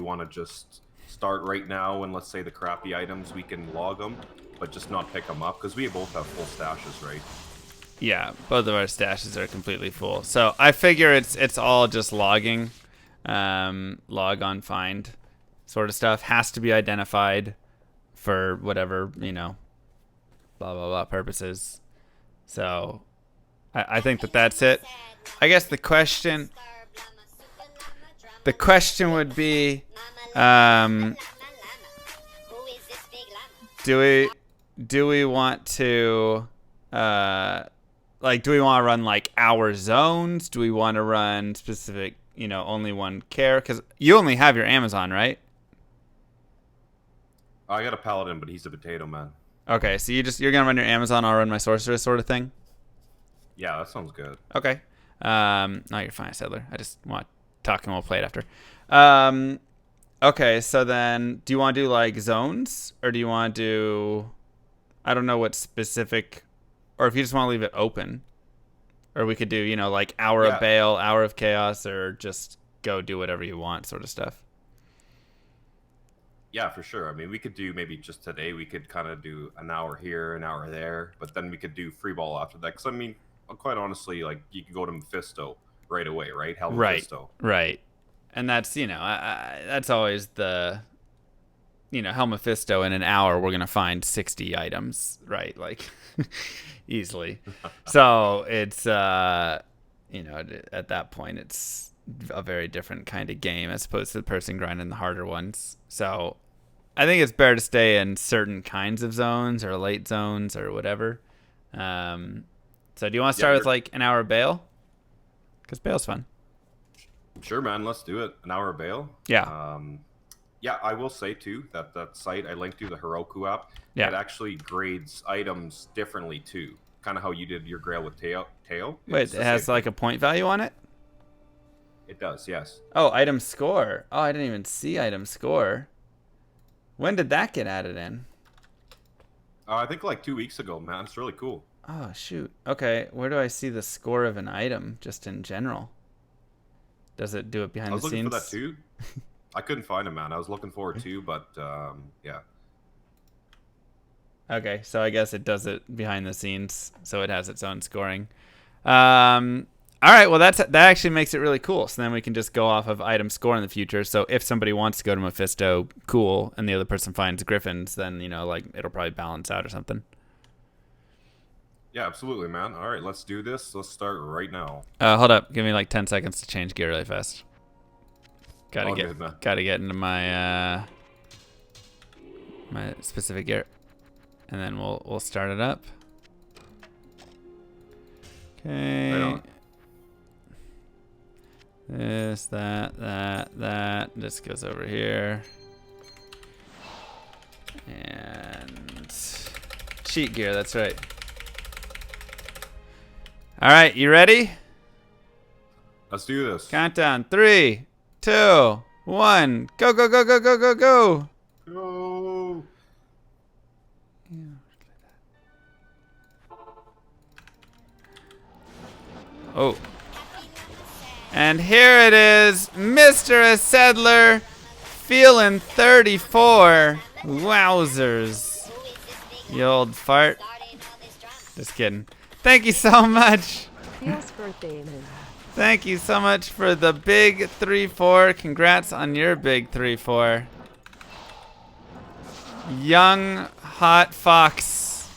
want to just start right now and let's say the crappy items, we can log them, but just not pick them up because we both have full stashes, right? Yeah, both of our stashes are completely full. So I figure it's all just logging, log on find sort of stuff. Has to be identified for whatever, you know, blah, blah, blah purposes. So I think that's it. I guess the question would be, do we want to, like, do we want to run like hour zones? Do we want to run specific, you know, only one care? Because you only have your Amazon, right? I got a paladin, but he's a potato man. Okay, so you're gonna run your Amazon, I'll run my sorceress sort of thing. Yeah, that sounds good. Okay. No, you're fine, Settler. I just want to talk and we'll play it after. Okay, so then do you want to do like zones or do you want to do, I don't know what specific, or if you just want to leave it open, or we could do, you know, like hour of Bale, hour of chaos, or just go do whatever you want sort of stuff. Yeah, for sure. I mean, we could do maybe just today. We could kind of do an hour here, an hour there, but then we could do free ball after that. Because I mean, quite honestly, like you could go to Mephisto right away, right? Hell, Mephisto. Right. And that's, you know, that's always the, you know, Hell Mephisto in an hour, we're going to find 60 items, right? Like, easily. So it's, you know, at that point, it's a very different kind of game as opposed to the person grinding the harder ones. So I think it's better to stay in certain kinds of zones or late zones or whatever. So do you want to start with like an hour of Bale? Because Bale's fun. Sure, man. Let's do it. An hour of Bale. Yeah. Yeah, I will say too that site I linked to, the Heroku app, it actually grades items differently too. Kind of how you did your Grail with Teo. Wait, it has like a point value on it? It does, yes. Oh, item score. Oh, I didn't even see item score. When did that get added in? I think like 2 weeks ago, man. It's really cool. Oh, shoot. Okay, where do I see the score of an item just in general? Does it do it behind the scenes? I was looking for that too. I couldn't find it, man. I was looking for it too, but yeah. Okay, so I guess it does it behind the scenes, so it has its own scoring. All right, well that actually makes it really cool. So then we can just go off of item score in the future. So if somebody wants to go to Mephisto, cool, and the other person finds Griffins, then you know, like it'll probably balance out or something. Yeah, absolutely, man. All right, let's do this. Let's start right now. Hold up, give me like 10 seconds to change gear really fast. Gotta get into my my specific gear, and then we'll start it up. Okay. Right on. This, that. This goes over here. And cheat gear, that's right. All right, you ready? Let's do this. Countdown. 3, 2, 1. Go, go, go, go, go, go, go. Go. Oh. And here it is, Mr. Acedler, feeling 34. Wowzers. You old fart. Just kidding. Thank you so much. Thank you so much for the big 3-4. Congrats on your big 3-4. Young hot fox.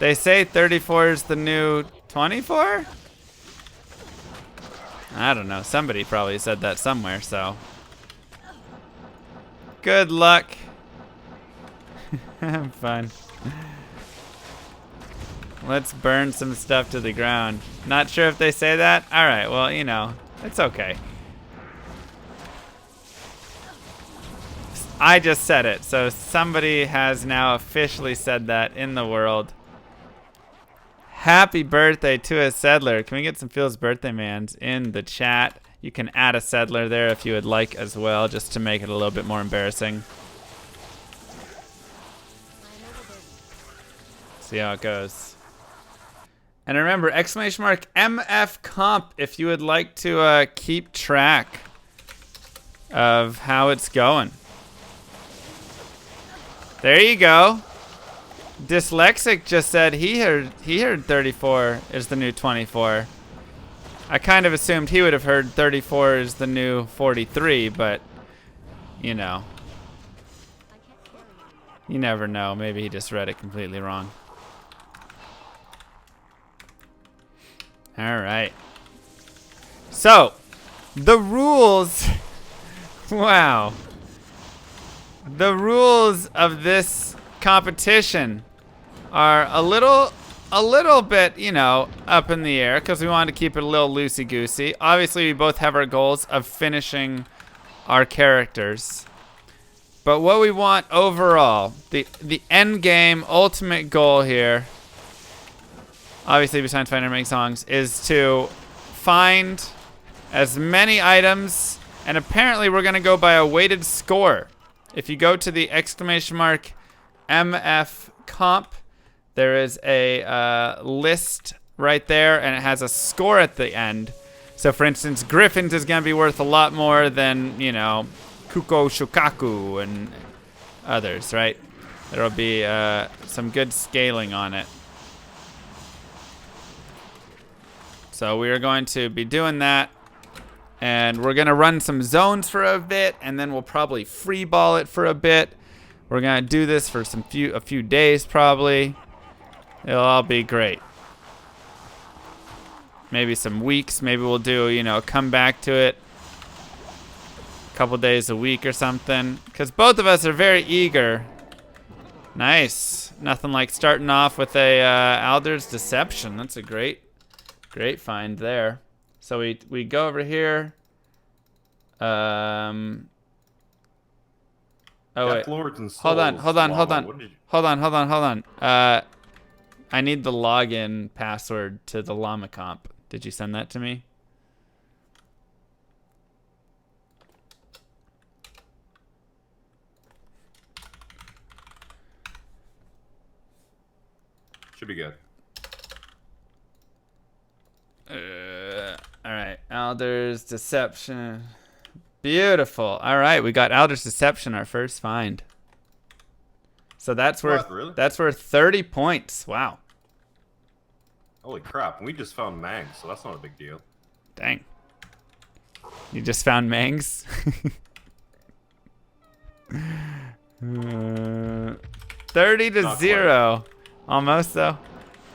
They say 34 is the new 24? I don't know. Somebody probably said that somewhere, so. Good luck. Have fun. Let's burn some stuff to the ground. Not sure if they say that? Alright, well, you know, it's okay. I just said it, so somebody has now officially said that in the world. Happy birthday to a Acedler. Can we get some Phil's birthday mans in the chat? You can add a Acedler there if you would like as well, just to make it a little bit more embarrassing. See how it goes. And remember, !MF comp if you would like to keep track of how it's going. There you go. Dyslexic just said he heard 34 is the new 24. I kind of assumed he would have heard 34 is the new 43, but you know, you never know. Maybe he just read it completely wrong. All right. So, the rules. Wow. The rules of this competition are a little bit, you know, up in the air because we wanted to keep it a little loosey-goosey. Obviously, we both have our goals of finishing our characters. But what we want overall, the end game ultimate goal here, obviously besides finding Mang Songs, is to find as many items, and apparently we're gonna go by a weighted score. If you go to the !MF comp, there is a list right there, and it has a score at the end. So for instance, Griffin's is gonna be worth a lot more than, you know, Kuko Shukaku and others, right? There'll be some good scaling on it. So we are going to be doing that, and we're gonna run some zones for a bit, and then we'll probably free ball it for a bit. We're gonna do this for a few days probably. It'll all be great. Maybe some weeks. Maybe we'll do, you know, come back to it a couple days a week or something, because both of us are very eager. Nice. Nothing like starting off with a Alder's Deception. That's a great find there. So we go over here. Oh wait. Hold on. I need the login password to the llama comp. Did you send that to me? Should be good. All right, Alder's Deception. Beautiful. All right, we got Alder's Deception, our first find. So that's worth really? That's worth 30 points. Wow. Holy crap! We just found Mang, so that's not a big deal. Dang. You just found Mangs? 30 to Not 0. Almost though.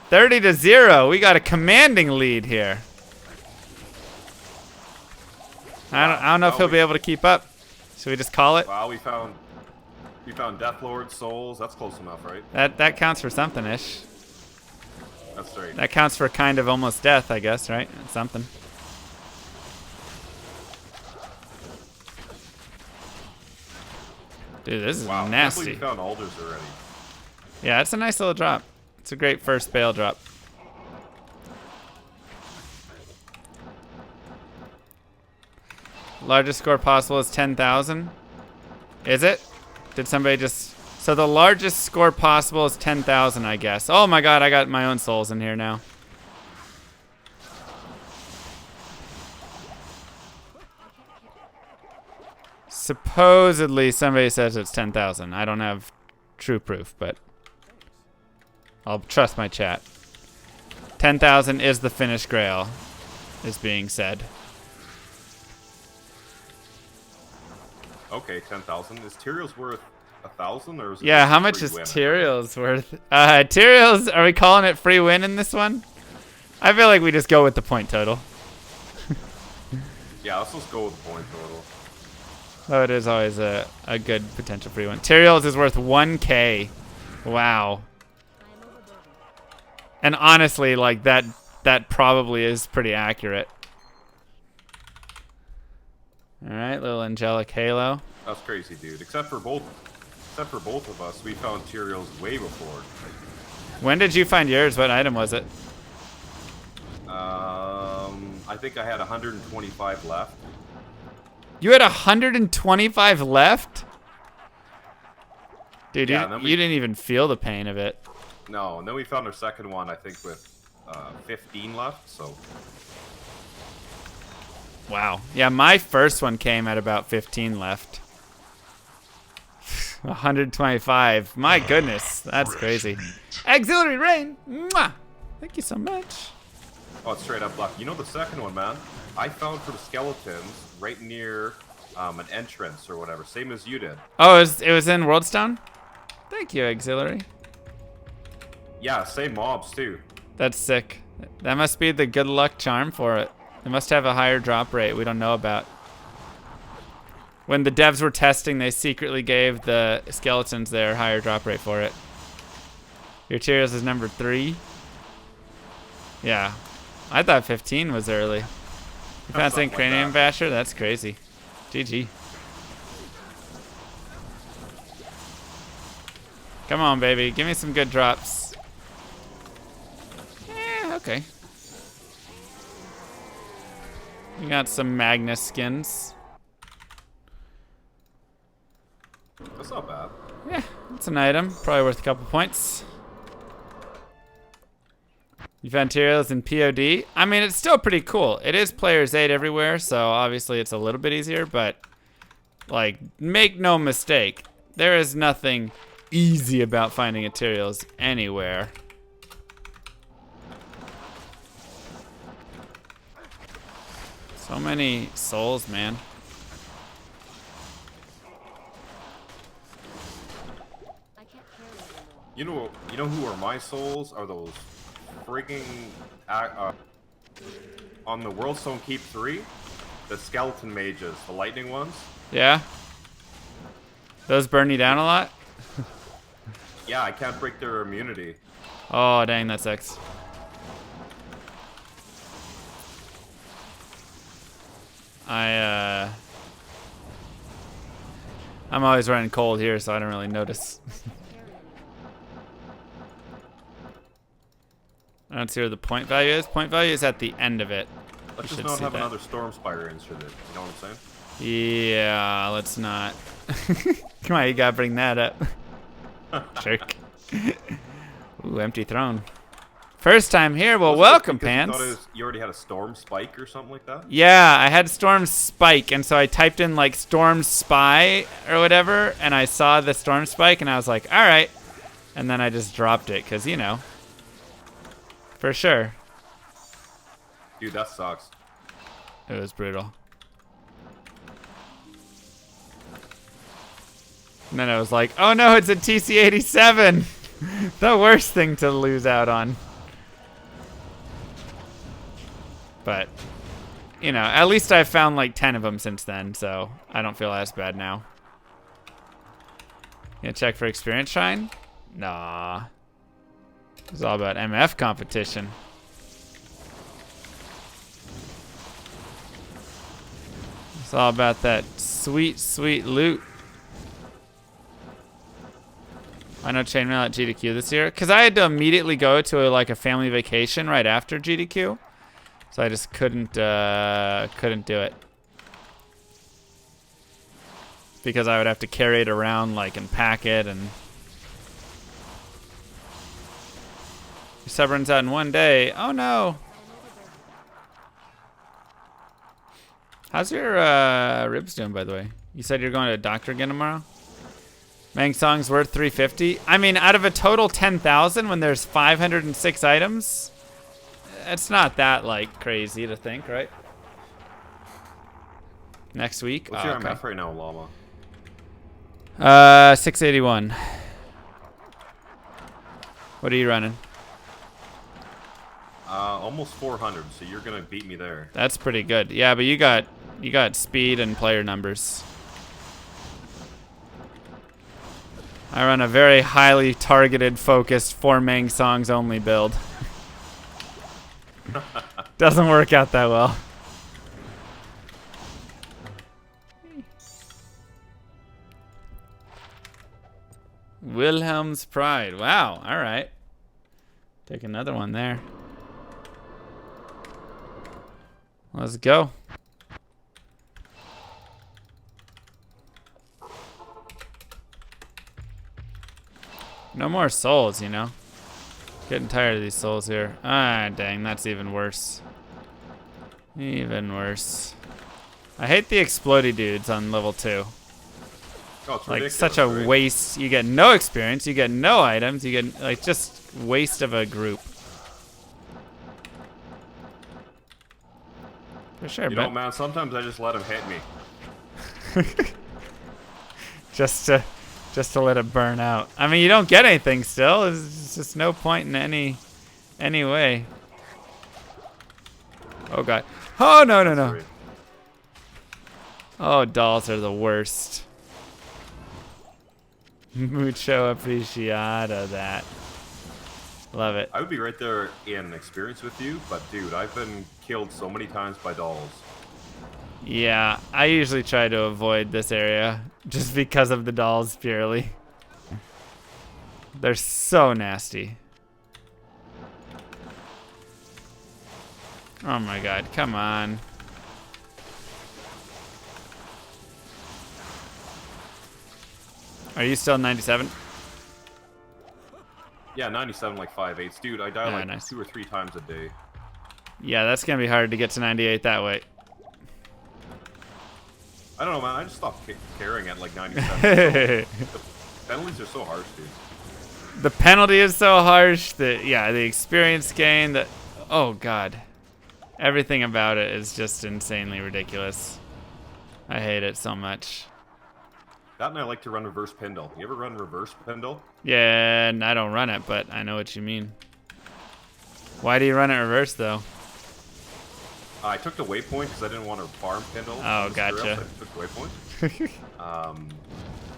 30 to 0. We got a commanding lead here. I don't know if he'll be able to keep up. Should we just call it? Wow, we found Deathlord souls. That's close enough, right? That counts for something ish. That's right. That counts for kind of almost death, I guess, right? That's something. Dude, this is wow, nasty. I can't believe we found alders already. Yeah, it's a nice little drop. It's a great first bail drop. Largest score possible is 10,000. Is it? Did somebody just... So the largest score possible is 10,000, I guess. Oh my god, I got my own souls in here now. Supposedly somebody says it's 10,000. I don't have true proof, but I'll trust my chat. 10,000 is the finished Grail, is being said. Okay, 10,000. Is Ethereal's worth 1,000 or is it? Yeah, how much is Ethereal's worth? Ethereal's, are we calling it free win in this one? I feel like we just go with the point total. Yeah, let's just go with the point total. Though it is always a good potential free win. Ethereal's is worth 1K. Wow. And honestly, like that probably is pretty accurate. All right, little angelic halo. That's crazy, dude. Except for both of us, we found Ethereal's way before. When did you find yours? What item was it? I think I had 125 left. You had 125 left? Dude, Yeah, you didn't even feel the pain of it. No, and then we found our second one, I think, with 15 left, so... Wow. Yeah, my first one came at about 15 left. 125. My goodness, that's crazy. Auxiliary rain. Mwah! Thank you so much. Oh, it's straight up luck. You know the second one, man? I found for the skeletons right near an entrance or whatever, same as you did. Oh, it was in Worldstone? Thank you, Auxiliary. Yeah, same mobs too. That's sick. That must be the good luck charm for it. It must have a higher drop rate we don't know about. When the devs were testing, they secretly gave the skeletons their higher drop rate for it. Your Tyrios is number 3. Yeah. I thought 15 was early. You found St. Cranium Basher? That's crazy. GG. Come on, baby. Give me some good drops. Yeah, okay. We got some Magnus skins. That's not bad. Yeah, it's an item. Probably worth a couple points. You found Tyrios in POD. I mean, it's still pretty cool. It is player's aid everywhere, so obviously it's a little bit easier, but like, make no mistake, there is nothing easy about finding Ethereals anywhere. So many souls, man. You know who are my souls? Are those freaking on the Worldstone Keep 3? The skeleton mages, the lightning ones. Yeah? Those burn you down a lot? Yeah, I can't break their immunity. Oh, dang, that sucks. I'm always running cold here, so I don't really notice. I don't see where the point value is. Point value is at the end of it. Let's just not have another Storm Spire incident. You know what I'm saying? Yeah, let's not. Come on, you gotta bring that up. Jerk. Ooh, empty throne. First time here. Well, welcome, Pants. You already had a Storm Spike or something like that? Yeah, I had Storm Spike, and so I typed in like Storm Spy or whatever, and I saw the Storm Spike, and I was like, all right. And then I just dropped it, because, you know. For sure. Dude, that sucks. It was brutal. And then I was like, oh no, it's a TC-87! The worst thing to lose out on. But, you know, at least I've found like 10 of them since then, so I don't feel as bad now. You gonna check for experience shine? Nah. It's all about MF competition. It's all about that sweet, sweet loot. I know chainmail at GDQ this year, because I had to immediately go to a family vacation right after GDQ, so I just couldn't do it because I would have to carry it around and pack it, and your sub runs out in one day. Oh no! How's your ribs doing, by the way? You said you're going to a doctor again tomorrow? Mang Songs worth 350. I mean, out of a total 10,000 when there's 506 items, it's not that crazy to think, right? Next week. What's your MF right now, Llama? 681. What are you running? Almost 400. So you're gonna beat me there. That's pretty good. Yeah, but you got speed and player numbers. I run a very highly targeted, focused, for Mang Songs only build. Doesn't work out that well. Wilhelm's Pride. Wow. All right. Take another one there. Let's go. No more souls, you know. Getting tired of these souls here. Ah, dang, that's even worse. Even worse. I hate the explodey dudes on level 2. Oh, it's Like ridiculous, such a right? waste. You get no experience, you get no items, you get like just waste of a group. For sure, You know, man, sometimes I just let him hit me. just to let it burn out. I mean, you don't get anything still. There's just no point in any way. Oh god. Oh no no no. Great. Oh, dolls are the worst. Mucho apreciado that. Love it. I would be right there in experience with you, but dude, I've been killed so many times by dolls. Yeah, I usually try to avoid this area just because of the dolls purely. They're so nasty. Oh my god, come on. Are you still 97? Yeah, 97 like 5/8. Dude, I die like nice. 2 or 3 times a day. Yeah, that's gonna be hard to get to 98 that way. I don't know, man. I just stopped caring at like 97. The penalties are so harsh, dude. The penalty is so harsh. The experience gain. Oh god, everything about it is just insanely ridiculous. I hate it so much. That and I like to run reverse Pendle. You ever run reverse Pendle? Yeah, and I don't run it, but I know what you mean. Why do you run it reverse though? I took the waypoint because I didn't want to farm Pendle. Oh, gotcha. So I took the waypoint.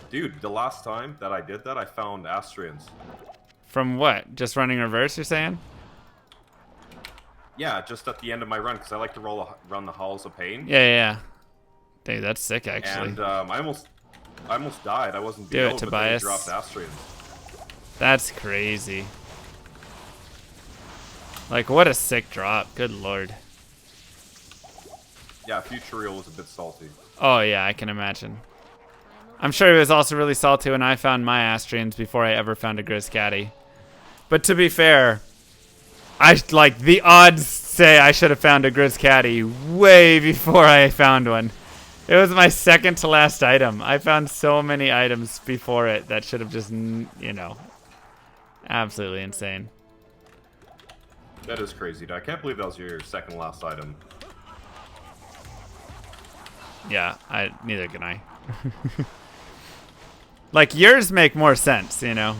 Dude, the last time that I did that, I found Astrians. From what? Just running reverse, you're saying? Yeah, just at the end of my run because I like to run the Halls of Pain. Yeah. Dude, that's sick actually. And I almost died. I wasn't Do it, but then Tobias. I dropped Astrians. That's crazy. Like, what a sick drop. Good lord. Yeah, Ethereal was a bit salty. Oh, yeah, I can imagine. I'm sure it was also really salty when I found my Astrians before I ever found a Griscaddy. But to be fair, the odds say I should have found a Griscaddy way before I found one. It was my second to last item. I found so many items before it that should have just, absolutely insane. That is crazy, dude. I can't believe that was your second last item. Yeah, neither can I. Like, yours make more sense, Though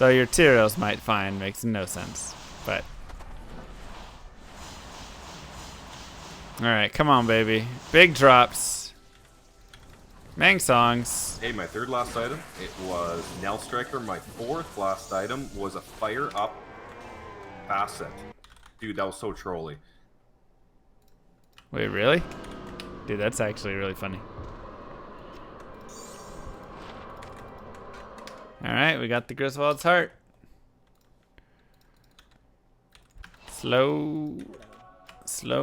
your Ethereals might find makes no sense, but... Alright, come on, baby. Big drops. Mang Songs. Hey, my third last item, it was Nail Striker. My fourth last item was a Fire Up Facet. Dude, that was so trolly. Wait, really? Dude, that's actually really funny. Alright, we got the Griswold's Heart. Slow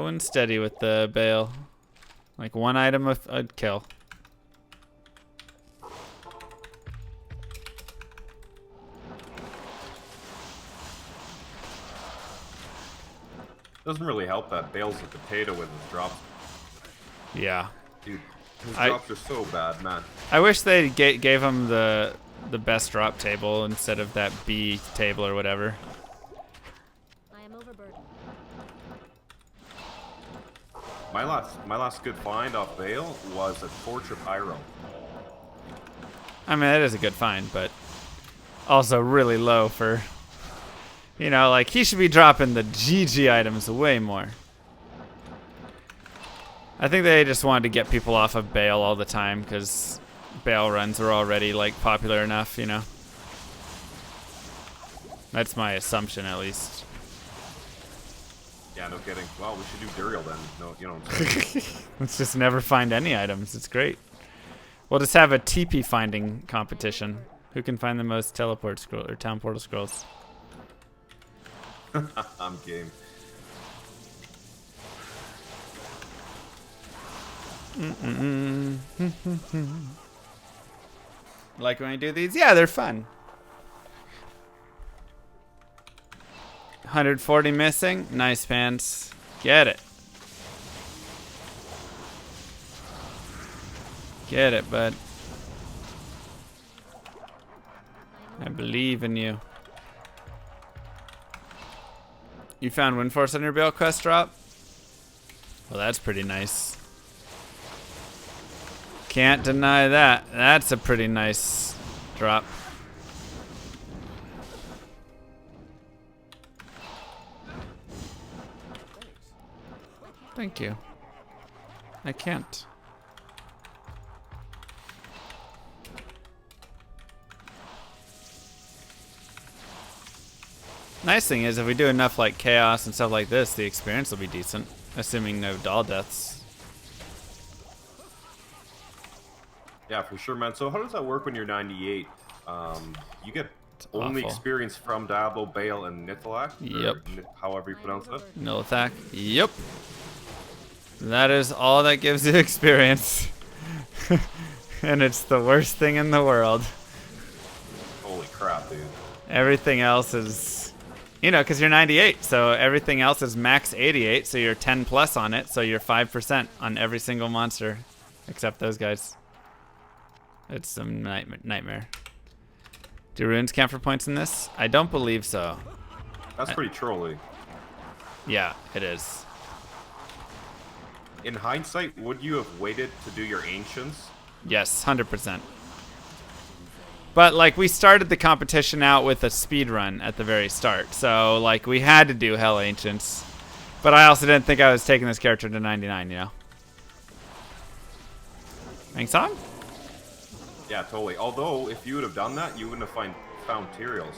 and steady with the bale. Like one item a kill. Doesn't really help that Bale's a potato with his drops. Yeah. Dude, his drops are so bad, man. I wish they gave him the best drop table instead of that B table or whatever. I am overburdened. My last good find off Bale was a Torch of Pyro. I mean, that is a good find, but also really low for... like, he should be dropping the GG items way more. I think they just wanted to get people off of Bale all the time, because Bale runs are already, like, popular enough, That's my assumption, at least. Yeah, no kidding. Well, we should do Duriel then. No, you know what I'm saying? Let's just never find any items. It's great. We'll just have a TP finding competition. Who can find the most teleport scroll or town portal scrolls? I'm game. Like when I do these? Yeah, they're fun. 140 missing. Nice pants. Get it. Get it, bud. I believe in you. You found Windforce on your Bale quest drop? Well, that's pretty nice. Can't deny that. That's a pretty nice drop. Thank you. I can't. Nice thing is, if we do enough like chaos and stuff like this, the experience will be decent, assuming no doll deaths. Yeah, for sure, man. So how does that work when you're 98? You get only awful. experience from Diablo, Bale, and Nithalak? Yep. However you pronounce it. No attack. Yep. That is all that gives you experience. And it's the worst thing in the world. Holy crap, dude. Everything else is, you know, because you're 98, so everything else is max 88, so you're 10 plus on it, so you're 5% on every single monster, except those guys. It's some nightmare. Do runes count for points in this? I don't believe so. That's pretty trolly. Yeah, it is. In hindsight, would you have waited to do your ancients? Yes, 100%. But like, we started the competition out with a speed run at the very start, so like we had to do Hell Ancients. But I also didn't think I was taking this character to 99, you know. Mang Song? Yeah, totally. Although, if you would have done that, you wouldn't have found Ethereals.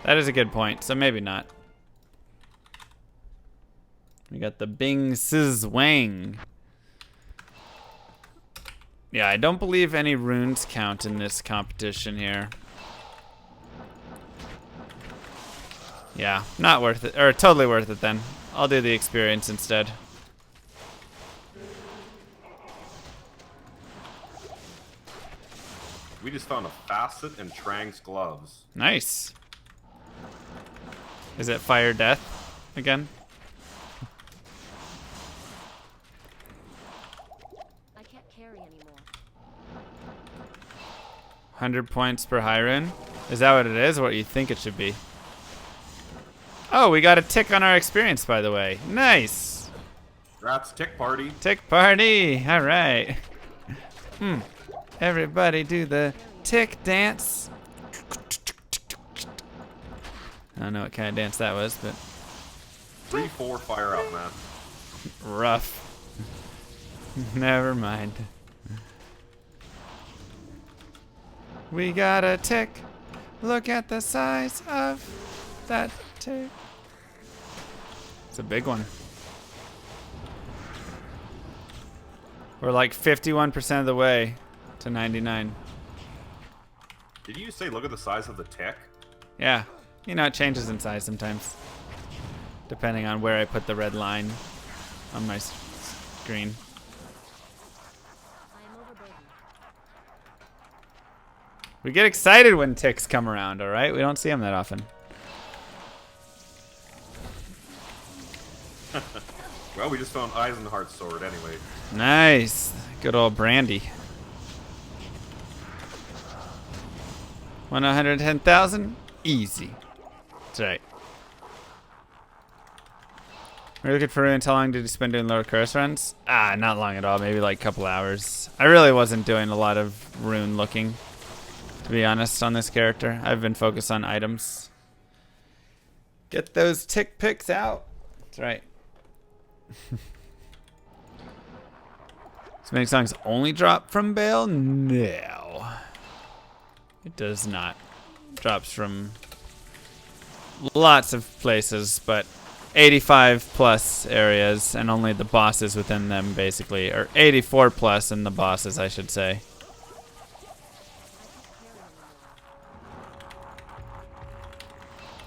That is a good point, so maybe not. We got the Bing Sizz Wang. Yeah, I don't believe any runes count in this competition here. Yeah, not worth it. Or totally worth it then. I'll do the experience instead. We just found a facet and Trang's gloves. Nice. Is it fire death again? I can't carry anymore. 100 points per high rune? Is that what it is, or what you think it should be? Oh, we got a tick on our experience, by the way. Nice. Rats tick party. Tick party. All right. Everybody do the tick dance. I don't know what kind of dance that was, but 3-4 fire up, man. rough. Never mind. We got a tick. Look at the size of that tick. It's a big one. We're like 51% of the way to 99. Did you say look at the size of the tick? Yeah. You know, it changes in size sometimes. Depending on where I put the red line on my screen. I am overburdened. We get excited when ticks come around, alright? We don't see them that often. Well, we just found Eisenhart's sword anyway. Nice. Good old Brandy. 110,000? Easy. That's right. We're looking for runes. How long did you spend doing lower curse runs? Ah, not long at all. Maybe like a couple hours. I really wasn't doing a lot of rune looking, to be honest, on this character. I've been focused on items. Get those tick picks out. That's right. So Mang Songs only drop from Bale? No. It does not. Drops from lots of places, but 85 plus areas, and only the bosses within them, basically. Or 84 plus in the bosses, I should say.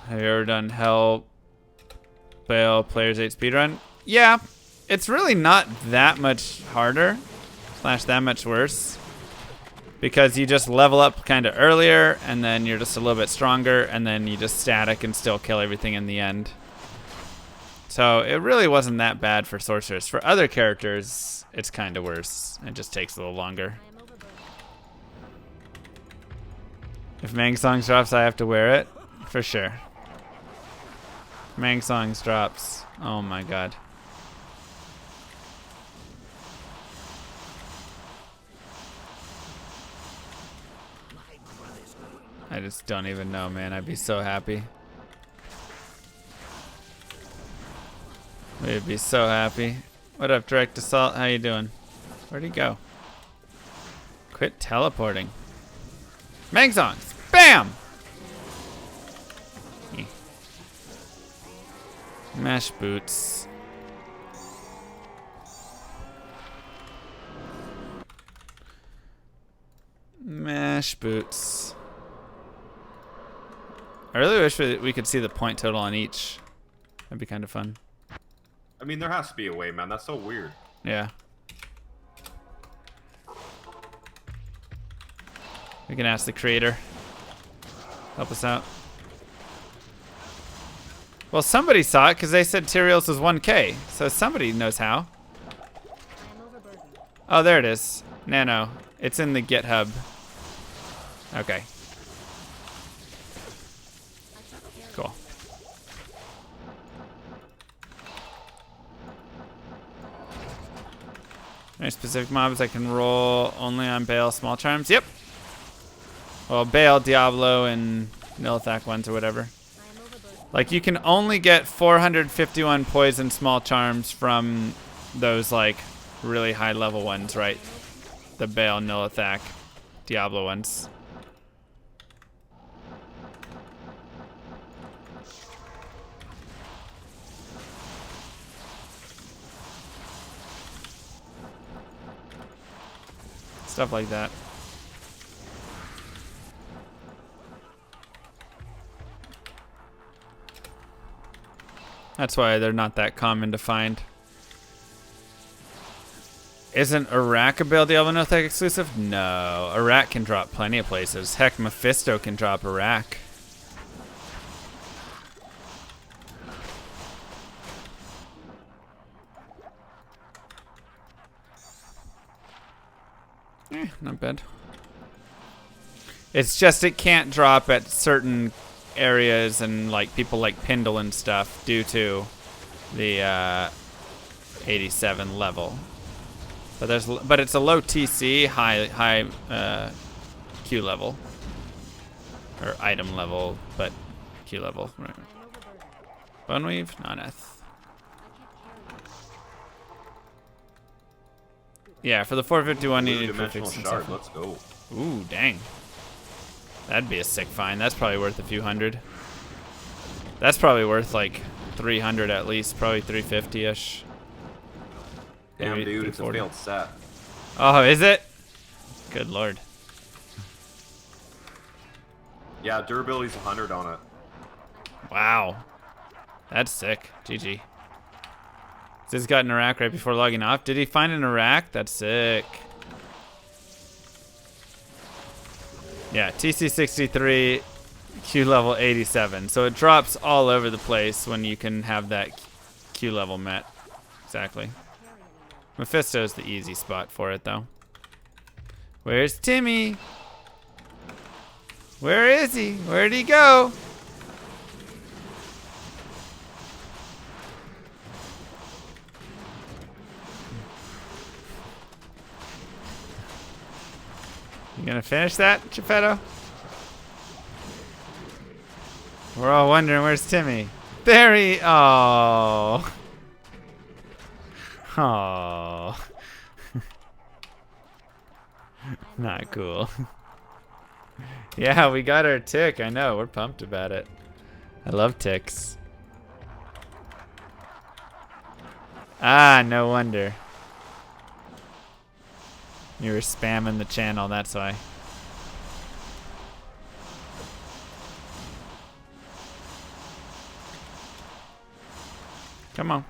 Have you ever done Hell Bale Players 8 speedrun? Yeah. It's really not that much harder, / that much worse. Because you just level up kind of earlier, and then you're just a little bit stronger, and then you just static and still kill everything in the end. So it really wasn't that bad for Sorceress. For other characters, it's kind of worse. It just takes a little longer. I am overburdened. If Mang Songs drops, I have to wear it for sure. Mang Songs drops. Oh my god. I just don't even know, man. I'd be so happy. We'd be so happy. What up, Direct Assault? How you doing? Where'd he go? Quit teleporting. Mang Songs! Bam! Mesh boots. Mesh boots. I really wish we could see the point total on each. That'd be kind of fun. I mean, there has to be a way, man. That's so weird. Yeah. We can ask the creator. Help us out. Well, somebody saw it because they said Ethereal's was 1K. So somebody knows how. Oh, there it is. Nano. It's in the GitHub. Okay. Cool. Any specific mobs I can roll only on Bale small charms? Yep. Well, Bale, Diablo, and Nilithak ones or whatever. Like, you can only get 451 poison small charms from those, like, really high level ones, right? The Bale, Nilithak, Diablo ones. Stuff like that. That's why they're not that common to find. Isn't Iraq a Bale Diablo Nilithak exclusive? No. Iraq can drop plenty of places. Heck, Mephisto can drop Iraq. Not bad. It's just it can't drop at certain areas and like people like Pindle and stuff due to the 87 level. But it's a low TC, high Q level or item level, but Q level. Right. Boneweave, non-eth. Yeah, for the 451 you need prefix and stuff. Let's go. Ooh, dang. That'd be a sick find. That's probably worth a few hundred. That's probably worth like 300 at least, probably 350-ish. Damn, dude, it's a failed set. Oh, is it? Good lord. Yeah, durability's 100 on it. Wow. That's sick. GG. This got an Iraq right before logging off. Did he find an Iraq? That's sick. Yeah, TC63, Q level 87. So it drops all over the place when you can have that Q level met. Exactly. Mephisto's the easy spot for it, though. Where's Timmy? Where is he? Where'd he go? You gonna finish that, Geppetto? We're all wondering where's Timmy. There he. Oh. Oh. Not cool. Yeah, we got our tick. I know. We're pumped about it. I love ticks. Ah, no wonder. You were spamming the channel, that's why. Come on.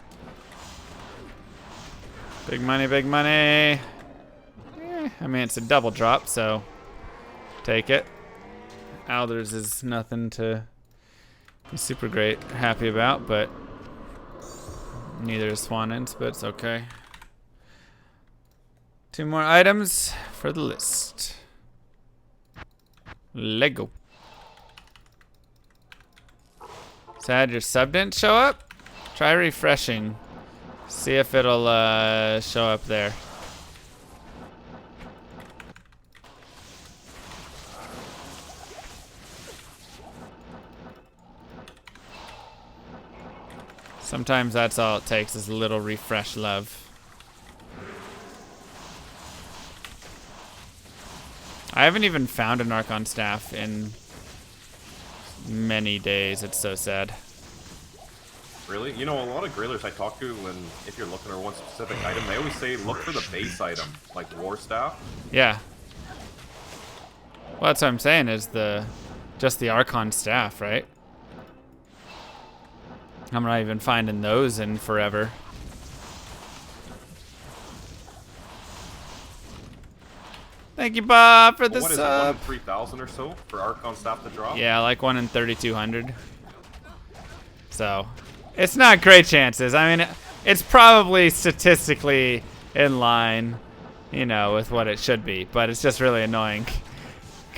Big money, big money. I mean, it's a double drop, so take it. Alders is nothing to be super great happy about, but neither is Swanins, but it's okay. 2 more items for the list. Lego. Sad your sub didn't show up? Try refreshing. See if it'll show up there. Sometimes that's all it takes is a little refresh love. I haven't even found an Archon staff in many days. It's so sad. Really? You know, a lot of Grailers I talk to, when if you're looking for one specific item, they always say look for the base item, like War Staff. Yeah. Well, that's what I'm saying is just the Archon staff, right? I'm not even finding those in forever. Thank you, Bob, for the What is it, 1 sub. in 3,000 or so for Archon Staff to drop? Yeah, like 1 in 3,200. So, it's not great chances. I mean, it's probably statistically in line, you know, with what it should be. But it's just really annoying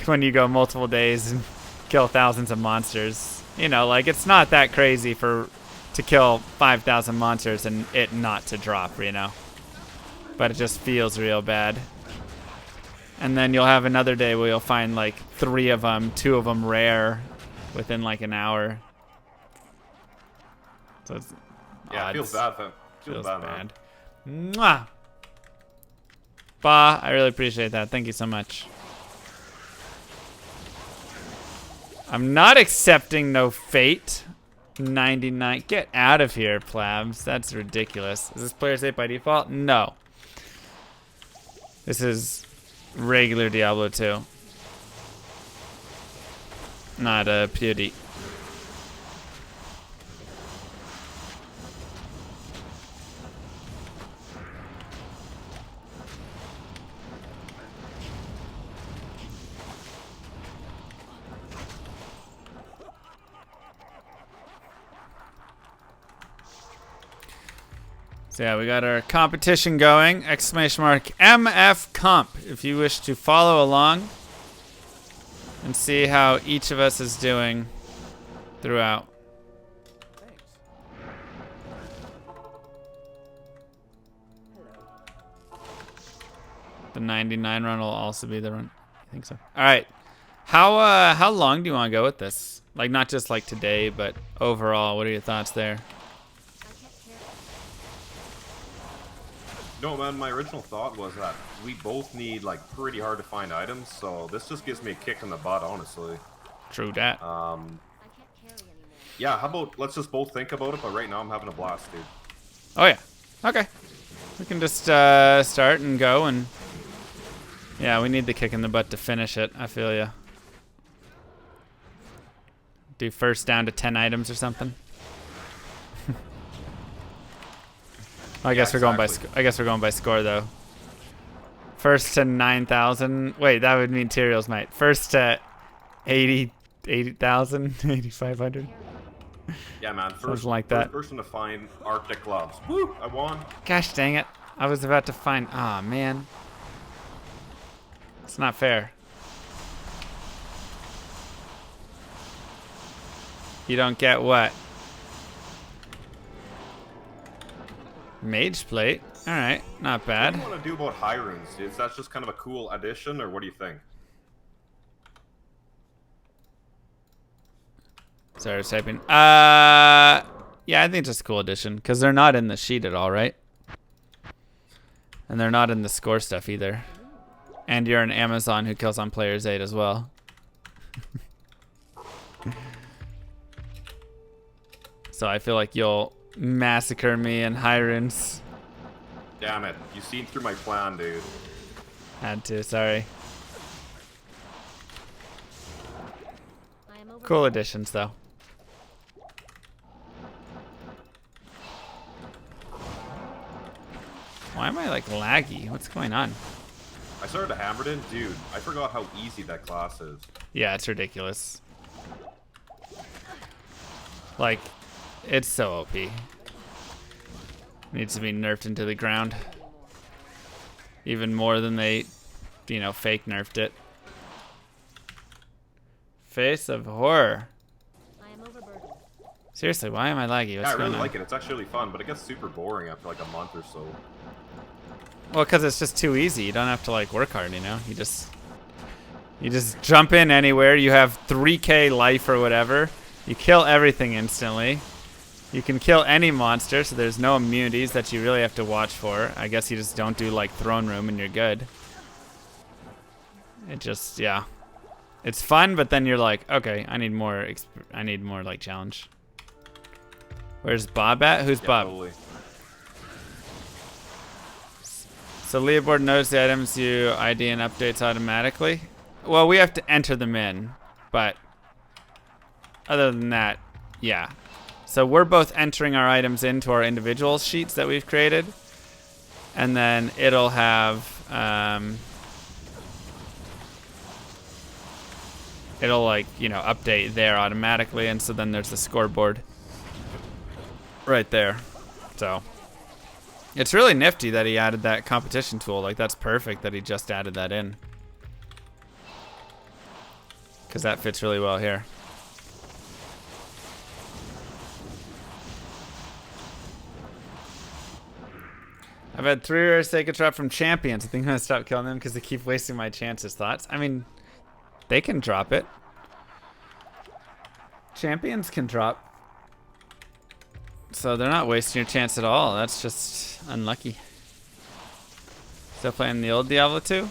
when you go multiple days and kill thousands of monsters. You know, like, it's not that crazy to kill 5,000 monsters and it not to drop, you know. But it just feels real bad. And then you'll have another day where you'll find like 3 of them, 2 of them rare within like an hour. So it's Yeah, it feels bad. Feels bad, bad. man. Mwah! Ba, I really appreciate that. Thank you so much. I'm not accepting no fate. 99. Get out of here, plebs. That's ridiculous. Is this player safe by default? No. This is regular Diablo 2. Not a POD. So yeah, we got our competition going. Exclamation mark MF Comp. If you wish to follow along and see how each of us is doing throughout. The 99 run will also be the run. I think so. All right. How long do you want to go with this? Like not just like today, but overall, what are your thoughts there? No, man, my original thought was that we both need, like, pretty hard to find items, so this just gives me a kick in the butt, honestly. True that. Yeah, how about, let's just both think about it, but right now I'm having a blast, dude. Oh, yeah. Okay. We can just start and go, and yeah, we need the kick in the butt to finish it. I feel ya. Do first down to 10 items or something. I guess we're going by. I guess we're going by score though. First to 9,000. Wait, that would mean Ethereal's might. First to 80,000, 8,500. Yeah, man. Something like that. First person to find Arctic gloves. Woo! I won. Gosh dang it! I was about to find. Ah, man. It's not fair. You don't get what? Mage plate. All right, not bad. What do you want to do about high runes? Is that just kind of a cool addition, or what do you think? Sorry, I was typing. Yeah, I think it's just a cool addition because they're not in the sheet at all, right? And they're not in the score stuff either. And you're an Amazon who kills on player's aid as well. So I feel like you'll massacre me in high runes. Damn it. You seen through my plan, dude. Had to, sorry. Cool additions, though. Why am I, like, laggy? What's going on? I started to hammer it in. Dude, I forgot how easy that class is. Yeah, it's ridiculous. Like, it's so OP. Needs to be nerfed into the ground. Even more than they, you know, fake nerfed it. Face of horror. I am overburdened. Seriously, why am I laggy? What's Yeah, I going really on? like it. It's actually really fun, but it gets super boring after like a month or so. Well, because it's just too easy. You don't have to like work hard, you know. You just jump in anywhere. You have 3k life or whatever. You kill everything instantly. You can kill any monster, so there's no immunities that you really have to watch for. I guess you just don't do like throne room and you're good. It just, yeah. It's fun, but then you're like, okay, I need more like challenge. Where's Bob at? Who's Yeah, Bob? totally. So leaderboard knows the items you ID and updates automatically. Well, we have to enter them in, but other than that, yeah. So we're both entering our items into our individual sheets that we've created, and then it'll have it'll like, you know, update there automatically, and so then there's the scoreboard right there. So it's really nifty that he added that competition tool. Like, that's perfect that he just added that in, because that fits really well here. I've had 3 rares take a drop from champions. I think I'm gonna stop killing them because they keep wasting my chances. Thoughts? I mean, they can drop it. Champions can drop. So they're not wasting your chance at all. That's just unlucky. Still playing the old Diablo 2?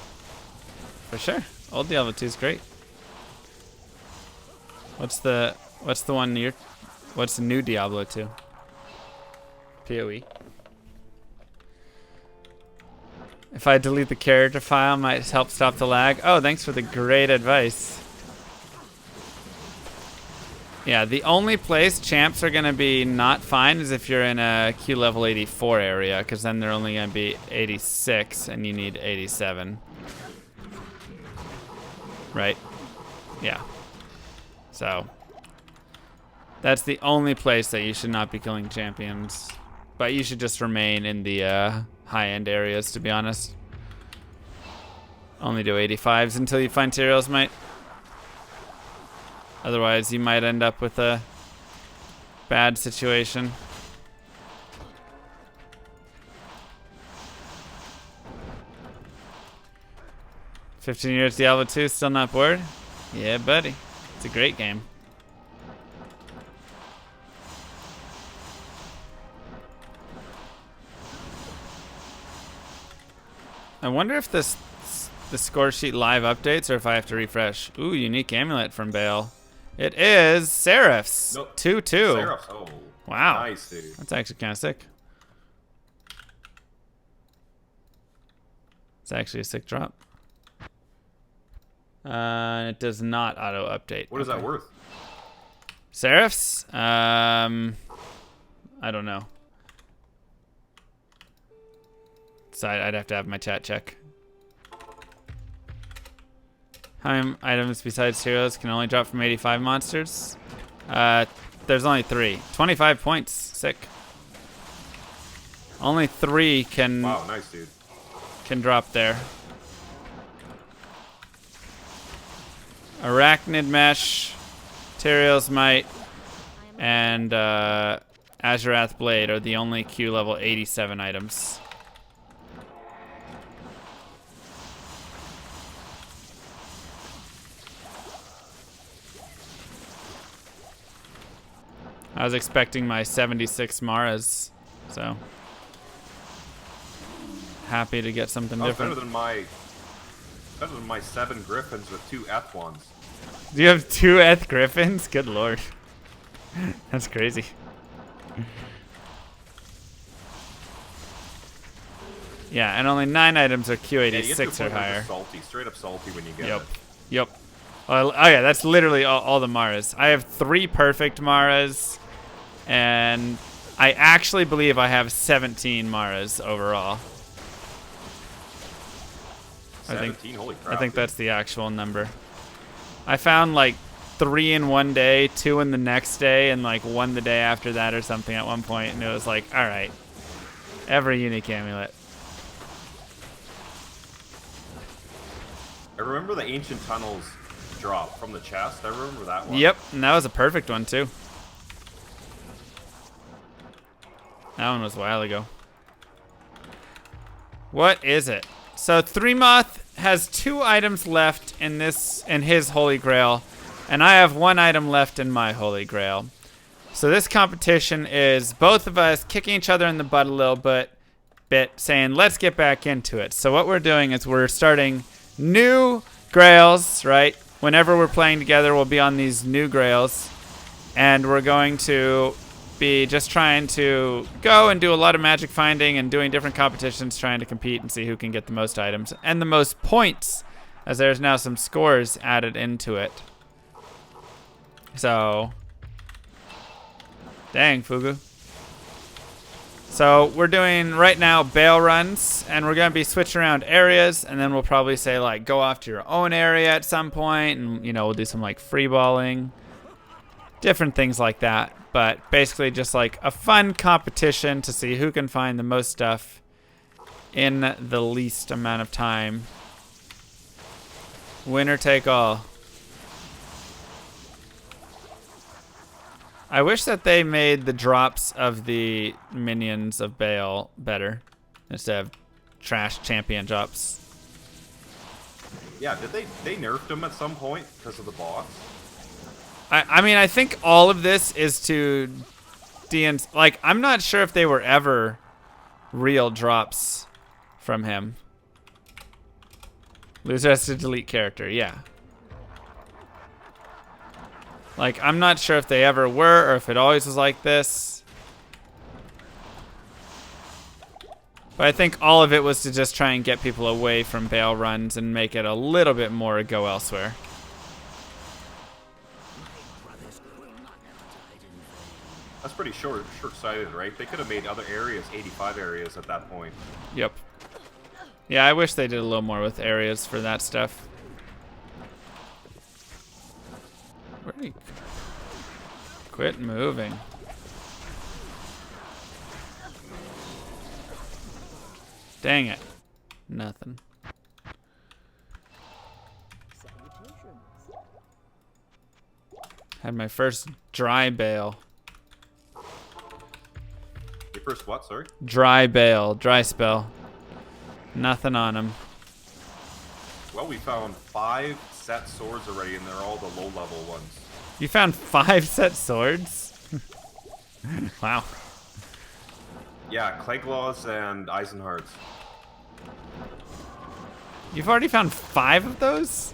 For sure. Old Diablo 2 is great. What's the one you're... What's the new Diablo 2? PoE. If I delete the character file, might help stop the lag. Oh, thanks for the great advice. Yeah, the only place champs are going to be not fine is if you're in a Q level 84 area, because then they're only going to be 86 and you need 87. Right? Yeah. So, that's the only place that you should not be killing champions. But you should just remain in the high-end areas, to be honest. Only do 85s until you find Ethereals, mate. Otherwise, you might end up with a bad situation. "15 years Diablo 2, still not bored?" Yeah, buddy. It's a great game. I wonder if the score sheet live updates or if I have to refresh. Ooh, unique amulet from Bale. It is Seraph's. Nope. 2-2. Seraphs. Oh. Wow. Nice, dude. That's actually kind of sick. It's actually a sick drop. It does not auto update. What is that worth? Seraph's? I don't know. So I'd have to have my chat check. How many items besides heroes can only drop from 85 monsters? There's only 3. 25 points. Sick. Only 3 can... Wow, nice, dude. Can drop there. Arachnid Mesh, Ethereal's Might, and Azurath Blade are the only Q level 87 items. I was expecting my 76 Maras, so happy to get something different. Better than my 7 Griffins with 2 F1s. Do you have 2 Eth Griffins? Good lord. That's crazy. Yeah, and only 9 items are Q86 or higher. Salty, straight up salty when you get Yep. it. Yep. Oh yeah, that's literally all the Maras. I have 3 perfect Maras, and I actually believe I have 17 Maras overall. 17? Holy crap. I think dude. that's the actual number. I found like 3 in one day, 2 in the next day, and like 1 the day after that or something at one point, and it was like, all right, every unique amulet. I remember the Ancient Tunnels drop from the chest. I remember that one. Yep, and that was a perfect one too. That one was a while ago. What is it? So Threemoth has 2 items left in his Holy Grail, and I have 1 item left in my Holy Grail. So this competition is both of us kicking each other in the butt a little bit, saying let's get back into it. So what we're doing is we're starting new Grails, right? Whenever we're playing together, we'll be on these new Grails, and we're going to be just trying to go and do a lot of magic finding and doing different competitions, trying to compete and see who can get the most items and the most points, as there's now some scores added into it. So, dang, Fugu. So we're doing right now bail runs, and we're gonna be switching around areas, and then we'll probably say like go off to your own area at some point, and you know we'll do some like free balling, different things like that. But basically just like a fun competition to see who can find the most stuff in the least amount of time. Winner take all. I wish that they made the drops of the minions of Baal better instead of trash champion drops. Yeah, did they nerfed him at some point because of the boss? I mean, I think all of this is to like, I'm not sure if they were ever real drops from him. Loser has to delete character, yeah. Like, I'm not sure if they ever were or if it always was like this. But I think all of it was to just try and get people away from Baal runs and make it a little bit more go elsewhere. That's pretty short-sighted, right? They could have made other areas 85 areas at that point. Yep. Yeah, I wish they did a little more with areas for that stuff. Where did he quit moving? Dang it. Nothing. Had my first dry bail. Your first what, sorry? Dry bail. Dry spell. Nothing on him. Well, we found 5 set swords already, and they're all the low-level ones. You found 5 set swords? Wow. Yeah, Clayglaws and Eisenhards. You've already found 5 of those?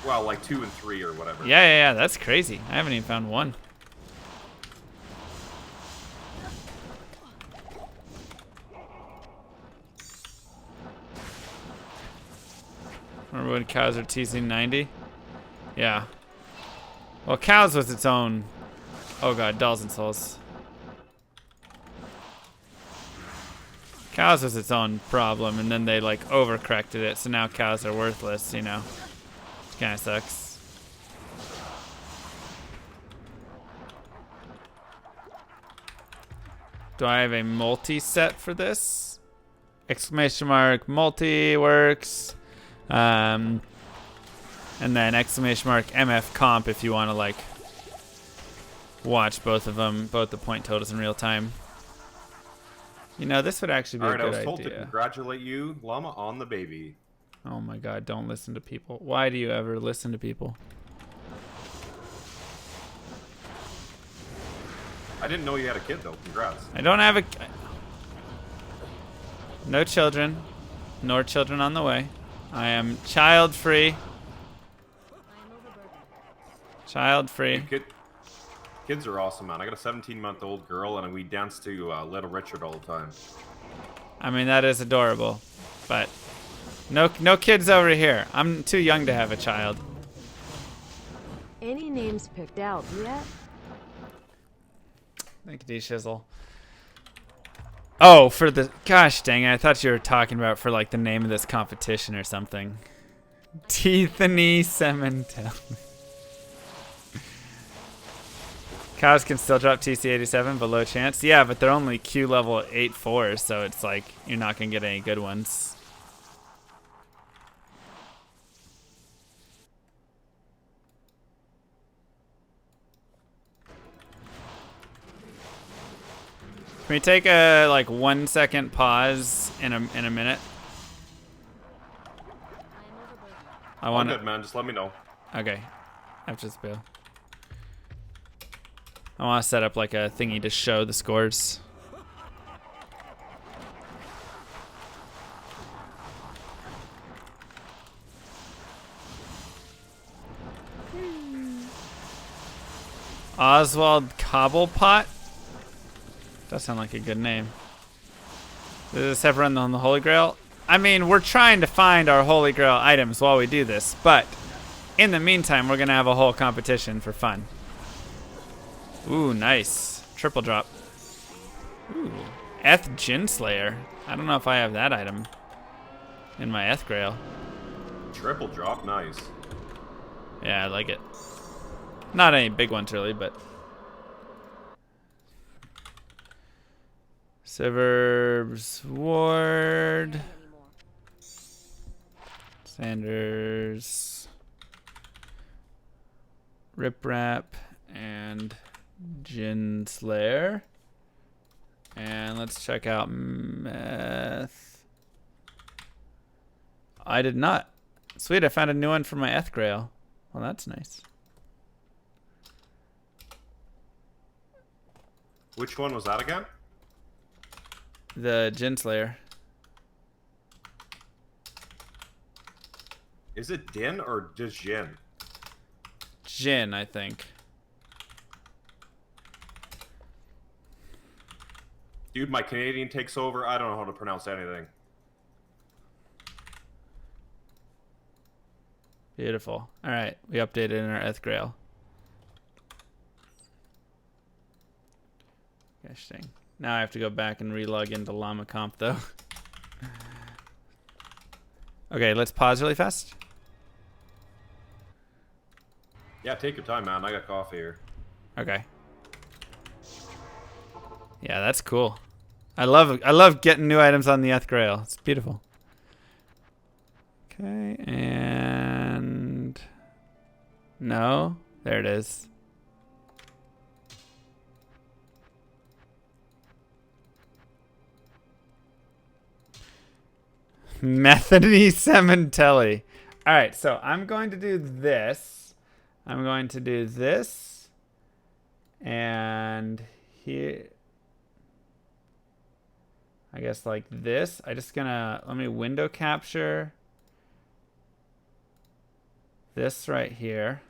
Well, like 2 and 3 or whatever. Yeah, that's crazy. I haven't even found 1. Remember when cows are teasing 90? Yeah. Well, cows was its own... Oh god, dolls and souls. Cows was its own problem, and then they like overcorrected it, so now cows are worthless, you know. Kind of sucks. Do I have a multi-set for this? Exclamation mark multi works. And then exclamation mark MF comp if you want to like watch both of them, both the point totals in real time. You know, this would actually be a good idea. Alright, I was told to congratulate you, Llama, on the baby. Oh my god, don't listen to people. Why do you ever listen to people? I didn't know you had a kid, though. Congrats. I don't have a... No children, nor children on the way. I am child-free. Child-free. Kids are awesome, man. I got a 17-month-old girl, and we dance to Little Richard all the time. I mean, that is adorable, but no kids over here. I'm too young to have a child. Any names picked out yet? Thank you, D-Shizzle. Oh, for the... Gosh dang it, I thought you were talking about for, like, the name of this competition or something. Teethany Cementel. Cows can still drop TC87, but low chance. Yeah, but they're only Q level 8-4, so it's like you're not going to get any good ones. Can we take a like 1 second pause in a minute? I am overburdened. I All want good, to. man. Just let me know. Okay, after this bill. I want to set up like a thingy to show the scores. Oswald Cobblepot? Does sound like a good name. Is this ever on the Holy Grail? I mean, we're trying to find our Holy Grail items while we do this, but in the meantime, we're going to have a whole competition for fun. Ooh, nice. Triple drop. Ooh. Eth Ginslayer. I don't know if I have that item in my Eth Grail. Triple drop, nice. Yeah, I like it. Not any big ones really, but Sever's Ward, Anymore. Sanders, Rip Rap, and Ginslayer. And let's check out Meth. I did not. Sweet, I found a new one for my Eth Grail. Well, that's nice. Which one was that again? The Ginslayer. Is it Din or Dijin? Jin, I think. Dude, my Canadian takes over. I don't know how to pronounce anything. Beautiful. All right, we updated in our Eth Grail. Gosh dang. Now I have to go back and relog into Llama Comp though. Okay, let's pause really fast. Yeah, take your time, man. I got coffee here. Okay. Yeah, that's cool. I love getting new items on the Eth Grail. It's beautiful. Okay, and no, there it is. Methany Cementelli. All right, so I'm going to do this. I'm going to do this. And here, I guess like this. I just gonna, let me window capture this right here.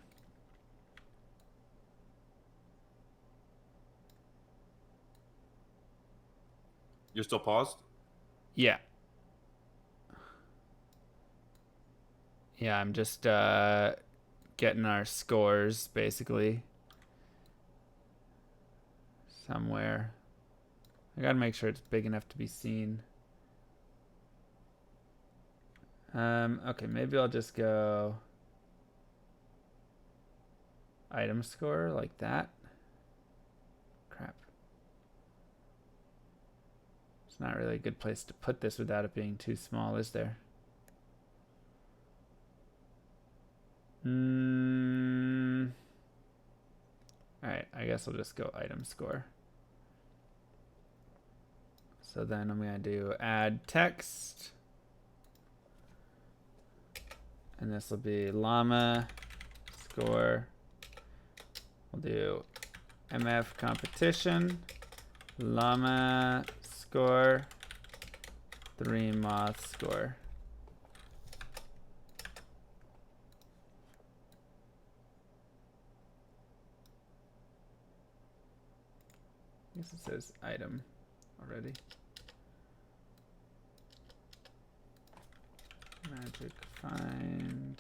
You're still paused? Yeah. Yeah, I'm just getting our scores basically somewhere. I gotta make sure it's big enough to be seen. Okay, maybe I'll just go item score like that. Crap. It's not really a good place to put this without it being too small, is there? Alright, I guess I'll just go item score. So then I'm going to do add text. And this will be llama score. We'll do MF competition. Llama score. 3 moth score. I guess it says item already. Magic find.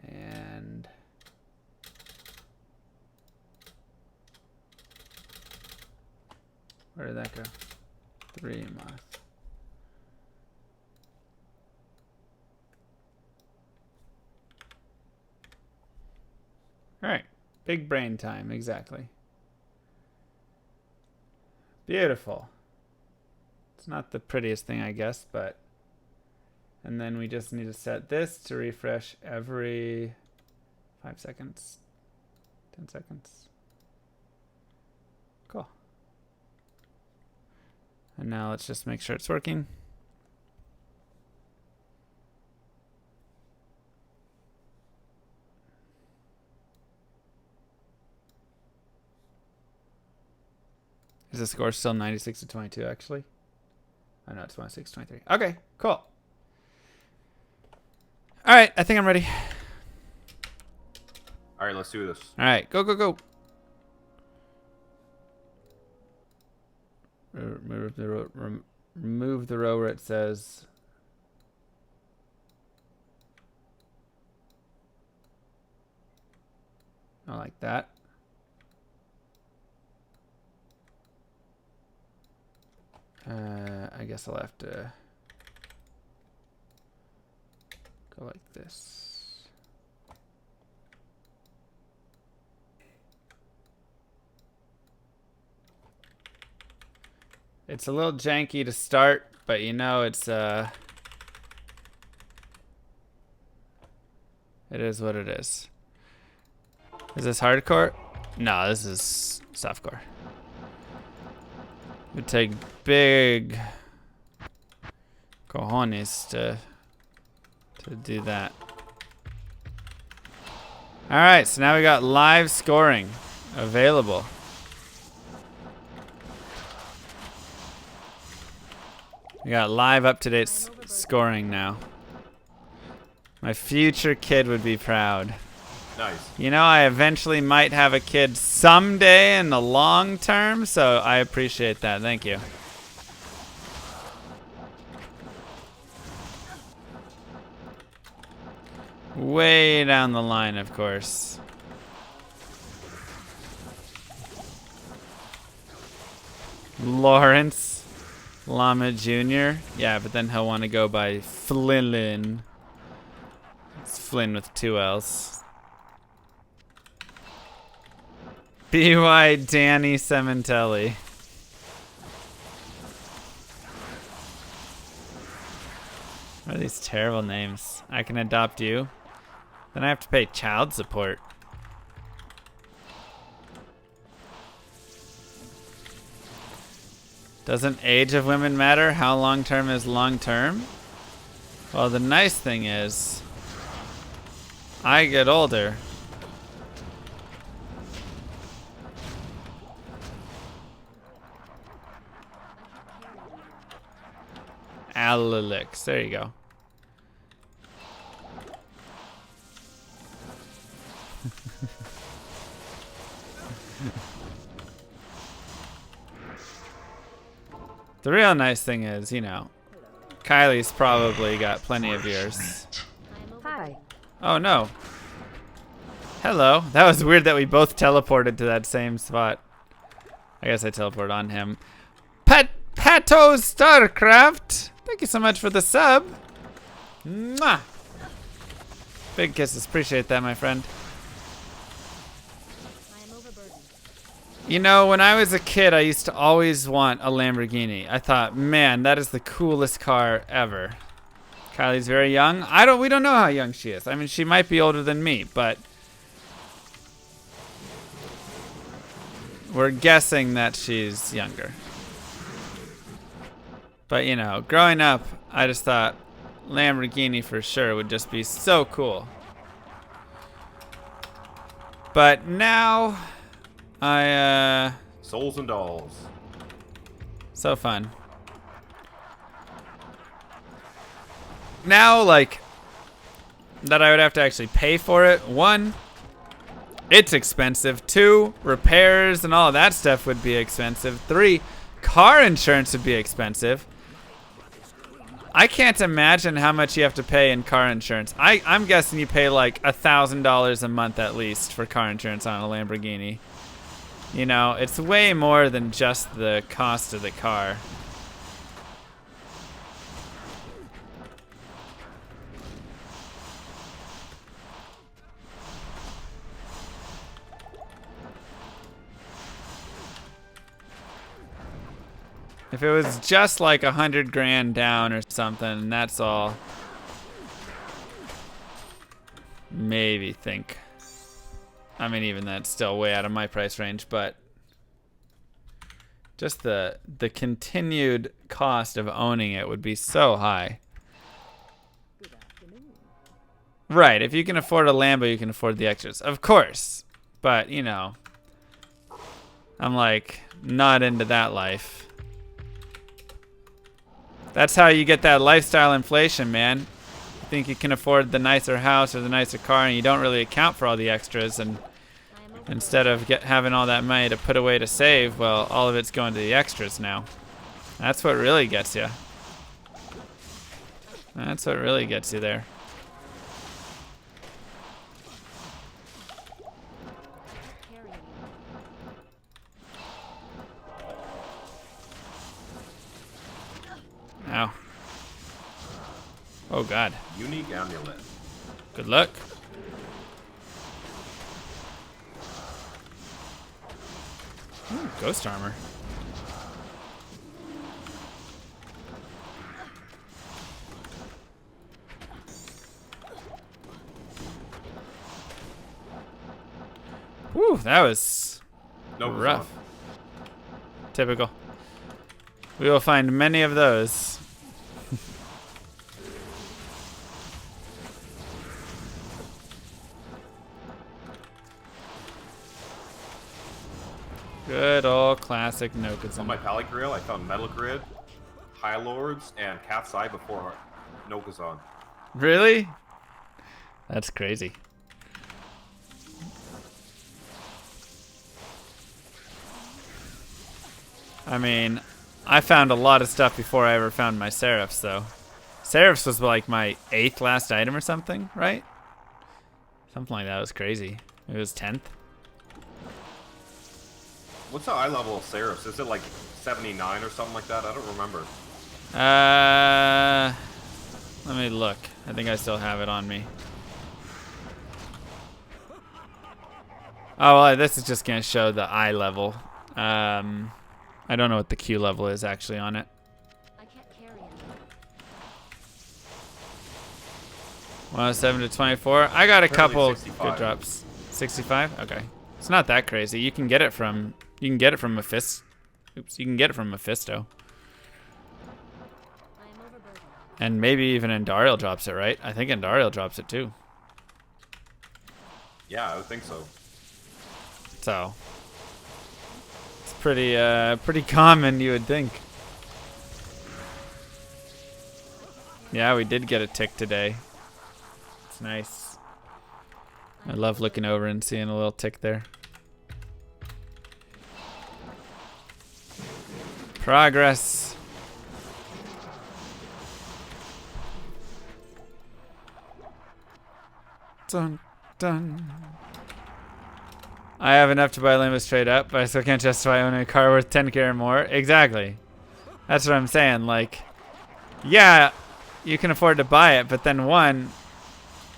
And where did that go? 3 moth. All right, big brain time, exactly. Beautiful. It's not the prettiest thing, I guess, but... And then we just need to set this to refresh every 5 seconds. 10 seconds. Cool. And now let's just make sure it's working. Is the score still 96 to 22 actually? Oh no, it's 106 to 23. Okay, cool. Alright, I think I'm ready. Alright, let's do this. Alright, go, go, go. Remove the row where it says I like that. I guess I'll have to go like this. It's a little janky to start, but you know it's it is what it is. Is this hardcore? No, this is softcore. It would take big cojones to do that. All right, so now we got live scoring available. We got live up-to-date scoring now. My future kid would be proud. Nice. You know, I eventually might have a kid someday in the long term, so I appreciate that. Thank you. Way down the line, of course. Lawrence Llama Jr. Yeah, but then he'll want to go by Flynn. It's Flynn with 2 L's. B.Y. Danny Cementelli. What are these terrible names? I can adopt you. Then I have to pay child support. Doesn't age of women matter? How long term is long term? Well, the nice thing is, I get older. Alalix. There you go. The real nice thing is, you know, Kylie's probably got plenty of viewers. Hi. Oh no. Hello. That was weird that we both teleported to that same spot. I guess I teleported on him. Pato Starcraft. Thank you so much for the sub. Mwah. Big kisses. Appreciate that, my friend. I am overburdened. You know, when I was a kid, I used to always want a Lamborghini. I thought, man, that is the coolest car ever. Kylie's very young. We don't know how young she is. I mean, she might be older than me, but we're guessing that she's younger. But, you know, growing up, I just thought Lamborghini for sure would just be so cool. But now, Souls and dolls. so fun. Now, like, that I would have to actually pay for it. 1, it's expensive. 2, repairs and all of that stuff would be expensive. 3, car insurance would be expensive. I can't imagine how much you have to pay in car insurance. I'm guessing you pay like $1,000 a month at least for car insurance on a Lamborghini. You know, it's way more than just the cost of the car. If it was just like 100 grand down or something, that's all. Maybe think I mean, even that's still way out of my price range, but just the continued cost of owning it would be so high. Right, if you can afford a Lambo, you can afford the extras. Of course. But, you know, I'm like not into that life. That's how you get that lifestyle inflation, man. You think you can afford the nicer house or the nicer car and you don't really account for all the extras, and instead of having all that money to put away to save, well, all of it's going to the extras now. That's what really gets you. That's what really gets you there. Ow. Oh, God. Unique amulet. Good luck. Ooh, ghost armor. Whew, that was rough. Typical. We will find many of those. Good old classic Nokazon. On my pallet Grail, I found Metal Grid, High Lords, and Cat's Eye before Nokazon. Really? That's crazy. I mean, I found a lot of stuff before I ever found my Seraphs, though. Seraphs was like my 8th last item or something, right? Something like that. It was crazy. It was 10th. What's the eye level of Seraphs? Is it like 79 or something like that? I don't remember. Let me look. I think I still have it on me. Oh, well, this is just going to show the eye level. I don't know what the Q level is actually on it. I can't carry anymore. 107 to 24. I got a couple 65. good drops. 65? Okay. It's not that crazy. You can get it from Mephisto. Oops, you can get it from Mephisto. I am overburdened. And maybe even Endariel drops it, right? I think Endariel drops it too. Yeah, I would think so. So it's pretty common, you would think. Yeah, we did get a tick today. It's nice. I love looking over and seeing a little tick there. Progress. Dun, dun. I have enough to buy a limo straight up, but I still can't justify owning a car worth 10k or more. Exactly. That's what I'm saying. Like, yeah, you can afford to buy it, but then one,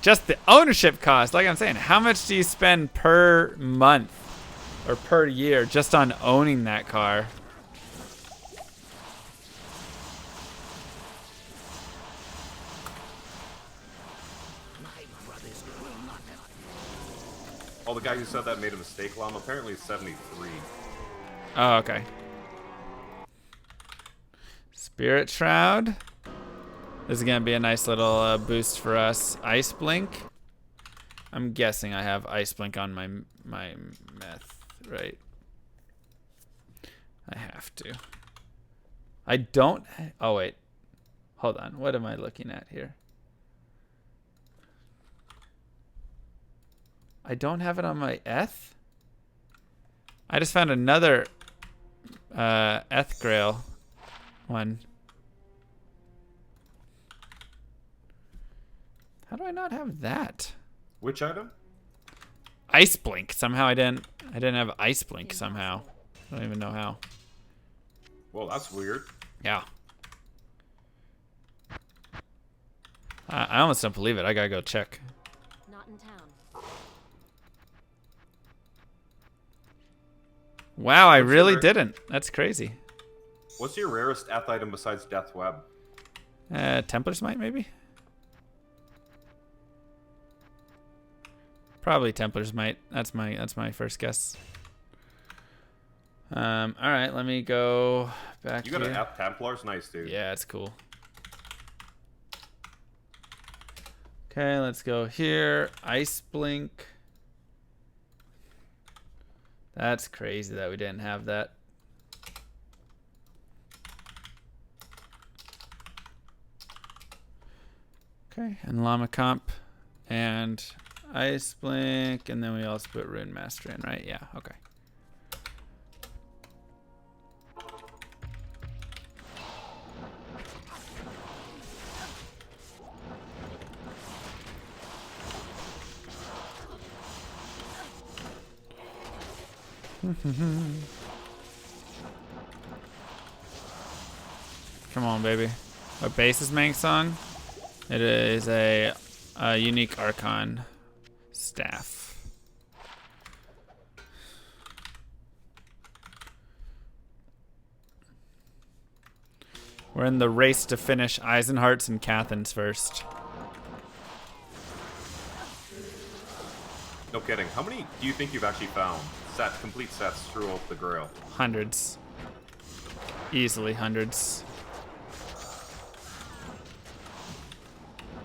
just the ownership cost. Like I'm saying, how much do you spend per month or per year just on owning that car? Oh, the guy who said that made a mistake, Lom. Apparently it's 73. Oh, okay. Spirit Shroud. This is going to be a nice little boost for us. Ice Blink. I'm guessing I have Ice Blink on my meth, right? I have to. I don't... Oh, wait. Hold on. What am I looking at here? I don't have it on my Eth? I just found another Eth Grail one. How do I not have that? Which item? Ice Blink. Somehow I didn't have Ice Blink somehow. I don't even know how. Well, that's weird. Yeah. I almost don't believe it. I gotta go check. Not in town. Wow, I What's really your- didn't. That's crazy. What's your rarest Eth item besides Death Web? Templar Smite, maybe? Probably Templars might. That's my first guess. All right, let me go back. You got here. an F Templars, nice dude. Yeah, it's cool. Okay, let's go here. Ice Blink. That's crazy that we didn't have that. Okay, and Llama Comp and Ice Blink, and then we also put Rune Master in, right? Yeah, okay. Come on, baby. What base is Mang Song? It is a unique Archon staff. We're in the race to finish Eisenhart's and Cathans first. No kidding. How many do you think you've actually found? Complete sets throughout the Grail. Hundreds. Easily hundreds.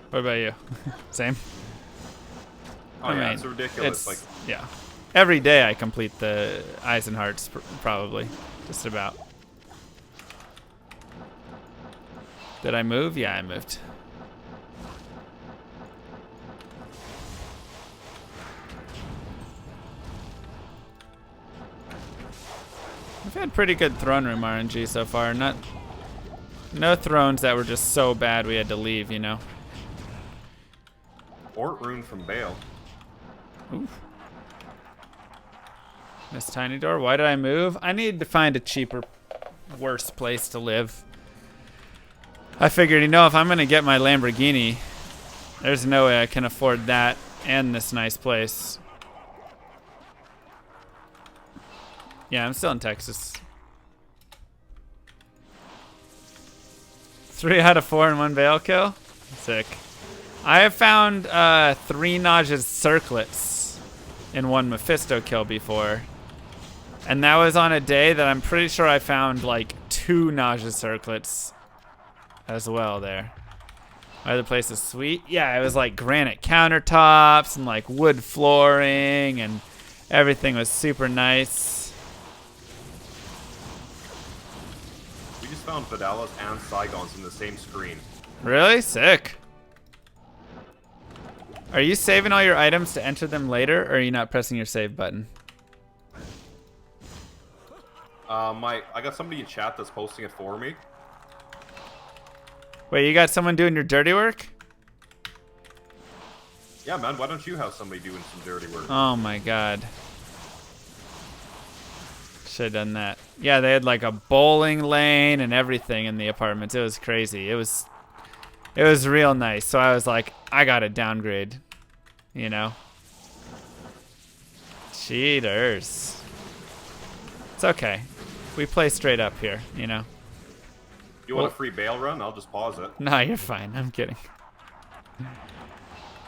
What about you? Same? Oh yeah, it's ridiculous. Like, yeah. Every day I complete the Eisenhart's probably. Just about. Did I move? Yeah, I moved. We've had pretty good throne room RNG so far. No thrones that were just so bad we had to leave, you know. or Rune from Bale. Oof. This tiny door. Why did I move? I need to find a cheaper, worse place to live. I figured, you know, if I'm gonna get my Lamborghini, there's no way I can afford that and this nice place. Yeah, I'm still in Texas. 3 out of 4 in 1 Veil kill? Sick. I have found 3 Naj's circlets in 1 Mephisto kill before. And that was on a day that I'm pretty sure I found like 2 Naj's circlets as well there. My other place is sweet. Yeah, it was like granite countertops and like wood flooring and everything was super nice. We just found Vidalas and Saigons in the same screen. Really? Sick. Are you saving all your items to enter them later, or are you not pressing your save button? I got somebody in chat that's posting it for me. Wait, you got someone doing your dirty work? Yeah, man, why don't you have somebody doing some dirty work? Oh my god. Should have done that. Yeah, they had like a bowling lane and everything in the apartments. It was crazy. It was real nice. So I was like, I gotta downgrade. You know? Cheaters. It's okay. We play straight up here, you know? You want a free bail run? I'll just pause it. No, you're fine. I'm kidding.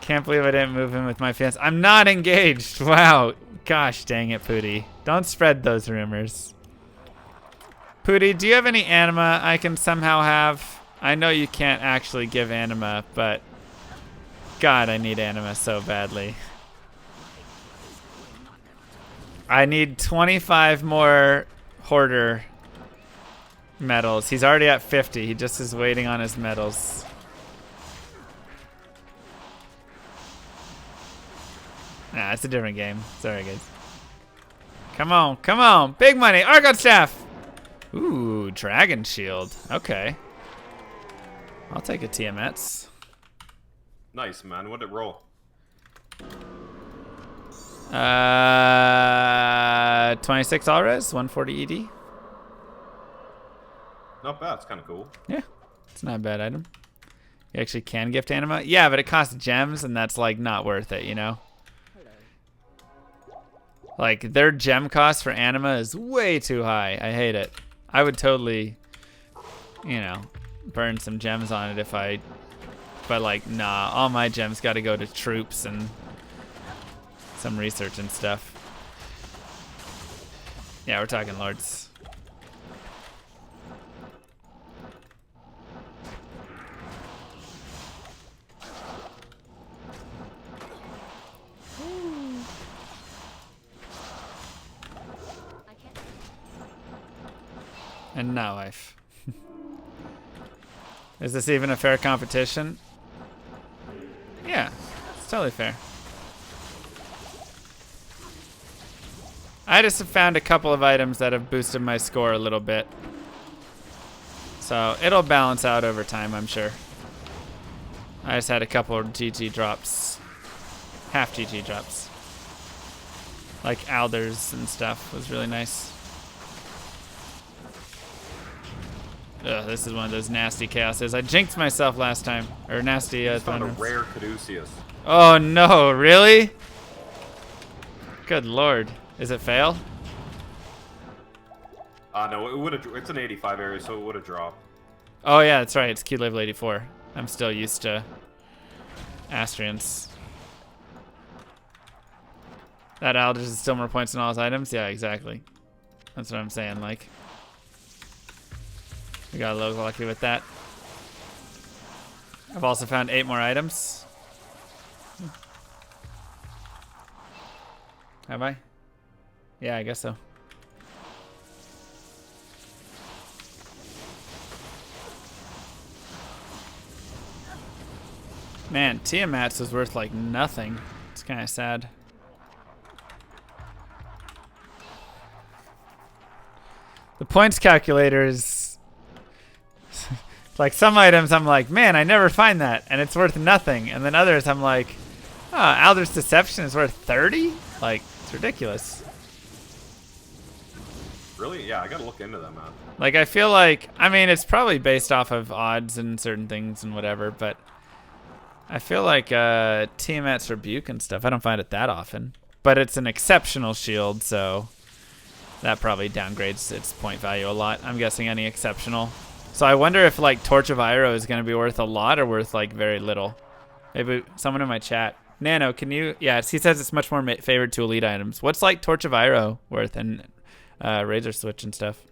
Can't believe I didn't move in with my fiance. I'm not engaged. Wow. Gosh dang it, Pooty. Don't spread those rumors. Pooty, do you have any anima I can somehow have? I know you can't actually give anima, but God, I need anima so badly. I need 25 more hoarder medals. He's already at 50. He just is waiting on his medals. Nah, it's a different game. Sorry, guys. Come on, come on. Big money. Argon staff. Ooh, dragon shield. Okay. I'll take a TMS. Nice, man. What'd it roll? 26 all res, 140 ED. Not bad. It's kind of cool. Yeah, it's not a bad item. You actually can gift anima. Yeah, but it costs gems, and that's like not worth it, you know? Like, their gem cost for anima is way too high. I hate it. I would totally, you know, burn some gems on it if but like, nah, all my gems gotta go to troops and some research and stuff. Yeah, we're talking lords. And now life. Is this even a fair competition? Yeah, it's totally fair. I just have found a couple of items that have boosted my score a little bit. So it'll balance out over time, I'm sure. I just had a couple of GG drops. Half GG drops. Like Alders and stuff was really nice. Ugh, this is one of those nasty chaoses. I jinxed myself last time. Or nasty Found a thunders. rare Caduceus. Oh no, really? Good lord. Is it fail? No, it would have. It's an 85 area, so it would have dropped. Oh yeah, that's right. It's Q level 84. I'm still used to Astrians. That Alders is still more points than all his items? Yeah, exactly. That's what I'm saying, like. We got a little lucky with that. I've also found 8 more items. Have I? Yeah, I guess so. Man, Tiamat's was worth like nothing. It's kind of sad. The points calculator is like some items I'm like, man, I never find that, and it's worth nothing. And then others I'm like, oh, Alder's Deception is worth 30? Like, it's ridiculous. Really? Yeah, I gotta look into that, man. Like, I feel like, I mean, it's probably based off of odds and certain things and whatever, but I feel like Tiamat's Rebuke and stuff, I don't find it that often. But it's an exceptional shield, so that probably downgrades its point value a lot. I'm guessing any exceptional. So I wonder if, like, Torch of Iroh is going to be worth a lot or worth, like, very little. Maybe someone in my chat. Nano, can you... Yeah, he says it's much more favored to elite items. What's, like, Torch of Iroh worth and Razor Switch and stuff?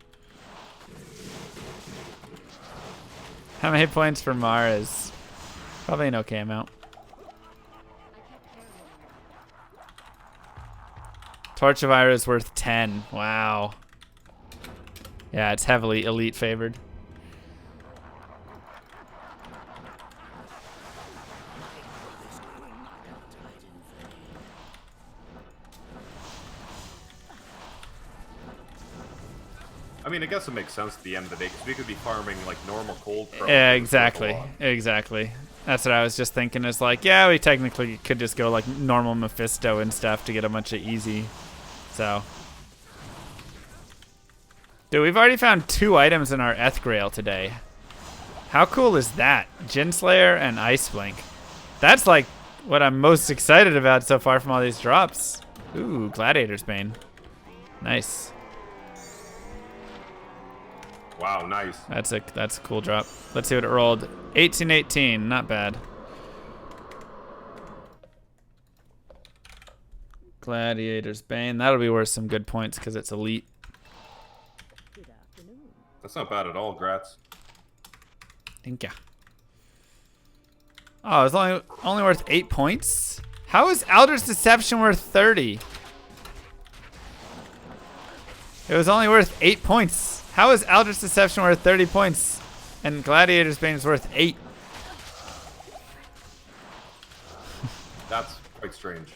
How many points for Mar is... Probably an okay amount. Torch of Iroh is worth 10. Wow. Yeah, it's heavily elite favored. I mean, I guess it makes sense at the end of the day, because we could be farming, like, normal cold pro. Yeah, exactly. Exactly. That's what I was just thinking is like, yeah, we technically could just go like normal Mephisto and stuff to get a bunch of easy. So. Dude, we've already found 2 items in our Grail today. How cool is that? Jinslayer and Ice Blink. That's like what I'm most excited about so far from all these drops. Ooh, Gladiator's Bane. Nice. Wow, nice. That's a cool drop. Let's see what it rolled. 1818, not bad. Gladiator's Bane. That'll be worth some good points because it's elite. That's not bad at all, Grats. Thank ya. Oh, it's only worth 8 points? How is Alder's Deception worth 30? It was only worth 8 points. How is Alder's Deception worth 30 points? And Gladiator's Bane is worth 8. That's quite strange.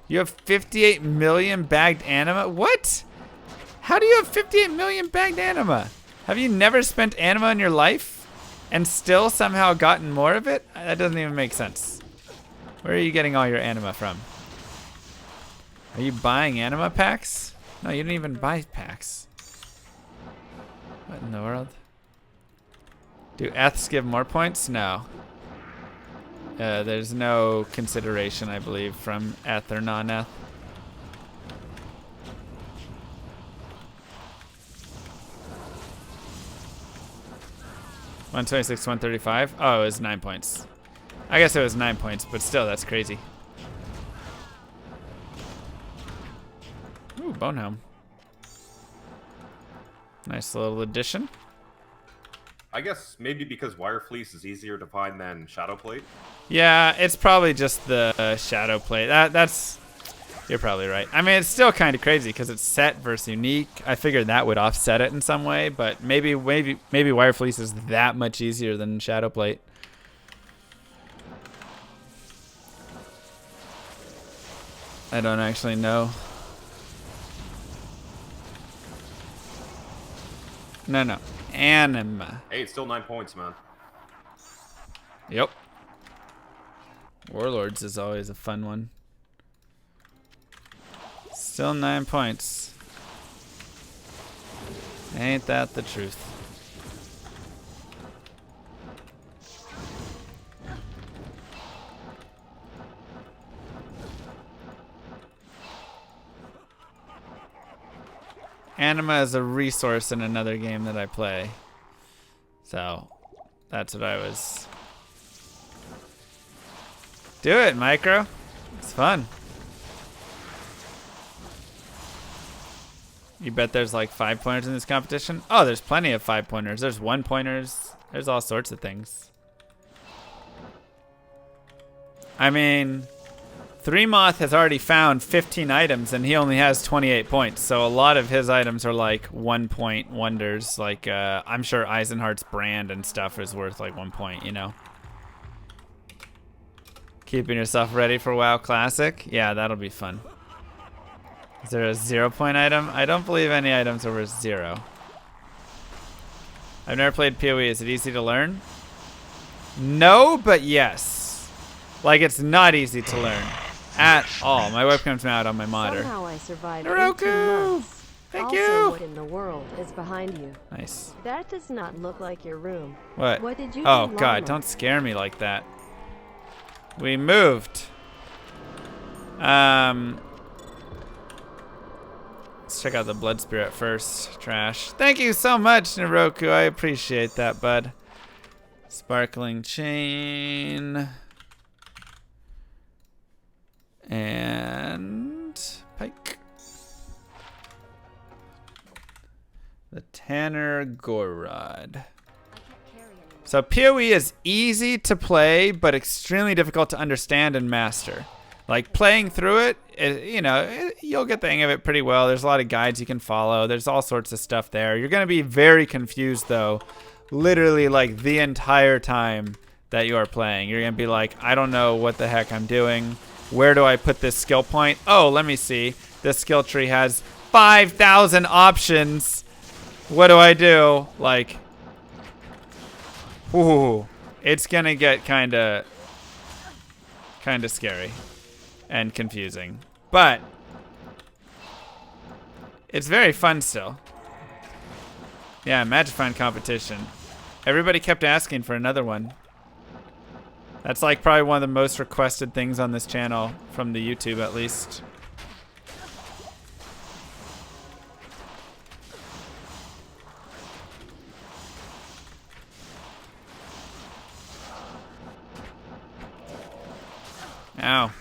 You have 58 million bagged anima? What? How do you have 58 million bagged anima? Have you never spent anima in your life and still somehow gotten more of it? That doesn't even make sense. Where are you getting all your anima from? Are you buying anima packs? No, you didn't even buy packs. What in the world? Do Eths give more points? No. There's no consideration, I believe, from Eth or non-Eth. $126, $135. Oh, it was 9 points. I guess it was 9 points, but still, that's crazy. Ooh, bone helm. Nice little addition. I guess maybe because wire fleece is easier to find than shadow plate. Yeah, it's probably just the shadow plate. That's you're probably right. I mean, it's still kind of crazy because it's set versus unique. I figured that would offset it in some way, but maybe wire fleece is that much easier than shadow plate. I don't actually know. No. Anima. Hey, it's still 9 points, man. Yep. Warlords is always a fun one. Still 9 points. Ain't that the truth? Anima is a resource in another game that I play. So, that's what I was... Do it, Micro. It's fun. You bet there's like 5-pointers in this competition? Oh, there's plenty of 5-pointers. There's 1-pointers. There's all sorts of things. I mean... Three-Moth has already found 15 items, and he only has 28 points. So a lot of his items are like 1-point wonders. Like, I'm sure Eisenhardt's brand and stuff is worth like 1 point, you know? Keeping yourself ready for WoW Classic? Yeah, that'll be fun. Is there a 0-point item? I don't believe any items are worth 0. I've never played PoE. Is it easy to learn? No, but yes. Like, it's not easy to learn. At all. My webcam's out on my monitor. Somehow I survived Naroku! 18 months. Thank also, you! What in the world is behind you? Nice. That does not look like your room. What? What did you Oh, do, God, Mama? don't scare me like that. We moved. Let's check out the Blood Spirit first. Trash. Thank you so much, Naroku. I appreciate that, bud. Sparkling chain. And pike. The Tanner Gorod. So PoE is easy to play, but extremely difficult to understand and master. Like playing through it, you know, you'll get the hang of it pretty well. There's a lot of guides you can follow. There's all sorts of stuff there. You're going to be very confused though, literally like the entire time that you are playing. You're going to be like, I don't know what the heck I'm doing. Where do I put this skill point? Oh, let me see. This skill tree has 5,000 options. What do I do? Like, ooh, it's gonna get kind of scary and confusing, but it's very fun still. Yeah, Magifying competition. Everybody kept asking for another one. That's like probably one of the most requested things on this channel from the YouTube, at least. Ow.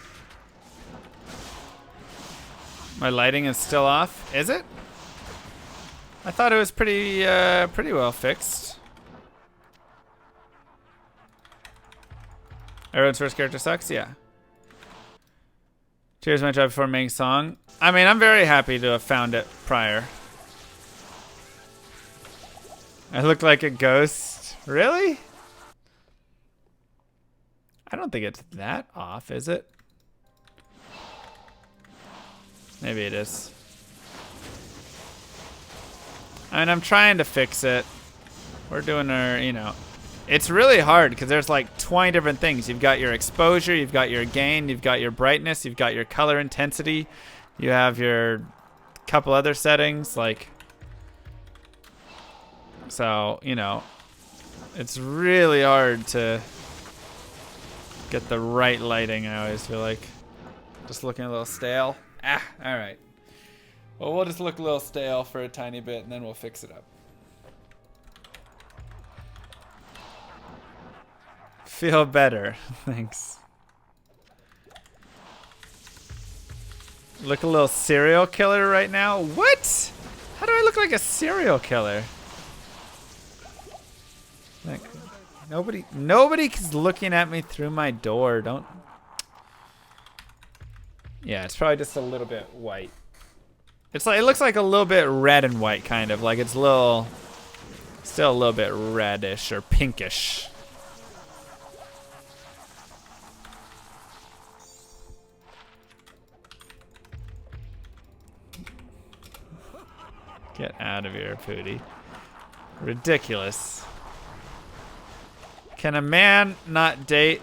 My lighting is still off. Is it? I thought it was pretty well fixed. Everyone's first character sucks? Yeah. Cheers, my job before Mang Song. I mean, I'm very happy to have found it prior. I look like a ghost. Really? I don't think it's that off, is it? Maybe it is. I mean, I'm trying to fix it. We're doing our, you know. It's really hard because there's like 20 different things. You've got your exposure, you've got your gain, you've got your brightness, you've got your color intensity, you have your couple other settings, like, so, you know, it's really hard to get the right lighting, I always feel like. Just looking a little stale. Ah, all right. Well, we'll just look a little stale for a tiny bit and then we'll fix it up. Feel better. Thanks. Look a little serial killer right now. What? How do I look like a serial killer? Like, nobody's looking at me through my door. Don't. Yeah, it's probably just a little bit white. It's like, it looks like a little bit red and white, kind of like it's a little, still a little bit reddish or pinkish. Get out of here, Pootie. Ridiculous. Can a man not date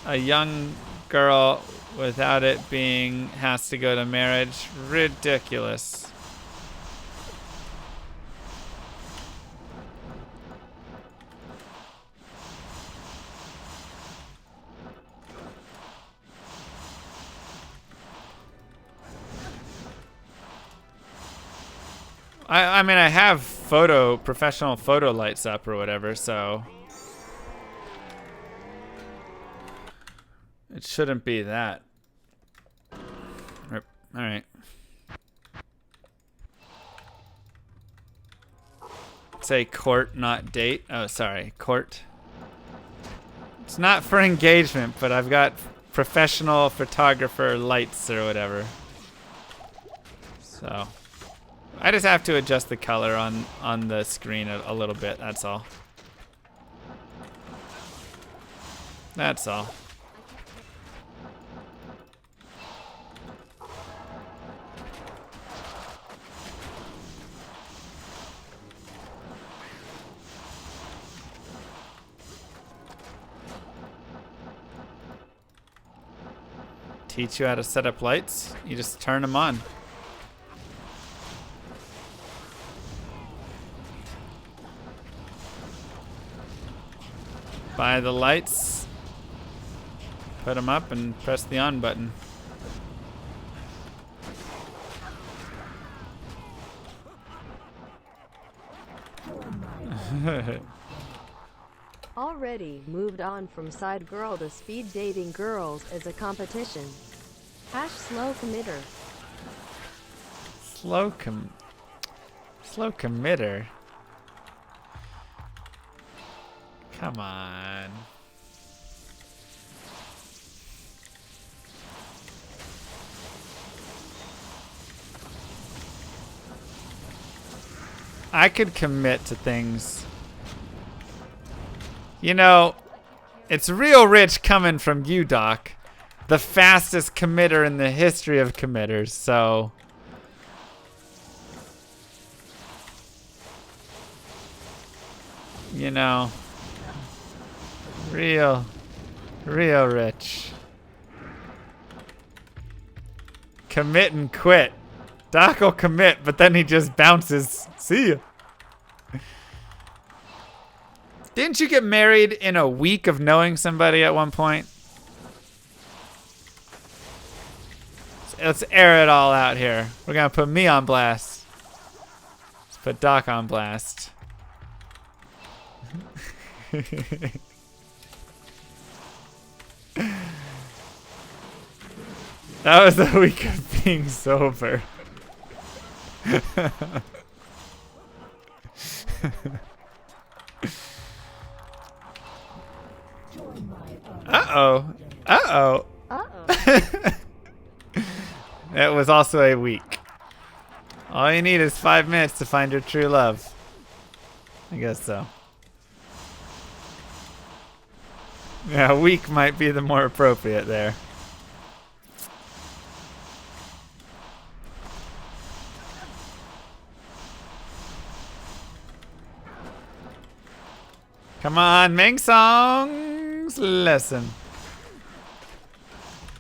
a young girl without it being has to go to marriage? Ridiculous. I mean, I have professional photo lights up or whatever, so it shouldn't be that. All right. Say court, not date. Oh, sorry, court. It's not for engagement, but I've got professional photographer lights or whatever. So I just have to adjust the color on the screen a little bit, that's all. That's all. Teach you how to set up lights? You just turn them on. Buy the lights, put them up, and press the on button. Already moved on from side girl to speed dating girls as a competition. Slow committer. Slow committer. Come on. I could commit to things. You know, it's real rich coming from you, Doc. The fastest committer in the history of committers, so. You know. Real rich. Commit and quit. Doc will commit, but then he just bounces. See ya. Didn't you get married in a week of knowing somebody at one point? Let's air it all out here. We're gonna put me on blast. Let's put Doc on blast. That was a week of being sober. Uh-oh. Uh-oh. Uh-oh. It was also a week. All you need is 5 minutes to find your true love. I guess so. Yeah, a week might be the more appropriate there. Come on, Mang Songs, listen.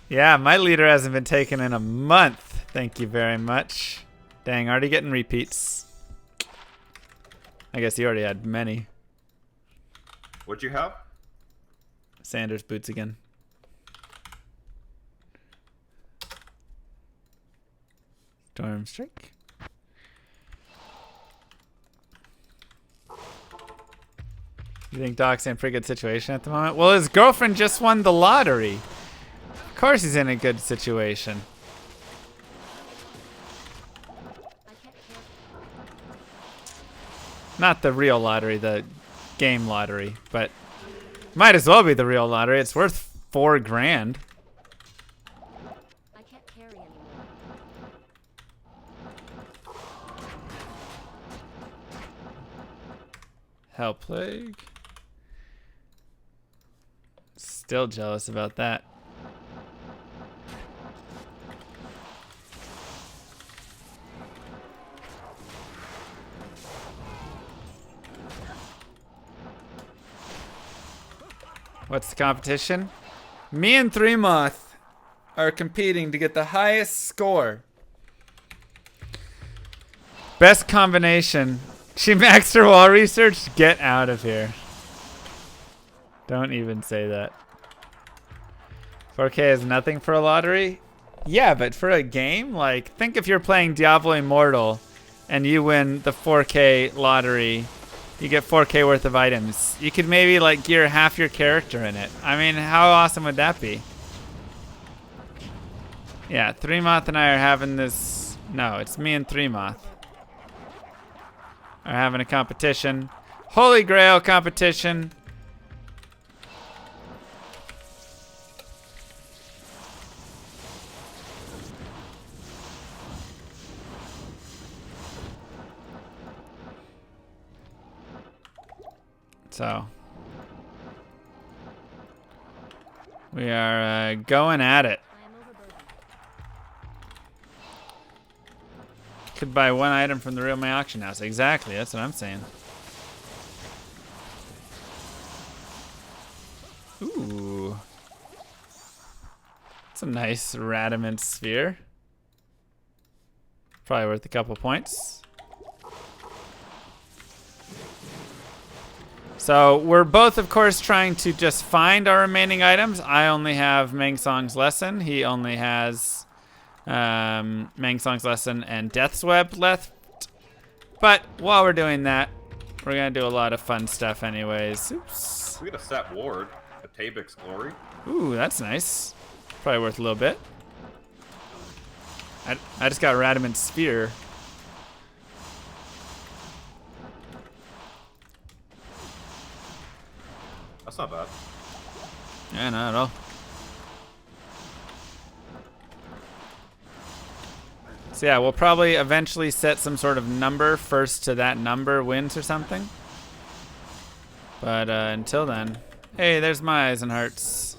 Yeah, my leader hasn't been taken in a month. Thank you very much. Dang, already getting repeats. I guess he already had many. What'd you have? Sanders boots again. Storm strike. You think Doc's in a pretty good situation at the moment? Well, his girlfriend just won the lottery. Of course he's in a good situation. Not the real lottery, the game lottery, but might as well be the real lottery. It's worth $4 grand. I can't carry anymore. Hell plague. Still jealous about that. What's the competition? Me and Three Moth are competing to get the highest score. Best combination. She maxed her wall research. Get out of here. Don't even say that. 4K is nothing for a lottery? Yeah, but for a game, like, think if you're playing Diablo Immortal and you win the 4K lottery, you get 4K worth of items. You could maybe, like, gear half your character in it. I mean, how awesome would that be? Yeah, Three Moth and I are having this... No, it's me and Three Moth. Are having a competition. Holy Grail competition. So we are going at it. Could buy one item from the Real My Auction House. Exactly, that's what I'm saying. Ooh. It's a nice Radamant sphere. Probably worth a couple points. So we're both, of course, trying to just find our remaining items. I only have Mang Songs Lesson. He only has Mang Songs Lesson and Death's Web left. But while we're doing that, we're going to do a lot of fun stuff anyways. Oops. We get a Sap Ward, a Tabix Glory. Ooh, that's nice. Probably worth a little bit. I just got Radamant Sphere. That's not bad. Yeah, not at all. So yeah, we'll probably eventually set some sort of number. First to that number wins or something. But until then, hey, there's my eyes and hearts.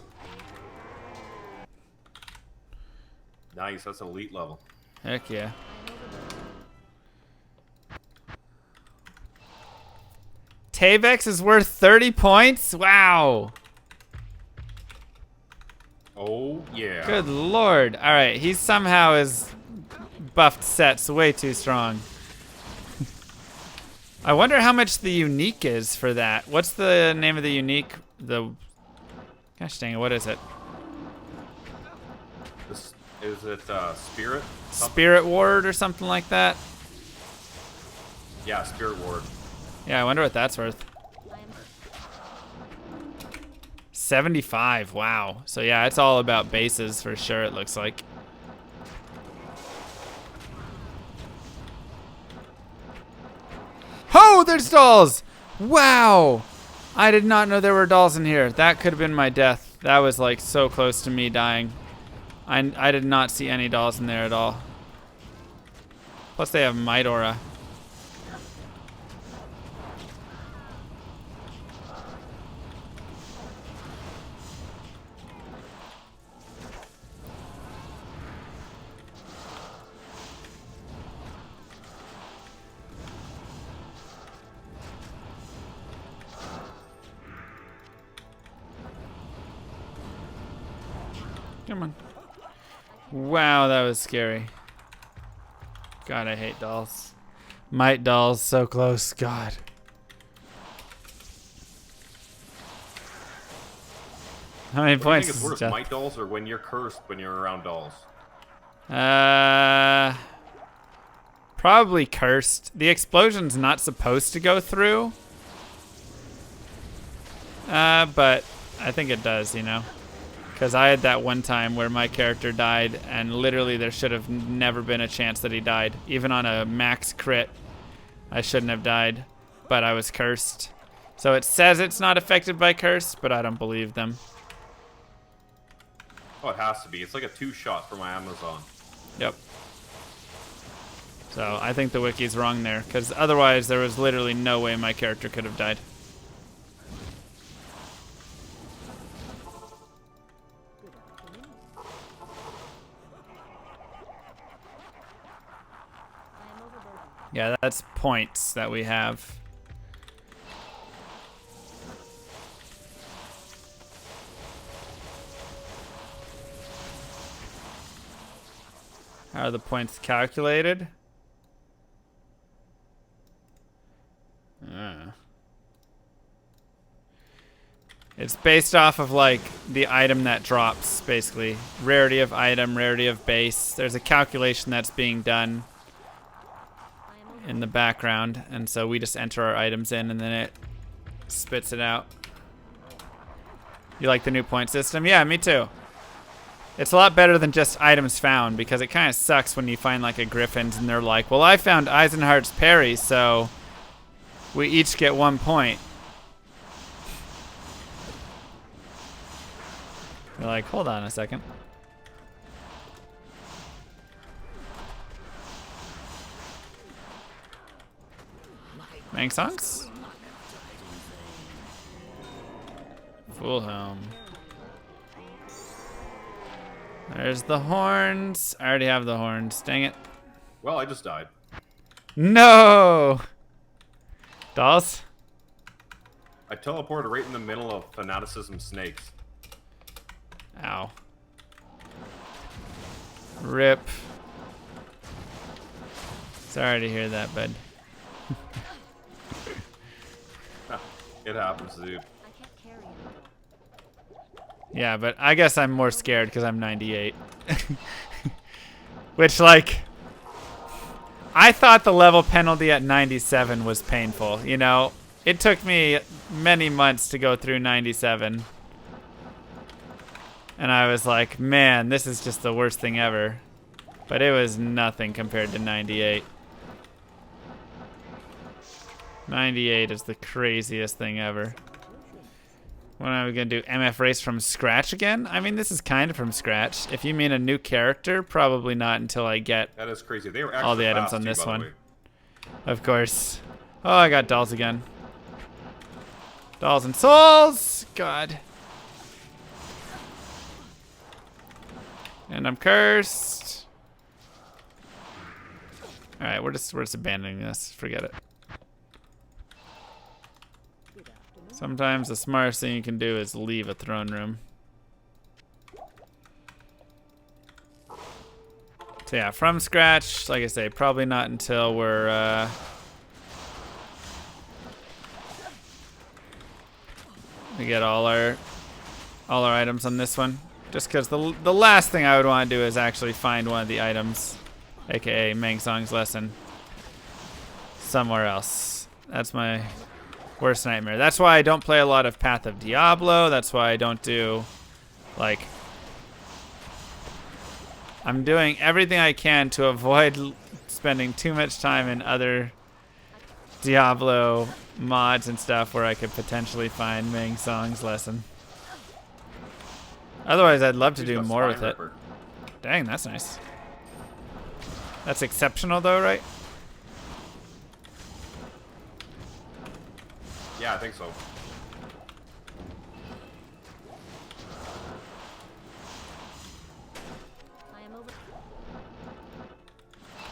Nice, that's elite level. Heck yeah. Tavex is worth 30 points? Wow. Oh, yeah. Good lord. All right, he somehow is buffed sets way too strong. I wonder how much the unique is for that. What's the name of the unique? Gosh dang it, what is it? Is it Spirit? Spirit Ward or something like that? Yeah, Spirit Ward. Yeah, I wonder what that's worth. 75, wow. So yeah, it's all about bases for sure, it looks like. Oh, there's dolls! Wow! I did not know there were dolls in here. That could have been my death. That was like so close to me dying. I did not see any dolls in there at all. Plus they have Might Aura. Come on. Wow, that was scary. God, I hate dolls. Might dolls, so close. God. How many points? Do you think it's worse, Might dolls or when you're cursed when you're around dolls? Probably cursed. The explosion's not supposed to go through. But I think it does, you know. Because I had that one time where my character died, and literally there should have never been a chance that he died. Even on a max crit, I shouldn't have died, but I was cursed. So it says it's not affected by curse, but I don't believe them. Oh, it has to be. It's like a 2-shot for my Amazon. Yep. So I think the wiki's wrong there, because otherwise there was literally no way my character could have died. Yeah, that's points that we have. How are the points calculated? It's based off of like the item that drops, basically. Rarity of item, rarity of base. There's a calculation that's being done in the background, and so we just enter our items in and then it spits it out. You like the new point system? Yeah, me too. It's a lot better than just items found, because it kind of sucks when you find like a Griffin's and they're like, well, I found Eisenhardt's parry, so we each get 1 point. You're like, hold on a second. Mang Songs? Full helm. There's the horns. I already have the horns. Dang it. Well, I just died. No! Dolls? I teleported right in the middle of Fanaticism Snakes. Ow. Rip. Sorry to hear that, bud. It happens, dude. Yeah, but I guess I'm more scared because I'm 98. Which, like, I thought the level penalty at 97 was painful. You know, it took me many months to go through 97. And I was like, man, this is just the worst thing ever. But it was nothing compared to 98. 98 is the craziest thing ever. When are we going to do MF Race from scratch again? I mean, this is kind of from scratch. If you mean a new character, probably not until I get That is crazy. They were all the items on this one. Of course. Oh, I got dolls again. Dolls and souls! God. And I'm cursed. Alright, we're just abandoning this. Forget it. Sometimes the smartest thing you can do is leave a throne room. So yeah, from scratch, like I say, probably not until we're we get all our items on this one. Just because the last thing I would want to do is actually find one of the items, aka Mang Songs lesson, somewhere else. That's my worst nightmare. That's why I don't play a lot of Path of Diablo. That's why I don't do, like, I'm doing everything I can to avoid spending too much time in other Diablo mods and stuff where I could potentially find Mang Songs lesson. Otherwise, I'd love to do more with it. Dang, that's nice. That's exceptional though, right? Yeah, I think so.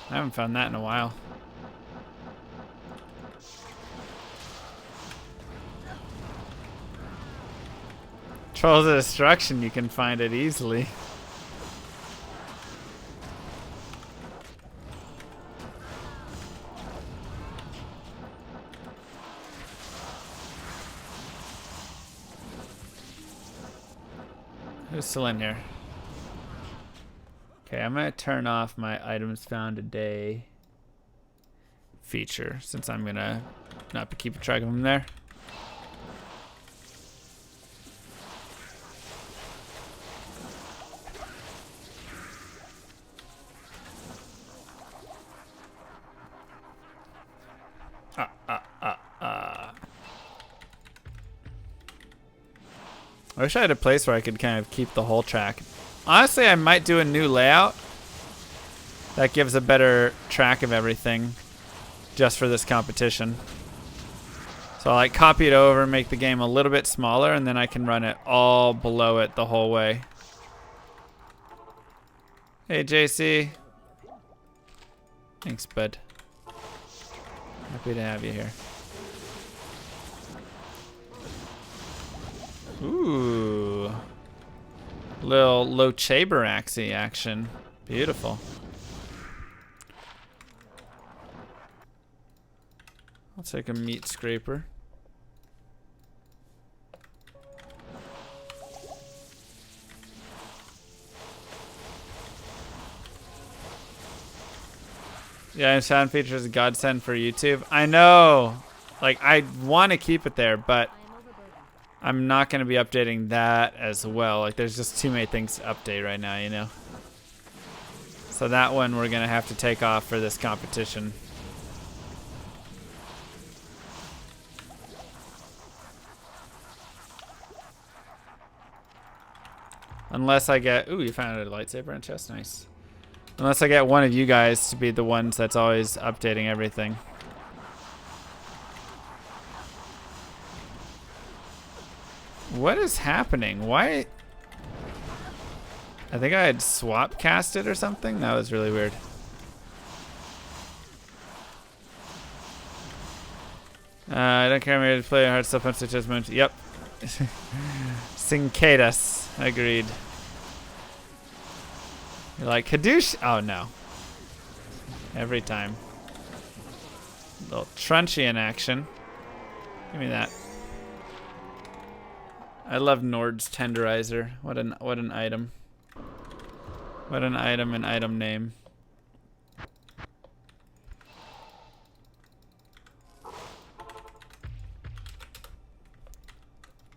I haven't found that in a while. Trolls of Destruction, you can find it easily. Who's still in here? Okay, I'm gonna turn off my items found today feature since I'm gonna not be keeping track of them there. I wish I had a place where I could kind of keep the whole track. Honestly, I might do a new layout that gives a better track of everything just for this competition. So I'll like copy it over, make the game a little bit smaller, and then I can run it all below it the whole way. Hey, JC. Thanks, bud. Happy to have you here. Ooh. Little Lochaber-axy action. Beautiful. I'll take a meat scraper. Yeah, sound features a godsend for YouTube. I know. Like, I want to keep it there, but I'm not going to be updating that as well. Like, there's just too many things to update right now, you know? So that one we're going to have to take off for this competition. Unless I get... Ooh, you found a lightsaber in chest? Nice. Unless I get one of you guys to be the ones that's always updating everything. What is happening? Why? I think I had swap casted or something. That was really weird. I don't care. I'm ready to play hard stuff on such judgment. Yep. Cicadas. Agreed. You're like, Kadoosh? Oh, no. Every time. Little Truncheon action. Give me that. I love Nord's Tenderizer. What an item. What an item and item name.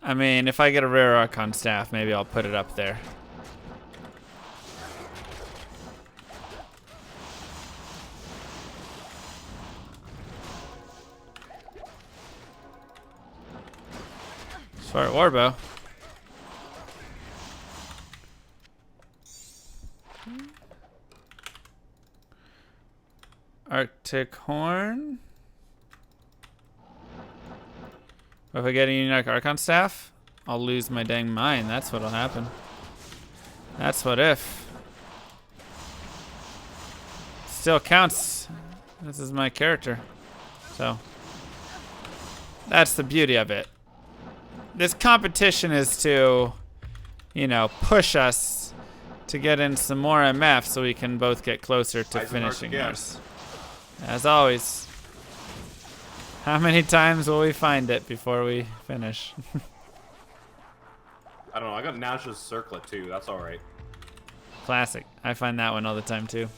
I mean, if I get a rare Archon staff, maybe I'll put it up there. Smart Warbow. Arctic Horn. If I get a unique Archon staff, I'll lose my dang mind. That's what'll happen. That's what if. Still counts. This is my character. So that's the beauty of it. This competition is to, you know, push us to get in some more MF so we can both get closer to finishing ours. As always. How many times will we find it before we finish? I don't know. I got Nash's Circlet too. That's all right. Classic. I find that one all the time too.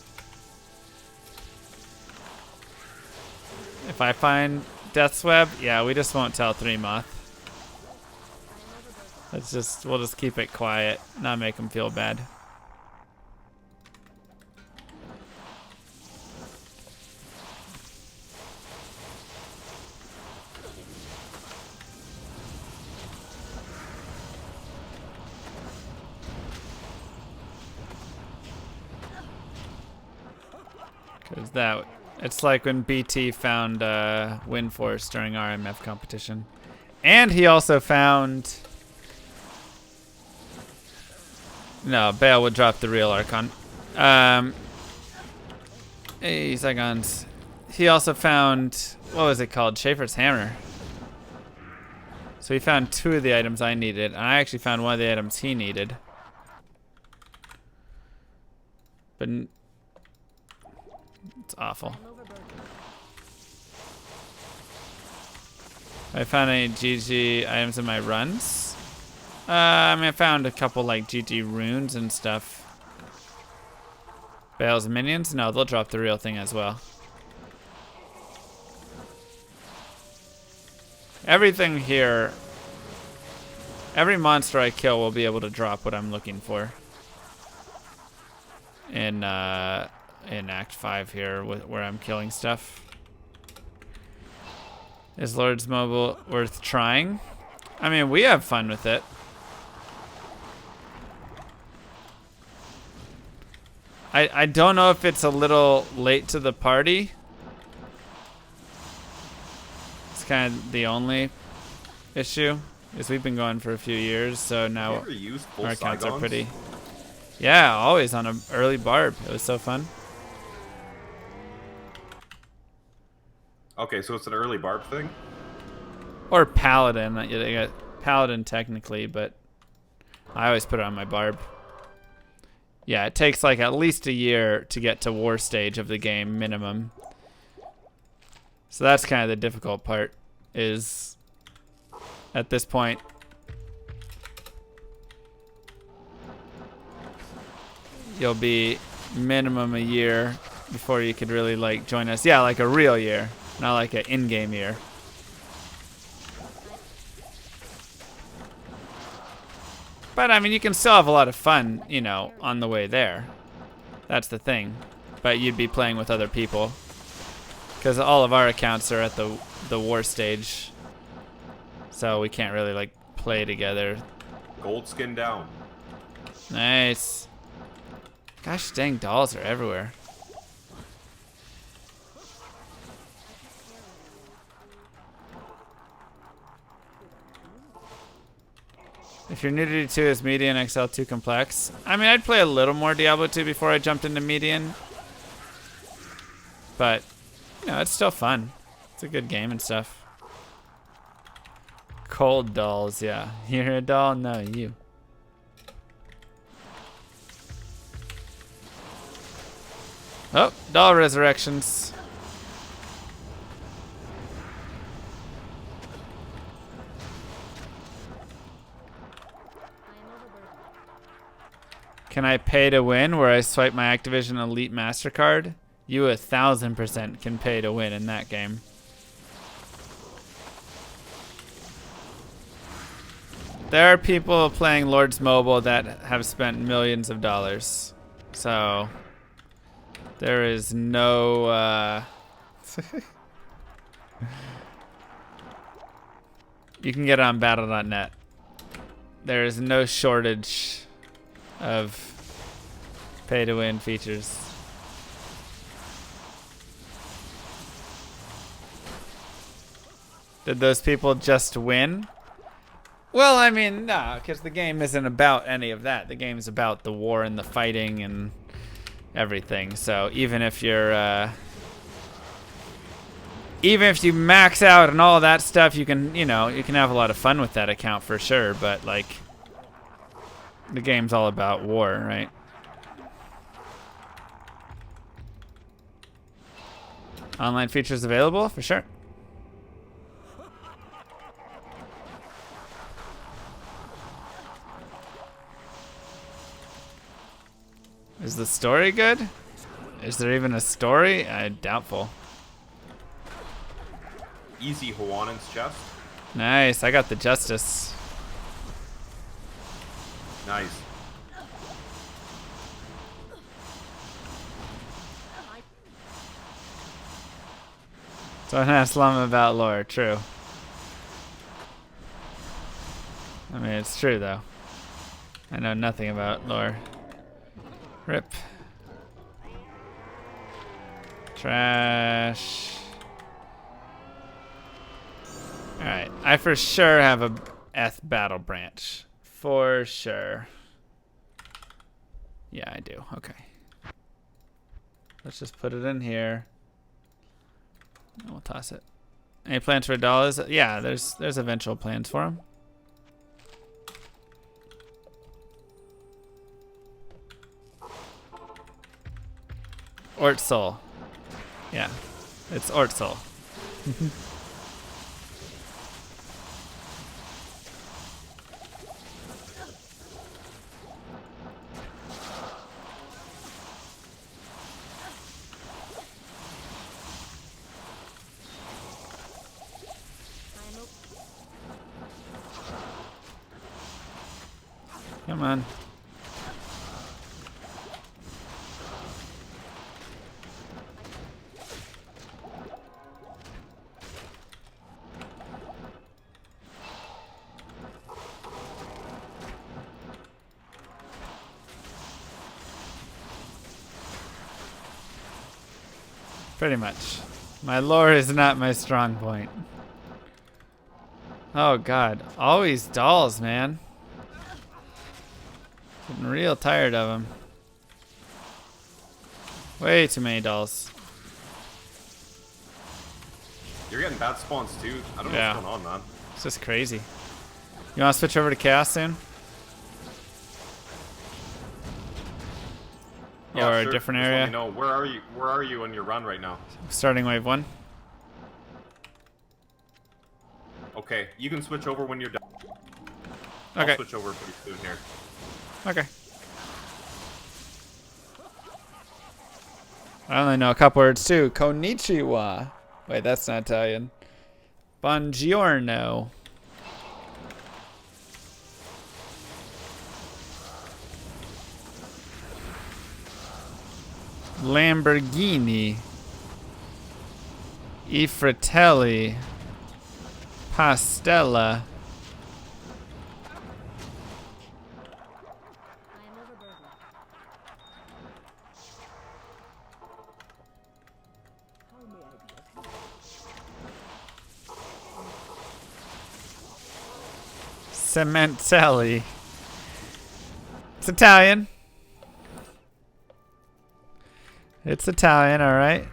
If I find Death's Web, yeah, we just won't tell 3-Moth. We'll just keep it quiet, not make them feel bad. Cause it's like when BT found Windforce during RMF competition, and he also found. No, Bale would drop the real Archon. Hey, seconds. He also found, what was it called? Schaefer's Hammer. So he found 2 of the items I needed, and I actually found one of the items he needed. But it's awful. I found any GG items in my runs. I mean, I found a couple like GG runes and stuff. Bale's minions? No, they'll drop the real thing as well. Everything here, every monster I kill will be able to drop what I'm looking for. In Act 5 here, where I'm killing stuff. Is Lord's Mobile worth trying? I mean, we have fun with it. I don't know if it's a little late to the party. It's kind of the only issue is we've been going for a few years, so now Have you ever used full our accounts are Saigons? pretty. Yeah, always on an early barb. It was so fun. Okay, so it's an early barb thing? Or paladin. I got paladin technically, but I always put it on my barb. Yeah, it takes like at least a year to get to war stage of the game minimum. So that's kind of the difficult part, is at this point you'll be minimum a year before you could really like join us. Yeah, like a real year, not like an in-game year. But I mean, you can still have a lot of fun, you know, on the way there. That's the thing. But you'd be playing with other people, because all of our accounts are at the war stage, so we can't really like play together. Gold skin down. Nice. Gosh dang, dolls are everywhere. If your nudity 2 is median, XL 2 complex. I mean, I'd play a little more Diablo 2 before I jumped into median. But, you know, it's still fun. It's a good game and stuff. Cold dolls, yeah. You're a doll? No, you. Oh, doll resurrections. Can I pay to win where I swipe my Activision Elite MasterCard? You 1000% can pay to win in that game. There are people playing Lords Mobile that have spent millions of dollars. So there is no you can get it on battle.net. There is no shortage of pay to win features. Did those people just win? Well, I mean, no, because the game isn't about any of that. The game's about the war and the fighting and everything. So even if you're even if you max out and all that stuff, you can, you know, you can have a lot of fun with that account for sure, but like the game's all about war, right? Online features available? For sure. Is the story good? Is there even a story? Doubtful. Easy Hwanen's chest. Nice, I got the justice. Nice. Don't ask Lama about lore, true. I mean, it's true though. I know nothing about lore. Rip. Trash. Alright, I for sure have a Eth battle branch. For sure. Yeah, I do. Okay. Let's just put it in here. And we'll toss it. Any plans for dollars? Yeah, there's eventual plans for them. Ortsoul. Yeah, it's Ortsoul. Come on. Pretty much. My lore is not my strong point. Oh god, always dolls, man. Getting real tired of them. Way too many dolls. You're getting bad spawns too. I don't know Yeah. what's going on, man. It's just crazy. You want to switch over to chaos soon? Yeah, Or sure. a different Just area? Let me know. Where are you? Where are you on your run right now? Starting wave 1. Okay, you can switch over when you're done. Okay. I'll switch over pretty soon here. Okay. I only know a couple words too. Konnichiwa. Wait, that's not Italian. Buongiorno. Lamborghini. I fratelli. Pastella. Cementelli. It's Italian. It's Italian, all right.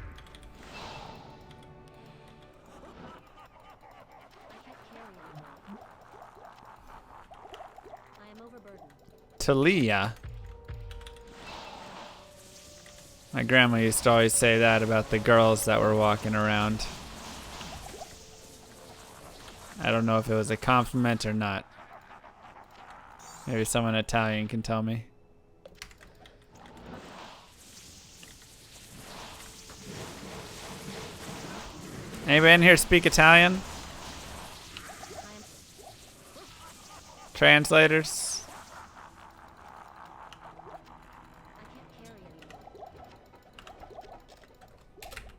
Talia. My grandma used to always say that about the girls that were walking around. I don't know if it was a compliment or not. Maybe someone Italian can tell me. Anybody in here speak Italian? Translators?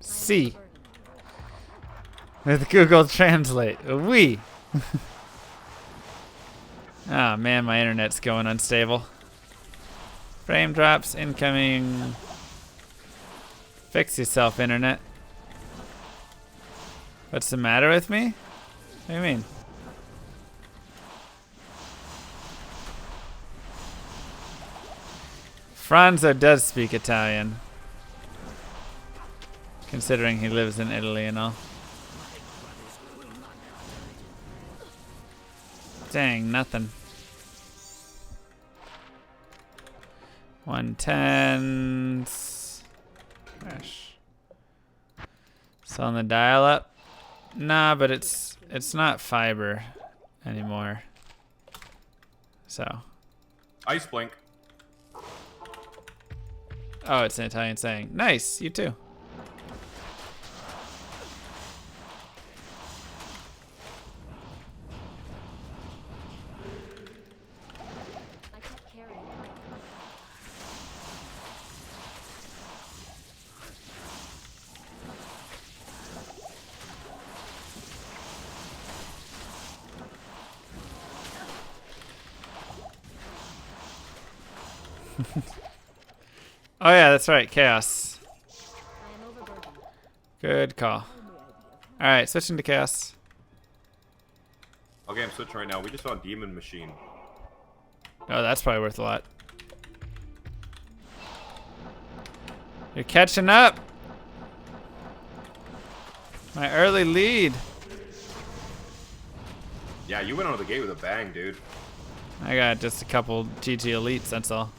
C. With Google Translate. Oui. Oh man, my internet's going unstable. Frame drops incoming. Fix yourself, internet. What's the matter with me? What do you mean? Franzo does speak Italian. Considering he lives in Italy and all. Dang, nothing. 110. Gosh. So on the dial up? Nah, but it's not fiber anymore. So. Ice blink. Oh, it's an Italian saying. Nice, you too. Oh yeah, that's right, chaos. Good call. Alright, switching to chaos. Okay, I'm switching right now. We just saw a demon machine. Oh, that's probably worth a lot. You're catching up. My early lead. Yeah, you went out of the gate with a bang, dude. I got just a couple GG elites, that's all.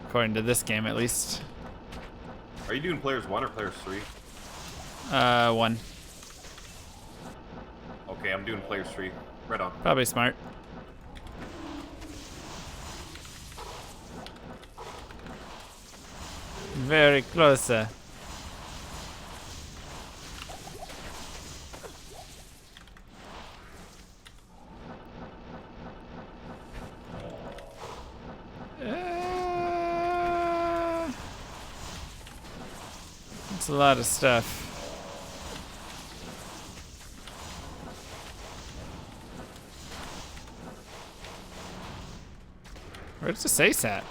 According to this game, at least. Are you doing players 1 or players 3? 1. Okay, I'm doing players 3. Right on. Probably smart. Very close. It's a lot of stuff. Where's the Sace at?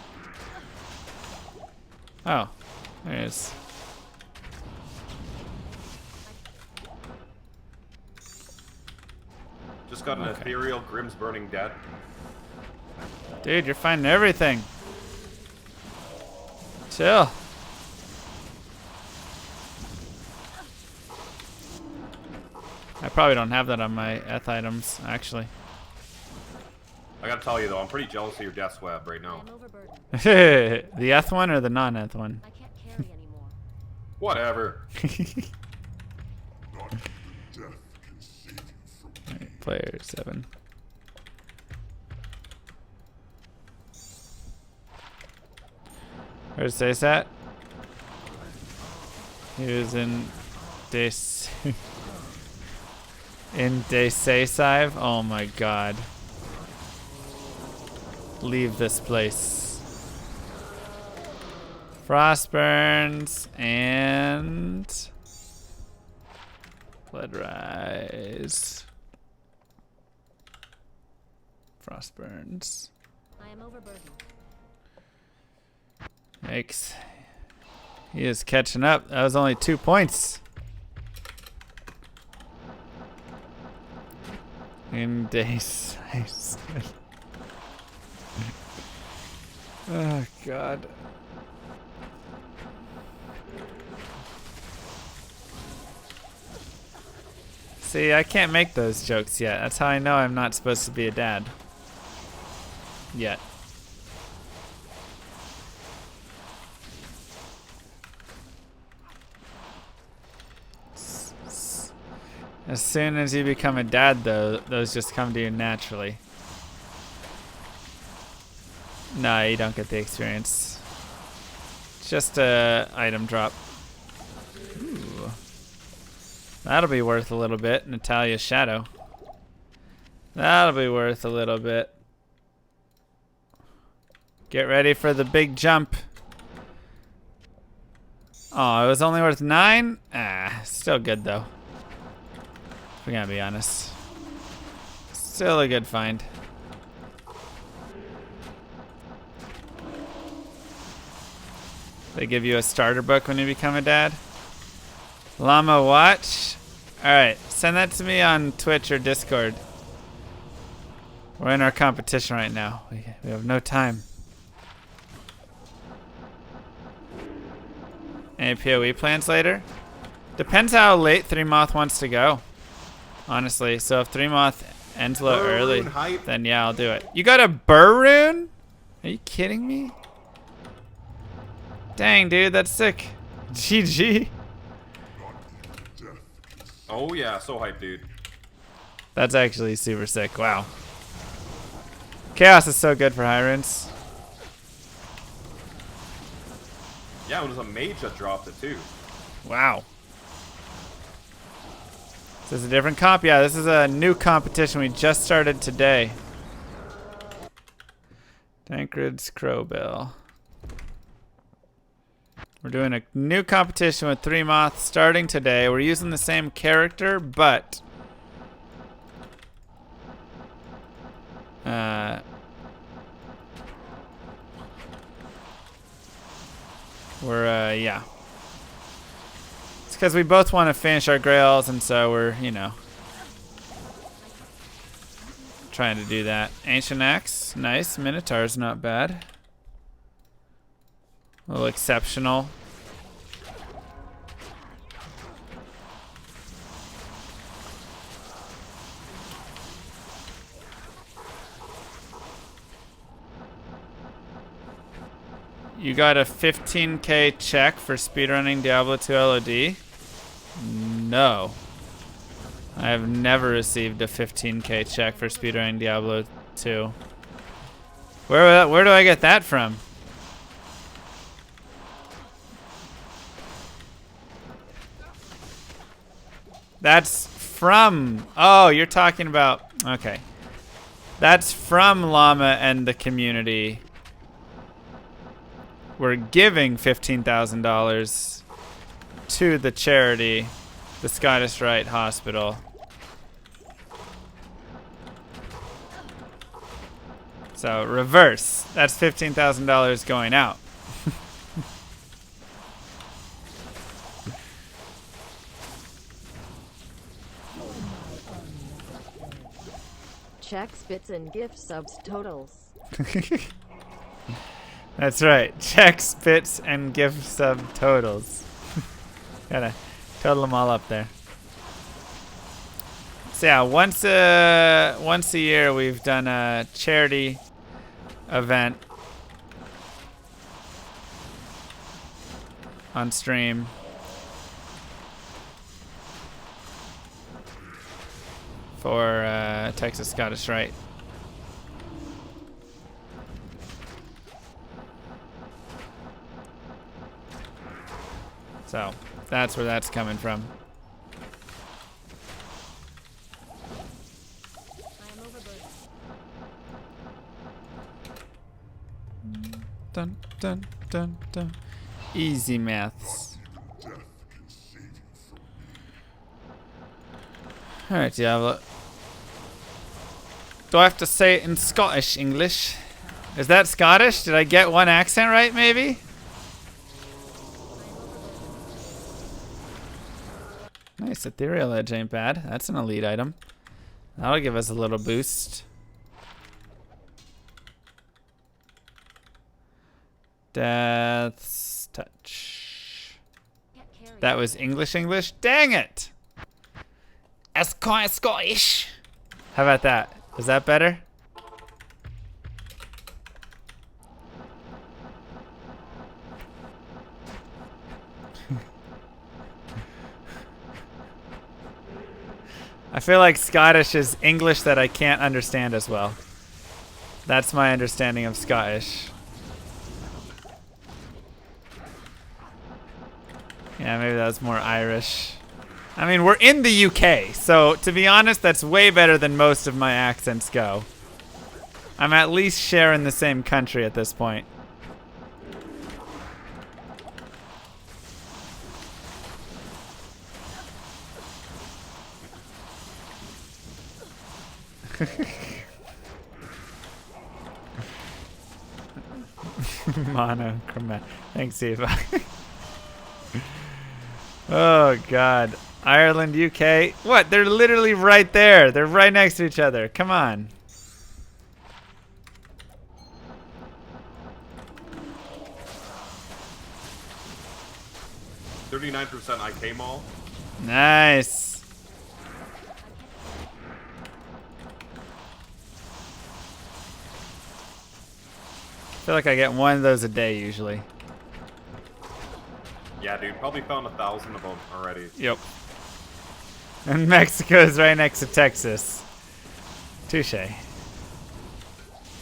Oh. There it is. Just got an Ethereal Grimm's Burning Dead. Dude, you're finding everything. Chill. I probably don't have that on my Eth items, actually. I gotta tell you though, I'm pretty jealous of your Death's Web right now. I'm overburdened. The Eth one or the non-Eth one? I can't carry anymore. Whatever. Alright, player 7. Where's Sace at? He was in in Decisive. Oh my god. Leave this place. Frostburns and Blood Rise. Frostburns. I am overburdened. Yikes. He is catching up. That was only 2 points. In days. Oh, God. See, I can't make those jokes yet. That's how I know I'm not supposed to be a dad. Yet. As soon as you become a dad, though, those just come to you naturally. No, you don't get the experience. Just a item drop. Ooh. That'll be worth a little bit. Natalia's Shadow. That'll be worth a little bit. Get ready for the big jump. Oh, it was only worth 9? Ah, still good though. If we're gonna be honest. Still a good find. They give you a starter book when you become a dad. Llama Watch. Alright, send that to me on Twitch or Discord. We're in our competition right now. We have no time. Any PoE plans later? Depends how late 3Moth wants to go. Honestly, so if 3Moth ends a little early, then yeah, I'll do it. You got a Rune? Are you kidding me? Dang, dude, that's sick. GG. Oh yeah, so hyped, dude. That's actually super sick. Wow. Chaos is so good for Hyrants. Yeah, it was a mage that dropped it too. Wow. This is a different comp? Yeah, this is a new competition we just started today. Tancred's Crowbill. We're doing a new competition with 3Moth starting today. We're using the same character, but yeah. It's because we both want to finish our Grails, and so we're, you know, trying to do that. Ancient Axe, nice. Minotaur's not bad. A little exceptional. You got a 15k check for speedrunning Diablo 2 LOD? No. I have never received a 15k check for speedrunning Diablo 2. Where do I get that from? That's from... Oh, you're talking about... Okay. That's from Llama and the community. We're giving $15,000 to the charity, the Scottish Rite Hospital. So reverse. That's $15,000 going out. Check spits and gift subs totals. That's right. Check spits and gift sub totals. Gotta total them all up there. So yeah, once a year we've done a charity event on stream. For Texas Scottish Rite. So that's where that's coming from. I am overburdened. Dun dun dun dun. Easy maths. Alright, Diablo. Do I have to say it in Scottish English? Is that Scottish? Did I get one accent right, maybe? Nice, Ethereal Edge ain't bad. That's an elite item. That'll give us a little boost. Death's Touch. Can't carry That it. was English? Dang it! That's quite Scottish. How about that? Is that better? I feel like Scottish is English that I can't understand as well. That's my understanding of Scottish. Yeah, maybe that's more Irish. I mean, we're in the UK, so to be honest, that's way better than most of my accents go. I'm at least sharing the same country at this point. Monochromatic. Thanks, Eva. Oh, God. Ireland, UK. What? They're literally right there. They're right next to each other. Come on. %39% IK mall. Nice. I feel like I get one of those a day usually. Yeah, dude. Probably found 1,000 of them already. Yep. And Mexico's right next to Texas. Touche.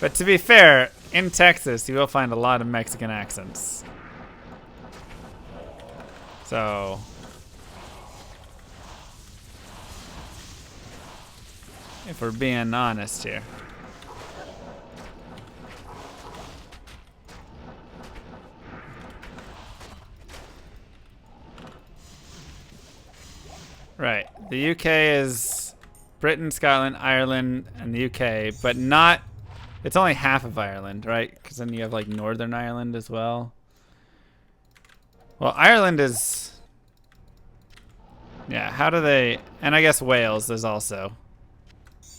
But to be fair, in Texas, you will find a lot of Mexican accents. So... if we're being honest here. Right. The UK is Britain, Scotland, Ireland, and the UK, but not... it's only half of Ireland, right? Because then you have, like, Northern Ireland as well. Well, Ireland is... yeah, how do they... and I guess Wales is also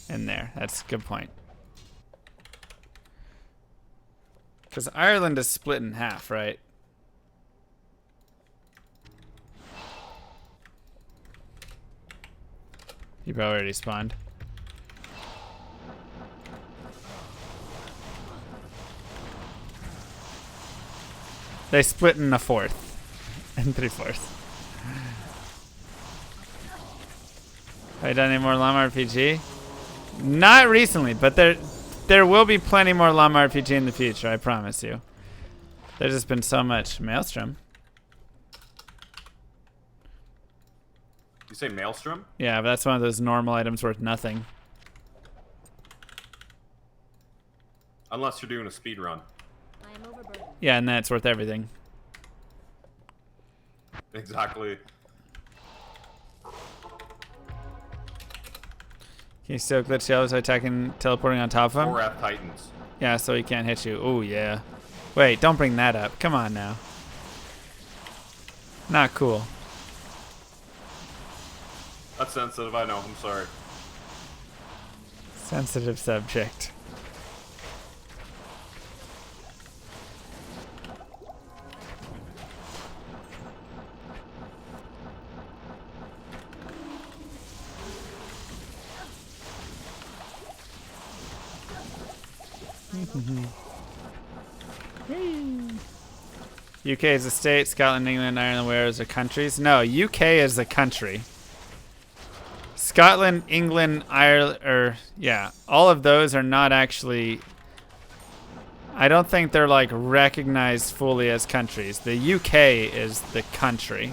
in there. That's a good point. Because Ireland is split in half, right? You probably already spawned. They split in a fourth and 3/4. Have you done any more Llama RPG? Not recently, but there will be plenty more Llama RPG in the future, I promise you. There's just been so much Maelstrom. You say Maelstrom? Yeah, but that's one of those normal items worth nothing. Unless you're doing a speed run. I am overburdened. Yeah, and that's worth everything. Exactly. Can you still glitch the others by attacking, teleporting on top of him? Or F Titans. Yeah, so he can't hit you. Oh, yeah. Wait, don't bring that up. Come on now. Not cool. That's sensitive, I know. I'm sorry. Sensitive subject. UK is a state. Scotland, England, Ireland, Wales are countries. No, UK is a country. Scotland, England, Ireland, yeah, all of those are not actually. I don't think they're like recognized fully as countries. The UK is the country.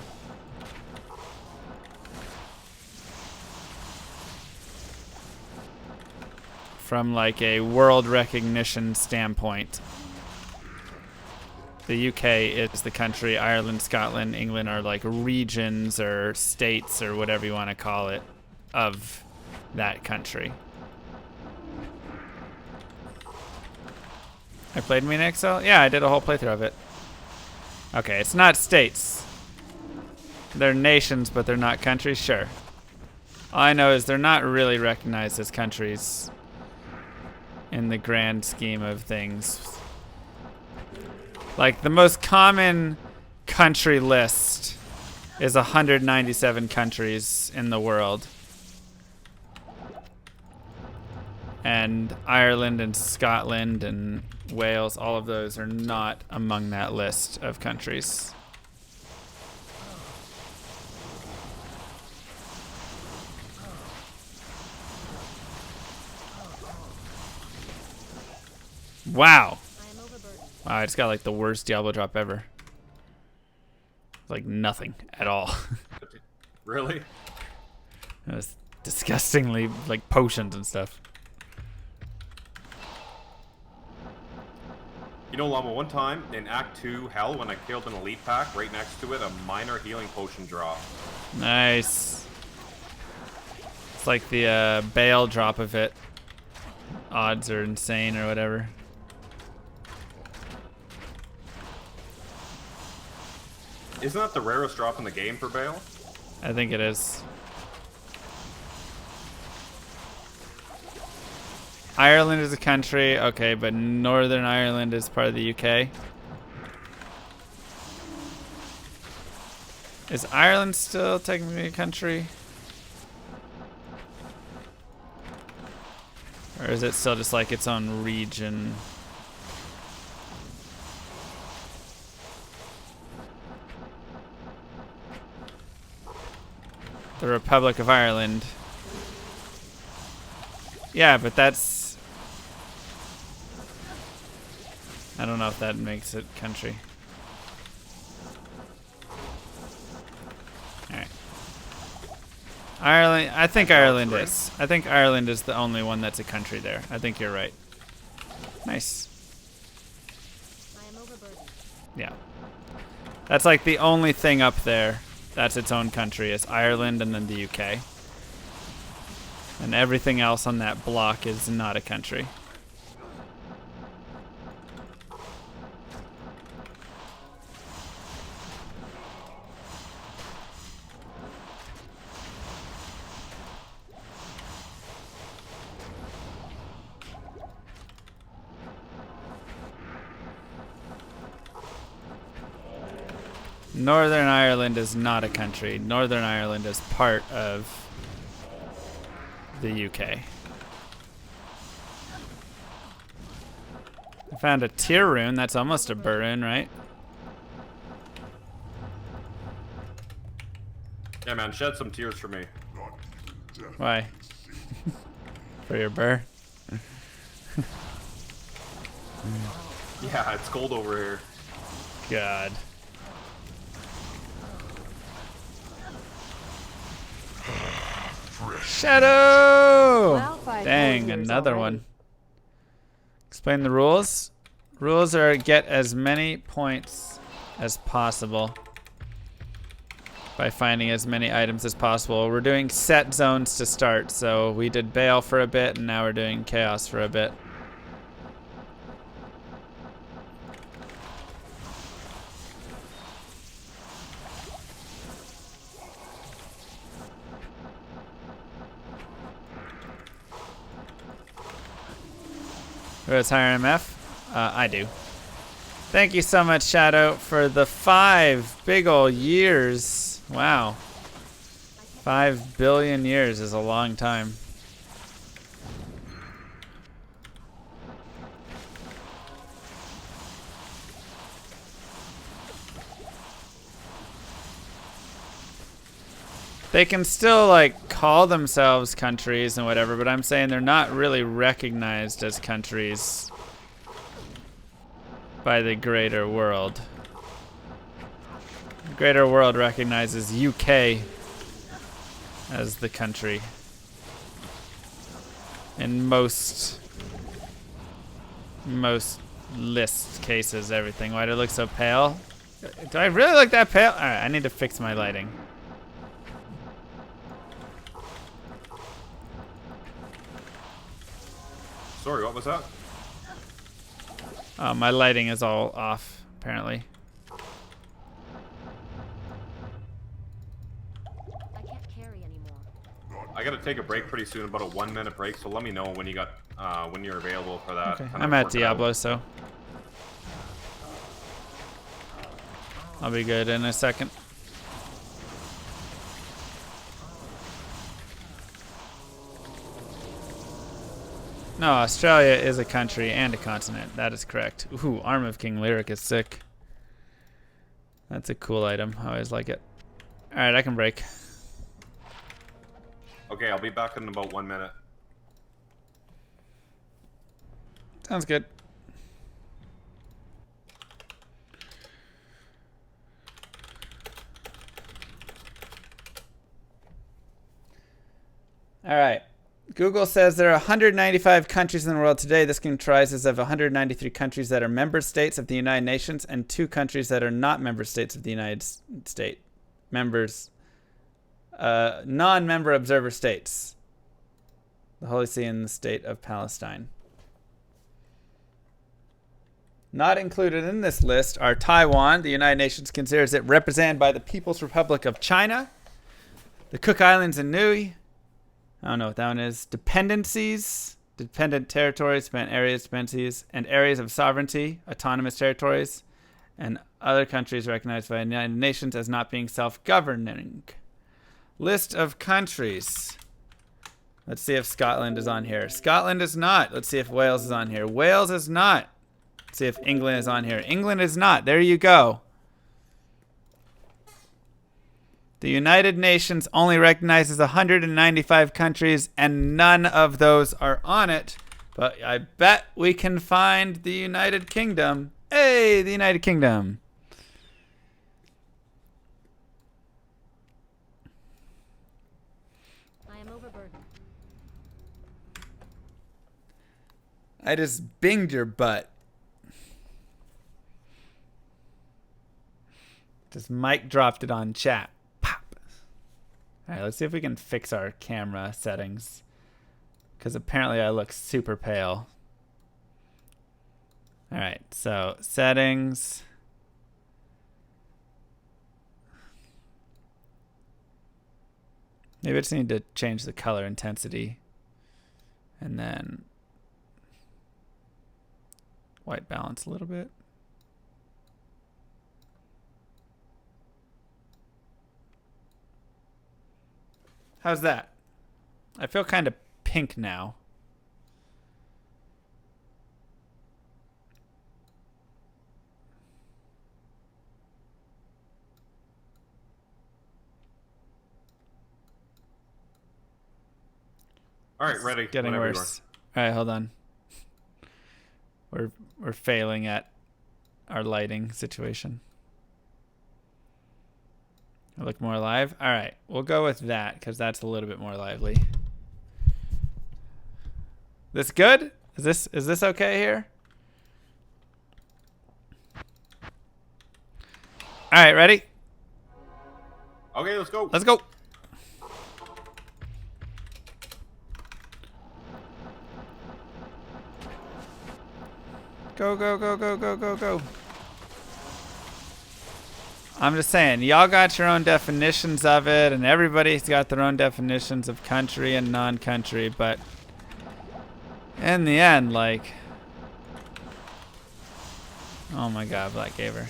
From like a world recognition standpoint. The UK is the country. Ireland, Scotland, England are like regions or states or whatever you want to call it of that country. I played Mean Excel? Yeah, I did a whole playthrough of it. Okay, it's not states. They're nations, but they're not countries? Sure. All I know is they're not really recognized as countries in the grand scheme of things. Like, the most common country list is 197 countries in the world. And Ireland and Scotland and Wales, all of those are not among that list of countries. Wow. I am overburdened. Wow, I just got like the worst Diablo drop ever. Like nothing at all. Really? It was disgustingly like potions and stuff. You know, Llama, one time in Act 2 Hell, when I killed an elite pack, right next to it, a minor healing potion drop. Nice. It's like the Bale drop of it. Odds are insane or whatever. Isn't that the rarest drop in the game for Bale? I think it is. Ireland is a country, okay, but Northern Ireland is part of the UK. Is Ireland still technically a country? Or is it still just like its own region? The Republic of Ireland. Yeah, but that's... I don't know if that makes it country. Alright. Ireland, I think Ireland is. I think Ireland is the only one that's a country there. I think you're right. Nice. I am overburdened. Yeah. That's like the only thing up there that's its own country is Ireland and then the UK. And everything else on that block is not a country. Northern Ireland is not a country. Northern Ireland is part of the UK. I found a tier rune. That's almost a burn, right? Yeah, man, shed some tears for me. Why? For your burr? Yeah, it's cold over here. God. Shadow! Wow, 5 Dang, years another already. one. Explain the rules. Rules are get as many points as possible by finding as many items as possible. We're doing set zones to start, so we did Bale for a bit, and now we're doing Chaos for a bit. Who has higher MF? I do. Thank you so much, Shadow, for the 5 big ol' years. Wow. 5 billion years is a long time. They can still, like, call themselves countries and whatever, but I'm saying they're not really recognized as countries by the greater world. The greater world recognizes UK as the country in most list cases. Everything. Why do it look so pale? Do I really look that pale? All right, I need to fix my lighting. Sorry, what was that? My lighting is all off, apparently. I can't carry anymore. I gotta take a break pretty soon, about a 1-minute break. So let me know when you got when you're available for that. Okay. Kind I'm of at work it Diablo, out. so I'll be good in a second. No, Australia is a country and a continent. That is correct. Ooh, Arm of King Lyric is sick. That's a cool item. I always like it. All right, I can break. Okay, I'll be back in about 1 minute. Sounds good. All right. Google says there are 195 countries in the world today. This comprises of 193 countries that are member states of the United Nations and 2 countries that are not member states of the United States. Non-member observer states. The Holy See and the State of Palestine. Not included in this list are Taiwan. The United Nations considers it represented by the People's Republic of China, the Cook Islands and Niue. I don't know what that one is. Dependencies, dependent territories, dependent areas, dependencies, and areas of sovereignty, autonomous territories, and other countries recognized by the United Nations as not being self-governing. List of countries. Let's see if Scotland is on here. Scotland is not. Let's see if Wales is on here. Wales is not. Let's see if England is on here. England is not. There you go. The United Nations only recognizes 195 countries, and none of those are on it. But I bet we can find the United Kingdom. Hey, the United Kingdom. I am overburdened. I just binged your butt. Just mic dropped it on chat. All right, let's see if we can fix our camera settings, because apparently I look super pale. All right, so settings. Maybe I just need to change the color intensity, and then white balance a little bit. How's that? I feel kind of pink now. All right, ready. Getting Whenever you worse. All right, hold on. We're failing at our lighting situation. I look more alive. All right, we'll go with that because that's a little bit more lively. This good? Is this okay here? All right, ready? are. Okay, let's go. Let's go. Go, go, go, go, go, go, go. I'm just saying, y'all got your own definitions of it, and everybody's got their own definitions of country and non-country, but in the end, like, Oh my god, Black Gaver.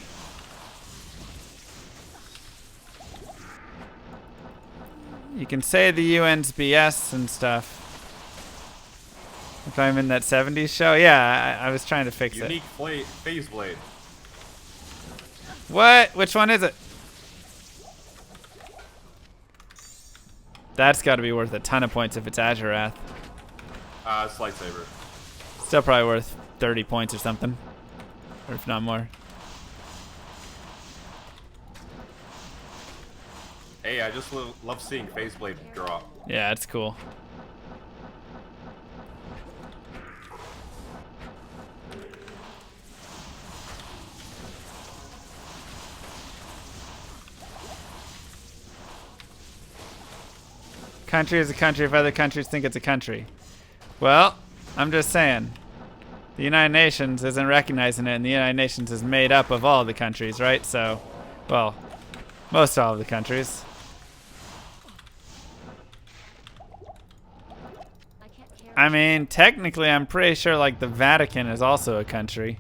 You can say the UN's BS and stuff. If I'm in that 70s show, yeah, I was trying to fix Unique phase blade. What? Which one is it? That's got to be worth a ton of points if it's Azure Wrath. It's lightsaber. Still probably worth 30 points or something. Or if not more. Hey, I just love seeing phase blade drop. Yeah, it's cool. Country is a country if other countries think it's a country. Well, I'm just saying. The United Nations isn't recognizing it, and the United Nations is made up of all the countries, right? So, well, most all of the countries. I can't carry. I mean, technically, I'm pretty sure, like, the Vatican is also a country.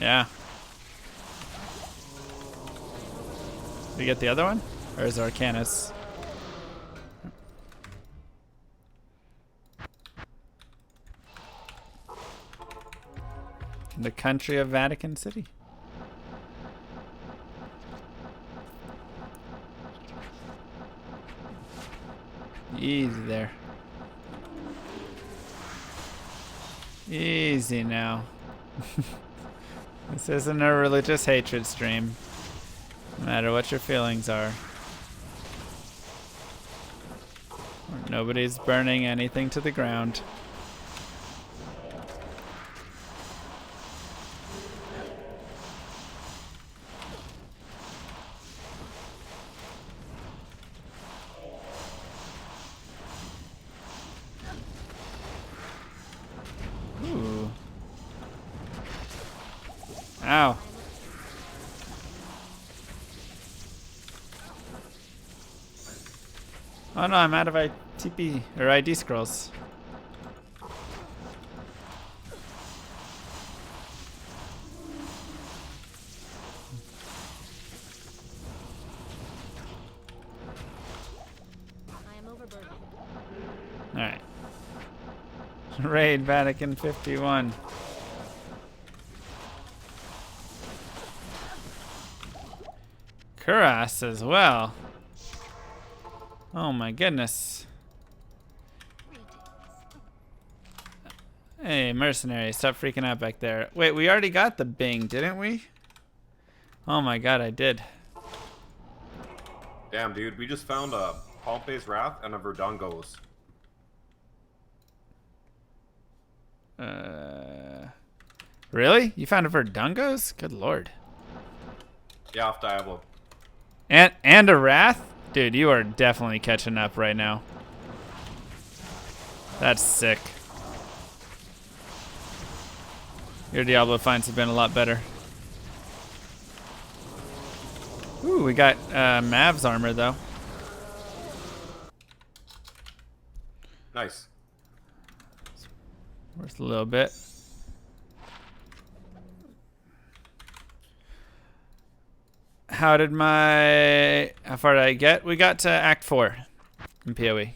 Yeah. Did we get the other one? Or is it Arcanus? The country of Vatican City. Easy there. Easy now. This isn't a religious hatred stream. No matter what your feelings are. Nobody's burning anything to the ground. Ooh. Ow. Oh no, I'm out of ITP or ID scrolls. I am overburdened. Alright. Raid Vatican 51. Kuras as well. Oh my goodness. Hey, mercenary, stop freaking out back there. Wait, we already got the Bing, didn't we? Oh my god, I did. Damn, dude, we just found a Pompey's Wrath and a Verdungo's. Really? You found a Verdungo's? Good lord. Yeah, off Diablo. And a Wrath? Dude, you are definitely catching up right now. That's sick. Your Diablo finds have been a lot better. Ooh, we got Mav's armor though. Nice. Worth a little bit. How far did I get? We got to Act 4 in PoE.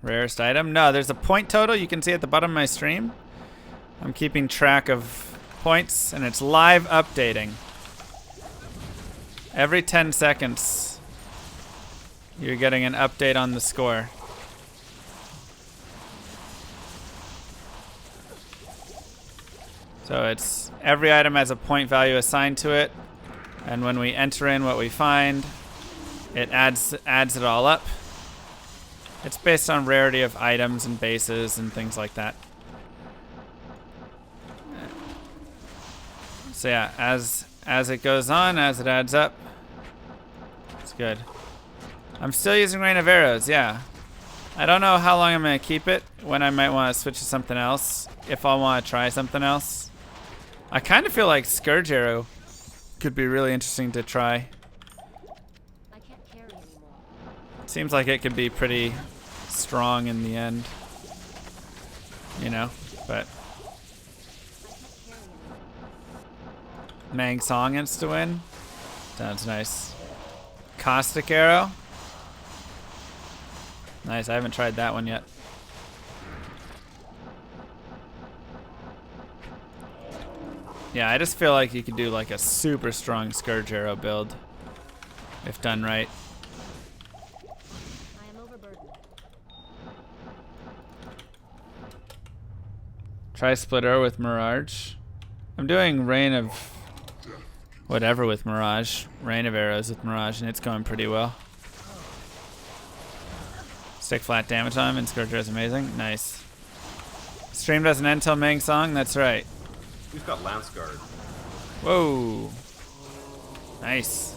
Rarest item? No, there's a point total you can see at the bottom of my stream. I'm keeping track of points and it's live updating. Every 10 seconds you're getting an update on the score. So it's every item has a point value assigned to it, and when we enter in what we find, it adds it all up. It's based on rarity of items and bases and things like that. So yeah, as it goes on, as it adds up, it's good. I'm still using Rain of Arrows, yeah. I don't know how long I'm going to keep it, when I might want to switch to something else, if I want to try something else. I kind of feel like Scourge Arrow could be really interesting to try. I can't carry anymore. Seems like it could be pretty strong in the end. You know, but I can't carry anymore. Mang Songs to win. Sounds nice. Caustic Arrow. Nice, I haven't tried that one yet. Yeah, I just feel like you could do like a super strong Scourge Arrow build if done right. I am overburdened. Try Split Arrow with Mirage. I'm doing Rain of whatever with Mirage. Rain of Arrows with Mirage, and it's going pretty well. Stick flat damage on him, and Scourge Arrow is amazing. Nice. Stream doesn't end till Mang Song? That's right. Who's got Lance Guard? Whoa. Nice.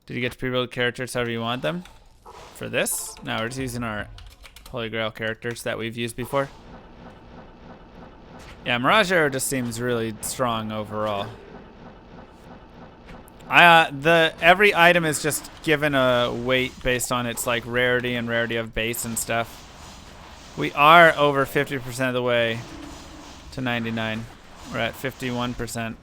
Did you get to pre-build characters however you want them? For this? No, we're just using our Holy Grail characters that we've used before. Yeah, Mirage Arrow just seems really strong overall. Every item is just given a weight based on its like rarity and rarity of base and stuff. We are over 50% of the way to 99. We're at 51%.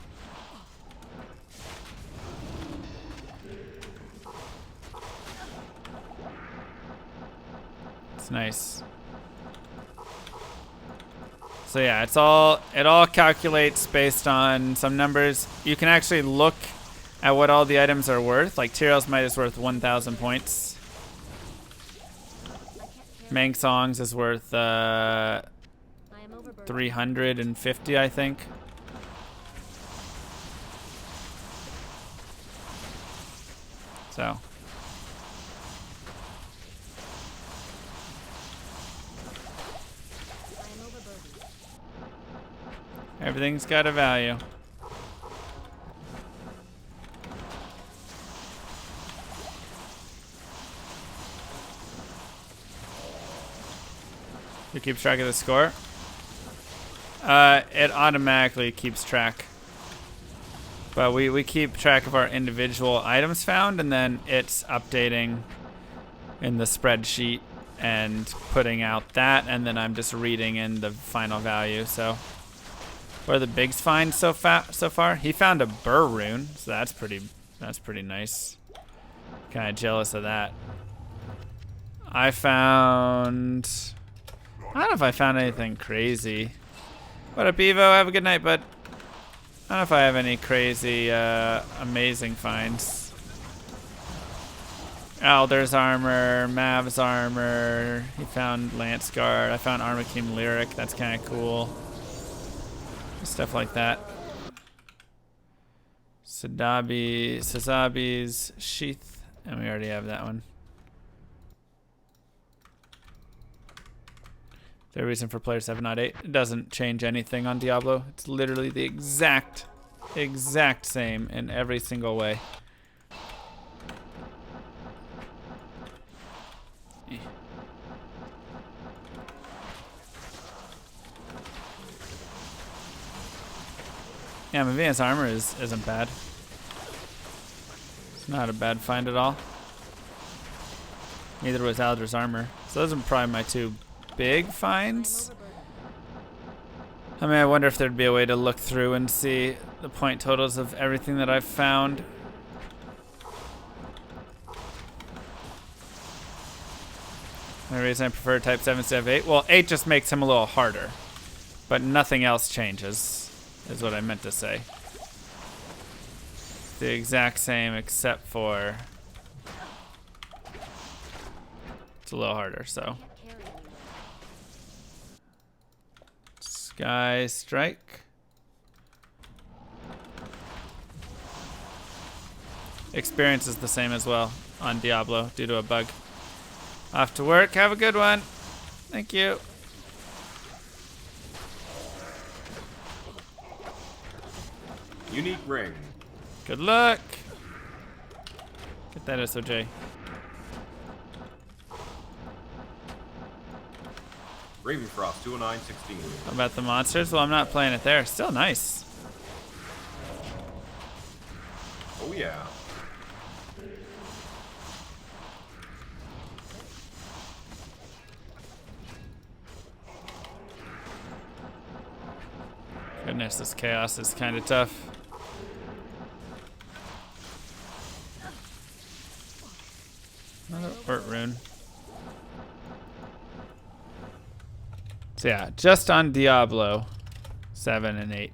It's nice. So yeah, it all calculates based on some numbers. You can actually look at what all the items are worth. Like Ethereal's might is worth 1,000 points. Mang Songs is worth I am overburdened. 350, I think. So. I am overburdened. Everything's got a value. Who keeps track of the score? It automatically keeps track. But we keep track of our individual items found, and then it's updating in the spreadsheet and putting out that, and then I'm just reading in the final value. So, what are the bigs find so far? He found a Burr Rune, so that's pretty nice. Kind of jealous of that. I don't know if I found anything crazy. What up, Evo? Have a good night, bud. I don't know if I have any crazy, amazing finds. Elder's armor, Mav's armor. He found Lance Guard. I found Armakim Lyric. That's kind of cool. Stuff like that. Sazabi's Sheath. And we already have that one. The reason for player 7, not 8. It doesn't change anything on Diablo. It's literally the exact same in every single way. Yeah, Mavia's armor isn't bad. It's not a bad find at all. Neither was Aldra's armor. So those are probably my two big finds. I mean, I wonder if there'd be a way to look through and see the point totals of everything that I've found. The reason I prefer type 7 instead of 8? Well, 8 just makes him a little harder. But nothing else changes, is what I meant to say. The exact same except for it's a little harder, so. Sky Strike. Experience is the same as well on Diablo due to a bug. Off to work. Have a good one. Thank you. Unique ring. Good luck. Get that SOJ. Ravenfrost, 209.16. How about the monsters? Well, I'm not playing it there. Still nice. Oh yeah. Goodness, this chaos is kind of tough. Another Ort Rune. So yeah, just on Diablo 7 and 8.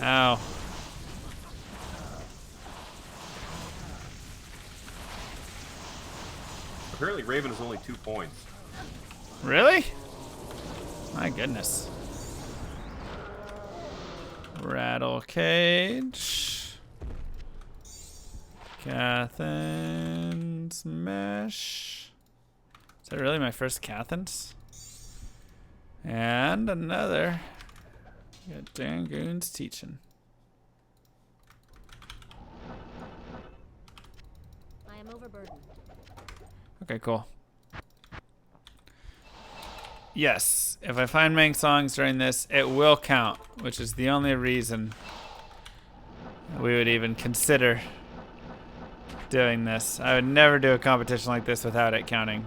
Ow. Apparently Raven is only 2 points. Really? My goodness. Rattle Cage. Cathan's Mesh. Is that really my first Cathan's? And another. Got Dangoon's Teaching. I am overburdened. Okay, cool. Yes, if I find Mang Songs during this, it will count, which is the only reason we would even consider doing this. I would never do a competition like this without it counting.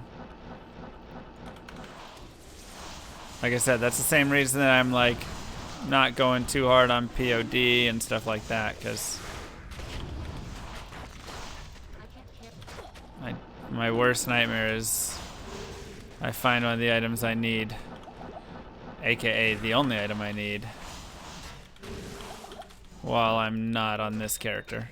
Like I said, that's the same reason that I'm like not going too hard on POD and stuff like that, because I can't carry. my worst nightmare is I find one of the items I need, aka the only item I need, while I'm not on this character.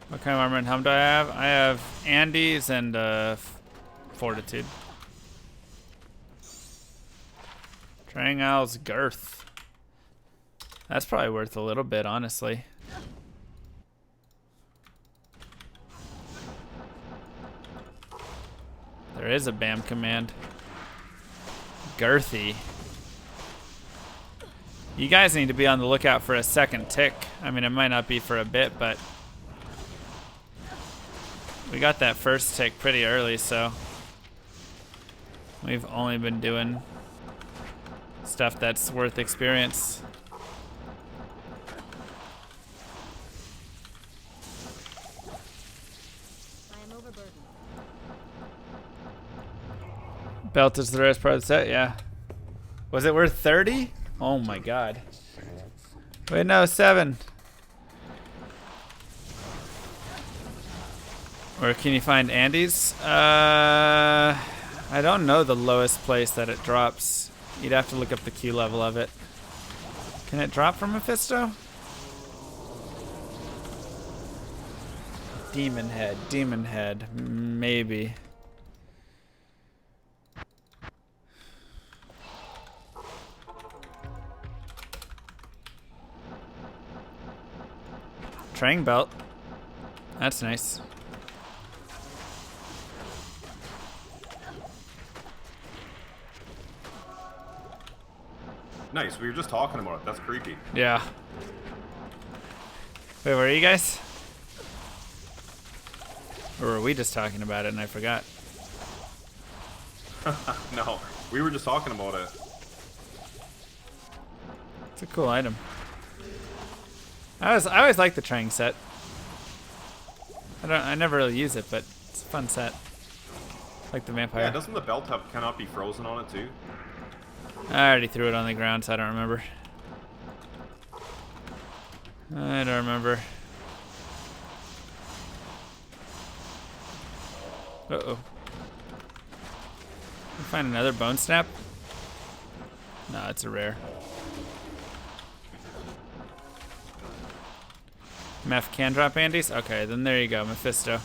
What kind of armor and helm do I have? I have Andes and Fortitude. Triangle's Girth. That's probably worth a little bit, honestly. There is a BAM command. Girthy. You guys need to be on the lookout for a second tick. I mean, it might not be for a bit, but we got that first tick pretty early, so we've only been doing stuff that's worth experience. I am overburdened. Belt is the rarest part of the set, yeah. Was it worth 30? Oh my god. Wait, no, 7. Or can you find Andes? I don't know the lowest place that it drops. You'd have to look up the Q level of it. Can it drop from Mephisto? Demon Head, maybe. Trang belt. That's nice. Nice, we were just talking about it. That's creepy. Yeah. Wait, where are you guys? Or were we just talking about it and I forgot? No, we were just talking about it. It's a cool item. I always like the Trang set. I never really use it, but it's a fun set. Like the vampire. Yeah, doesn't the belt have cannot be frozen on it too? I already threw it on the ground, so I don't remember. I don't remember. Uh-oh. Find another bone snap? No, it's a rare. Meph can drop Andes? Okay, then there you go, Mephisto.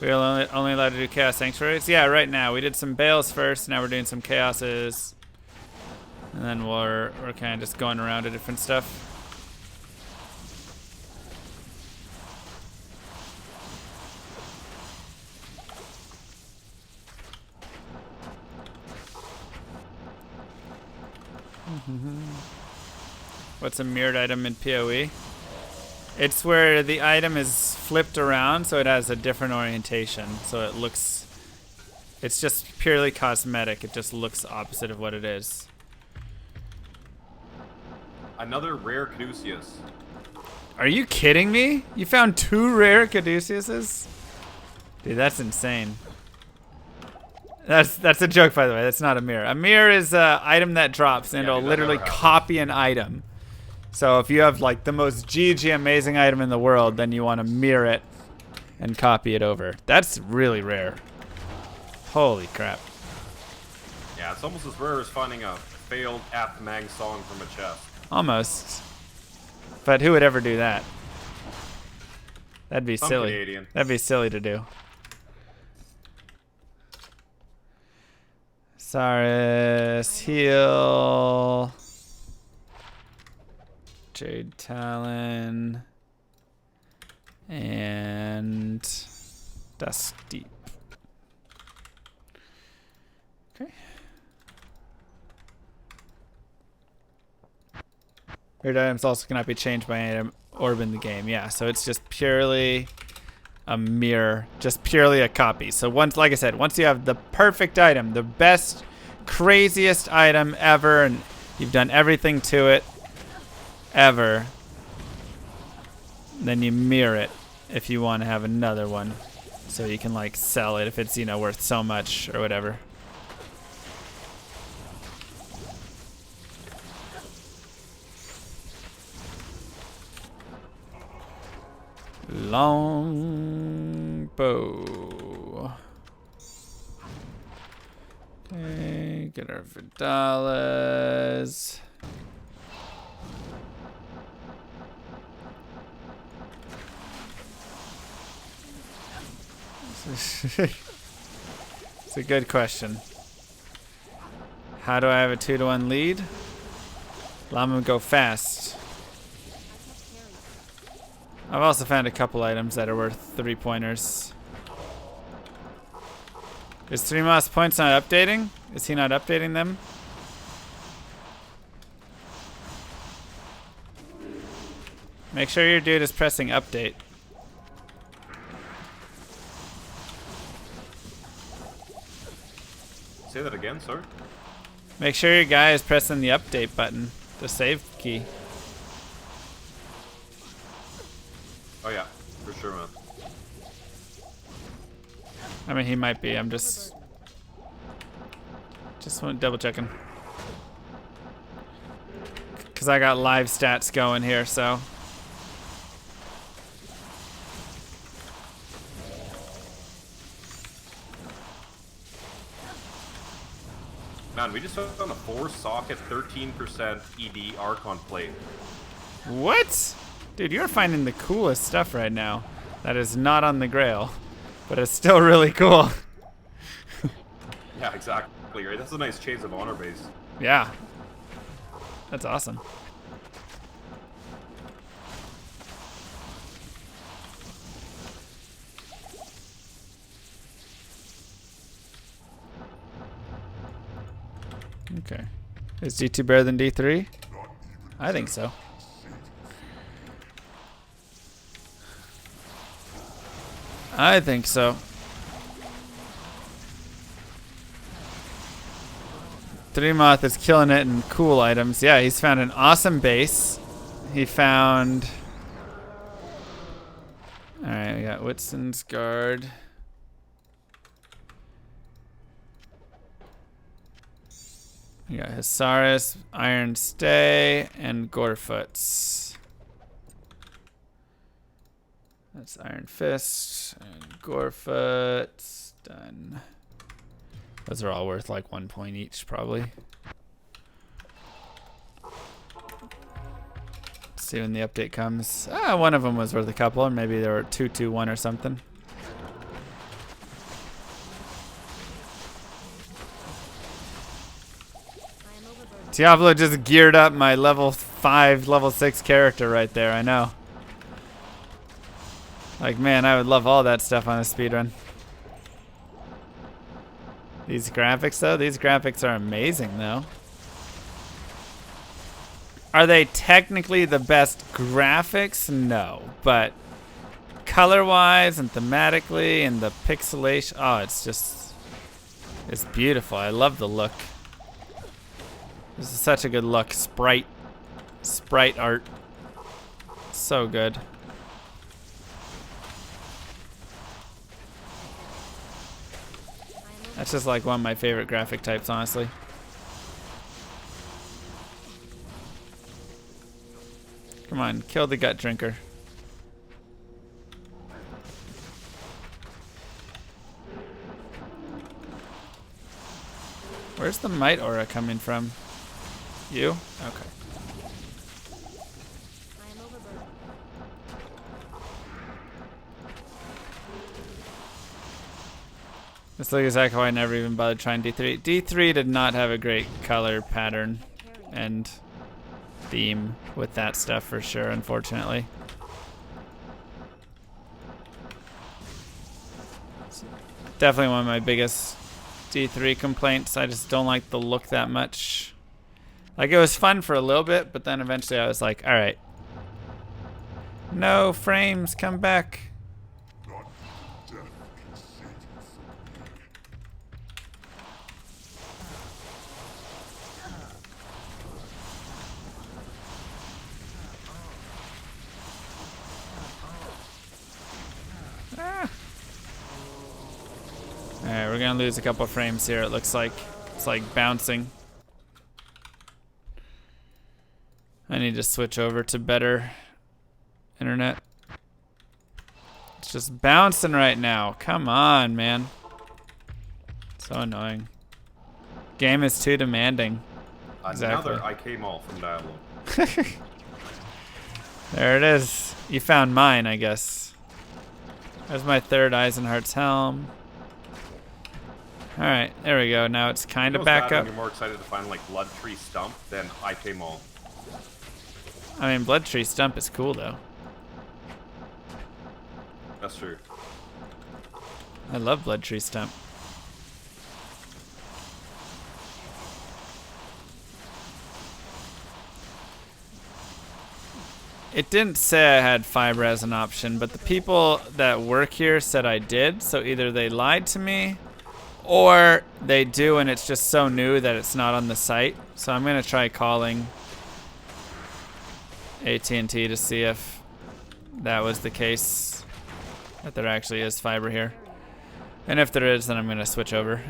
We're only allowed to do Chaos Sanctuaries? Yeah, right now. We did some Bales first, now we're doing some Chaoses. And then we're kind of just going around to different stuff. What's a mirrored item in PoE? It's where the item is flipped around so it has a different orientation. So it looks... It's just purely cosmetic. It just looks opposite of what it is. Another rare Caduceus. Are you kidding me? You found 2 rare Caduceuses? Dude, that's insane. That's a joke, by the way. That's not a mirror. A mirror is an item that drops, and Yeah, it'll dude, that literally never happened. copy an item. So if you have like the most GG amazing item in the world, then you want to mirror it and copy it over. That's really rare. Holy crap. Yeah, it's almost as rare as finding a failed apt Mang Song from a chest. Almost. But who would ever do that? That'd be Some silly. Canadian. That'd be silly to do. Saris, heal. Jade Talon. And Dust Deep. Okay. Weird items also cannot be changed by an item orb in the game. Yeah, so it's just purely a mirror, just purely a copy. So once, like I said, once you have the perfect item, the best, craziest item ever, and you've done everything to it ever, then you mirror it if you want to have another one. So you can like sell it if it's, you know, worth so much or whatever. Long bow. Okay, get our Vidalas. It's a good question. How do I have a 2-to-1 lead? Allow him to go fast. I've also found a couple items that are worth 3-pointers. Is 3 Moss points not updating? Is he not updating them? Make sure your dude is pressing update. Say that again, sir. Make sure your guy is pressing the update button, the save key. Oh yeah, for sure, man. I mean, he might be. I'm just double checking. Because I got live stats going here, so. Man, we just found a 4-socket 13% ED Archon plate. What? Dude, you're finding the coolest stuff right now. That is not on the Grail, but it's still really cool. Yeah, exactly, right? That's a nice Chains of Honor base. Yeah. That's awesome. Okay. Is D2 better than D3? I think so. I think so. 3Moth is killing it in cool items. Yeah, he's found an awesome base. He found... Alright, we got Whitson's Guard. We got Hisaris, Iron Stay, and Gorefoot's. That's Iron Fist and Gorefoot's. Done. Those are all worth like 1 point each, probably. Let's see when the update comes. Ah, one of them was worth a couple, or maybe there were 2-2-1 or something. I am overburdened. Diablo just geared up my level 5, level 6 character right there, I know. Like, man, I would love all that stuff on a speedrun. These graphics, though, these graphics are amazing, though. Are they technically the best graphics? No, but color-wise and thematically and the pixelation, oh, it's beautiful. I love the look. This is such a good look. Sprite art. So good. That's just like one of my favorite graphic types, honestly. Come on, kill the gut drinker. Where's the might aura coming from? You? Okay. I am overburdened. This looks exactly why I never even bothered trying D3. D3 did not have a great color pattern and theme with that stuff for sure, unfortunately. It's definitely one of my biggest D3 complaints. I just don't like the look that much. Like, it was fun for a little bit, but then eventually I was like, all right. No frames, come back. Alright, we're gonna lose a couple frames here, it looks like. It's like bouncing. I need to switch over to better internet. It's just bouncing right now. Come on, man. So annoying. Game is too demanding. Exactly. Another IK mall from Diablo. There it is. You found mine, I guess. There's my third Eisenhart's helm. Alright, there we go. Now it's kind of back up. You're more excited to find like Blood Tree Stump than IK Mall. I mean, Blood Tree Stump is cool, though. That's true. I love Blood Tree Stump. It didn't say I had fiber as an option, but the people that work here said I did, so either they lied to me or they do and it's just so new that it's not on the site. So I'm gonna try calling AT&T to see if that was the case, that there actually is fiber here. And if there is, then I'm gonna switch over.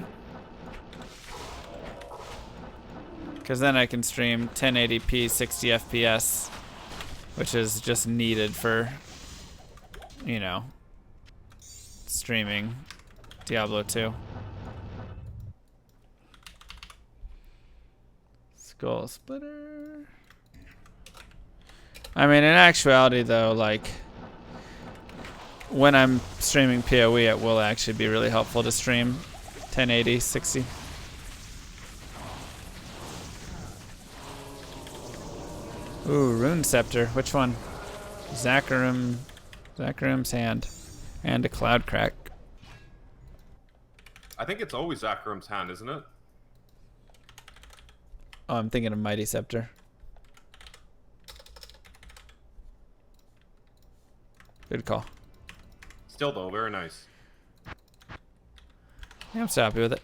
Because then I can stream 1080p 60 FPS, which is just needed for, you know, streaming Diablo 2. Skull Splitter. I mean, in actuality, though, like, when I'm streaming PoE, it will actually be really helpful to stream 1080, 60. Ooh, Rune Scepter. Which one? Zakharum's Hand. And a Cloud Crack. I think it's always Zakharum's Hand, isn't it? Oh, I'm thinking of Mighty Scepter. Good call. Still though, very nice. Yeah, I'm still happy with it.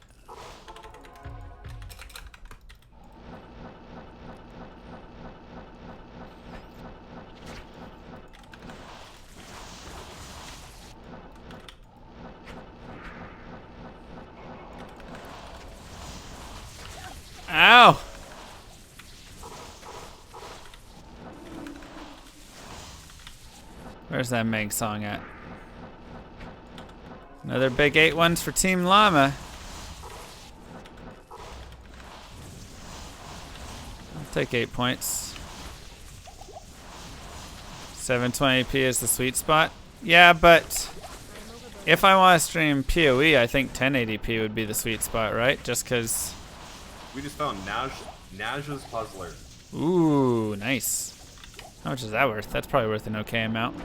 Ow! Where's that Mang Song at? Another big 8-1s for Team Llama. I'll take 8 points. 720p is the sweet spot. Yeah, but if I want to stream PoE, I think 1080p would be the sweet spot, right? Just because We just found Naj's Puzzler. Ooh, nice. How much is that worth? That's probably worth an okay amount.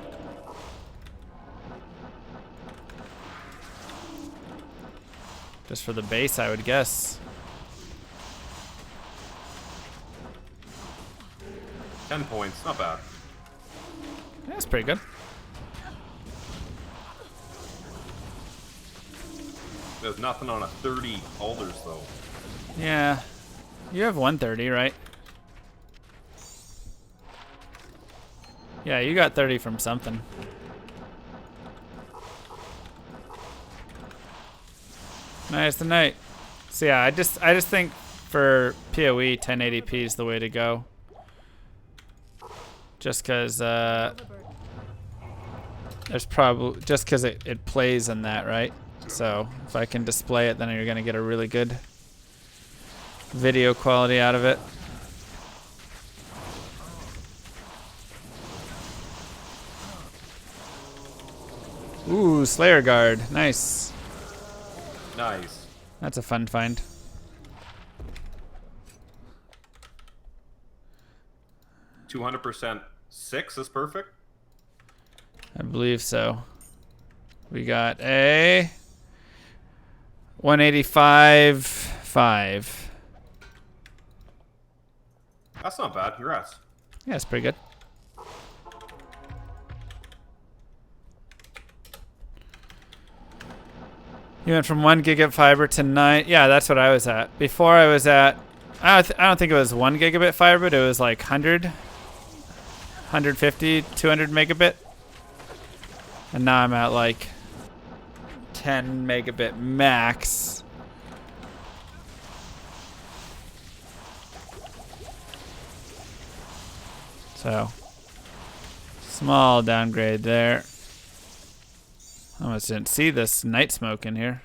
Just for the base, I would guess. 10 points, not bad. Yeah, that's pretty good. There's nothing on a 30 alders though. Yeah. You have 130, right? Yeah, you got 30 from something. Nice tonight. So yeah, I just think for PoE 1080p is the way to go. Just cause Overburden. there's probably just cause it plays in that, right? So if I can display it, then you're gonna get a really good video quality out of it. Ooh, Slayer Guard. Nice. Nice. That's a fun find. %200 6 is perfect. I believe so. We got a 185.5. That's not bad. Congrats. Yeah, it's pretty good. You went from 1 gigabit fiber to 9. Yeah, that's what I was at. Before I was at, I don't think it was 1 gigabit fiber, but it was like 100, 150, 200 megabit. And now I'm at like 10 megabit max. So, small downgrade there. Almost didn't see this night smoke in here.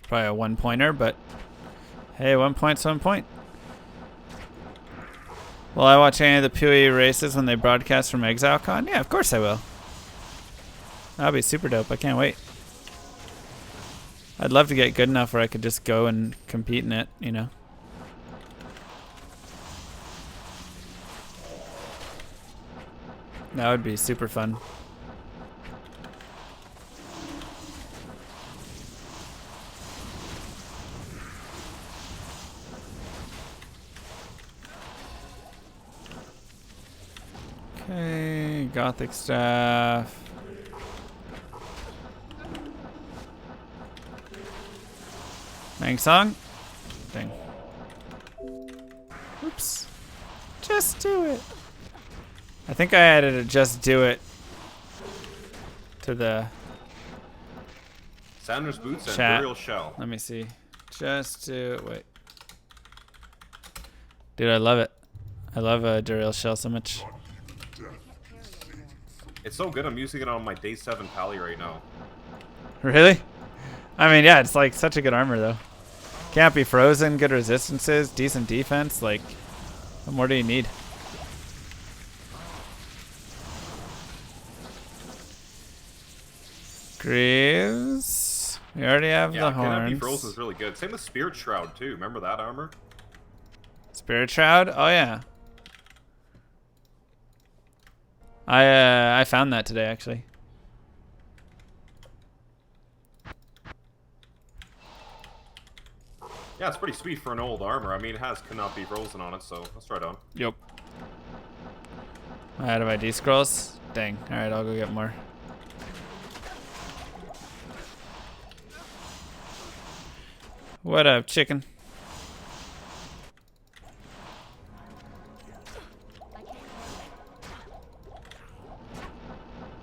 Probably a 1-pointer, but hey, 1 point's 1 point. Will I watch any of the PoE races when they broadcast from ExileCon? Yeah, of course I will. That'll be super dope. I can't wait. I'd love to get good enough where I could just go and compete in it, you know. That would be super fun. Okay, Gothic staff. Mang Song? Dang. Oops. Just do it. I think I added a just do it to the Sanders boots and chat. Ethereal shell. Let me see. Just do it. Wait. Dude, I love it. I love a Duriel shell so much. It's so good. I'm using it on my day 7 pally right now. Really? I mean, yeah, it's like such a good armor though. Can't be frozen, good resistances, decent defense. Like, what more do you need? Greaves. We already have Yeah, the Canopy horns. Froze is really good. Same with Spirit Shroud too. Remember that armor? Spirit Shroud? Oh yeah. I found that today actually. Yeah, it's pretty sweet for an old armor. I mean, it has Canopy Frozen on it, so let's try it on. Yep. Out of ID scrolls? Dang. Alright, I'll go get more. What up, chicken?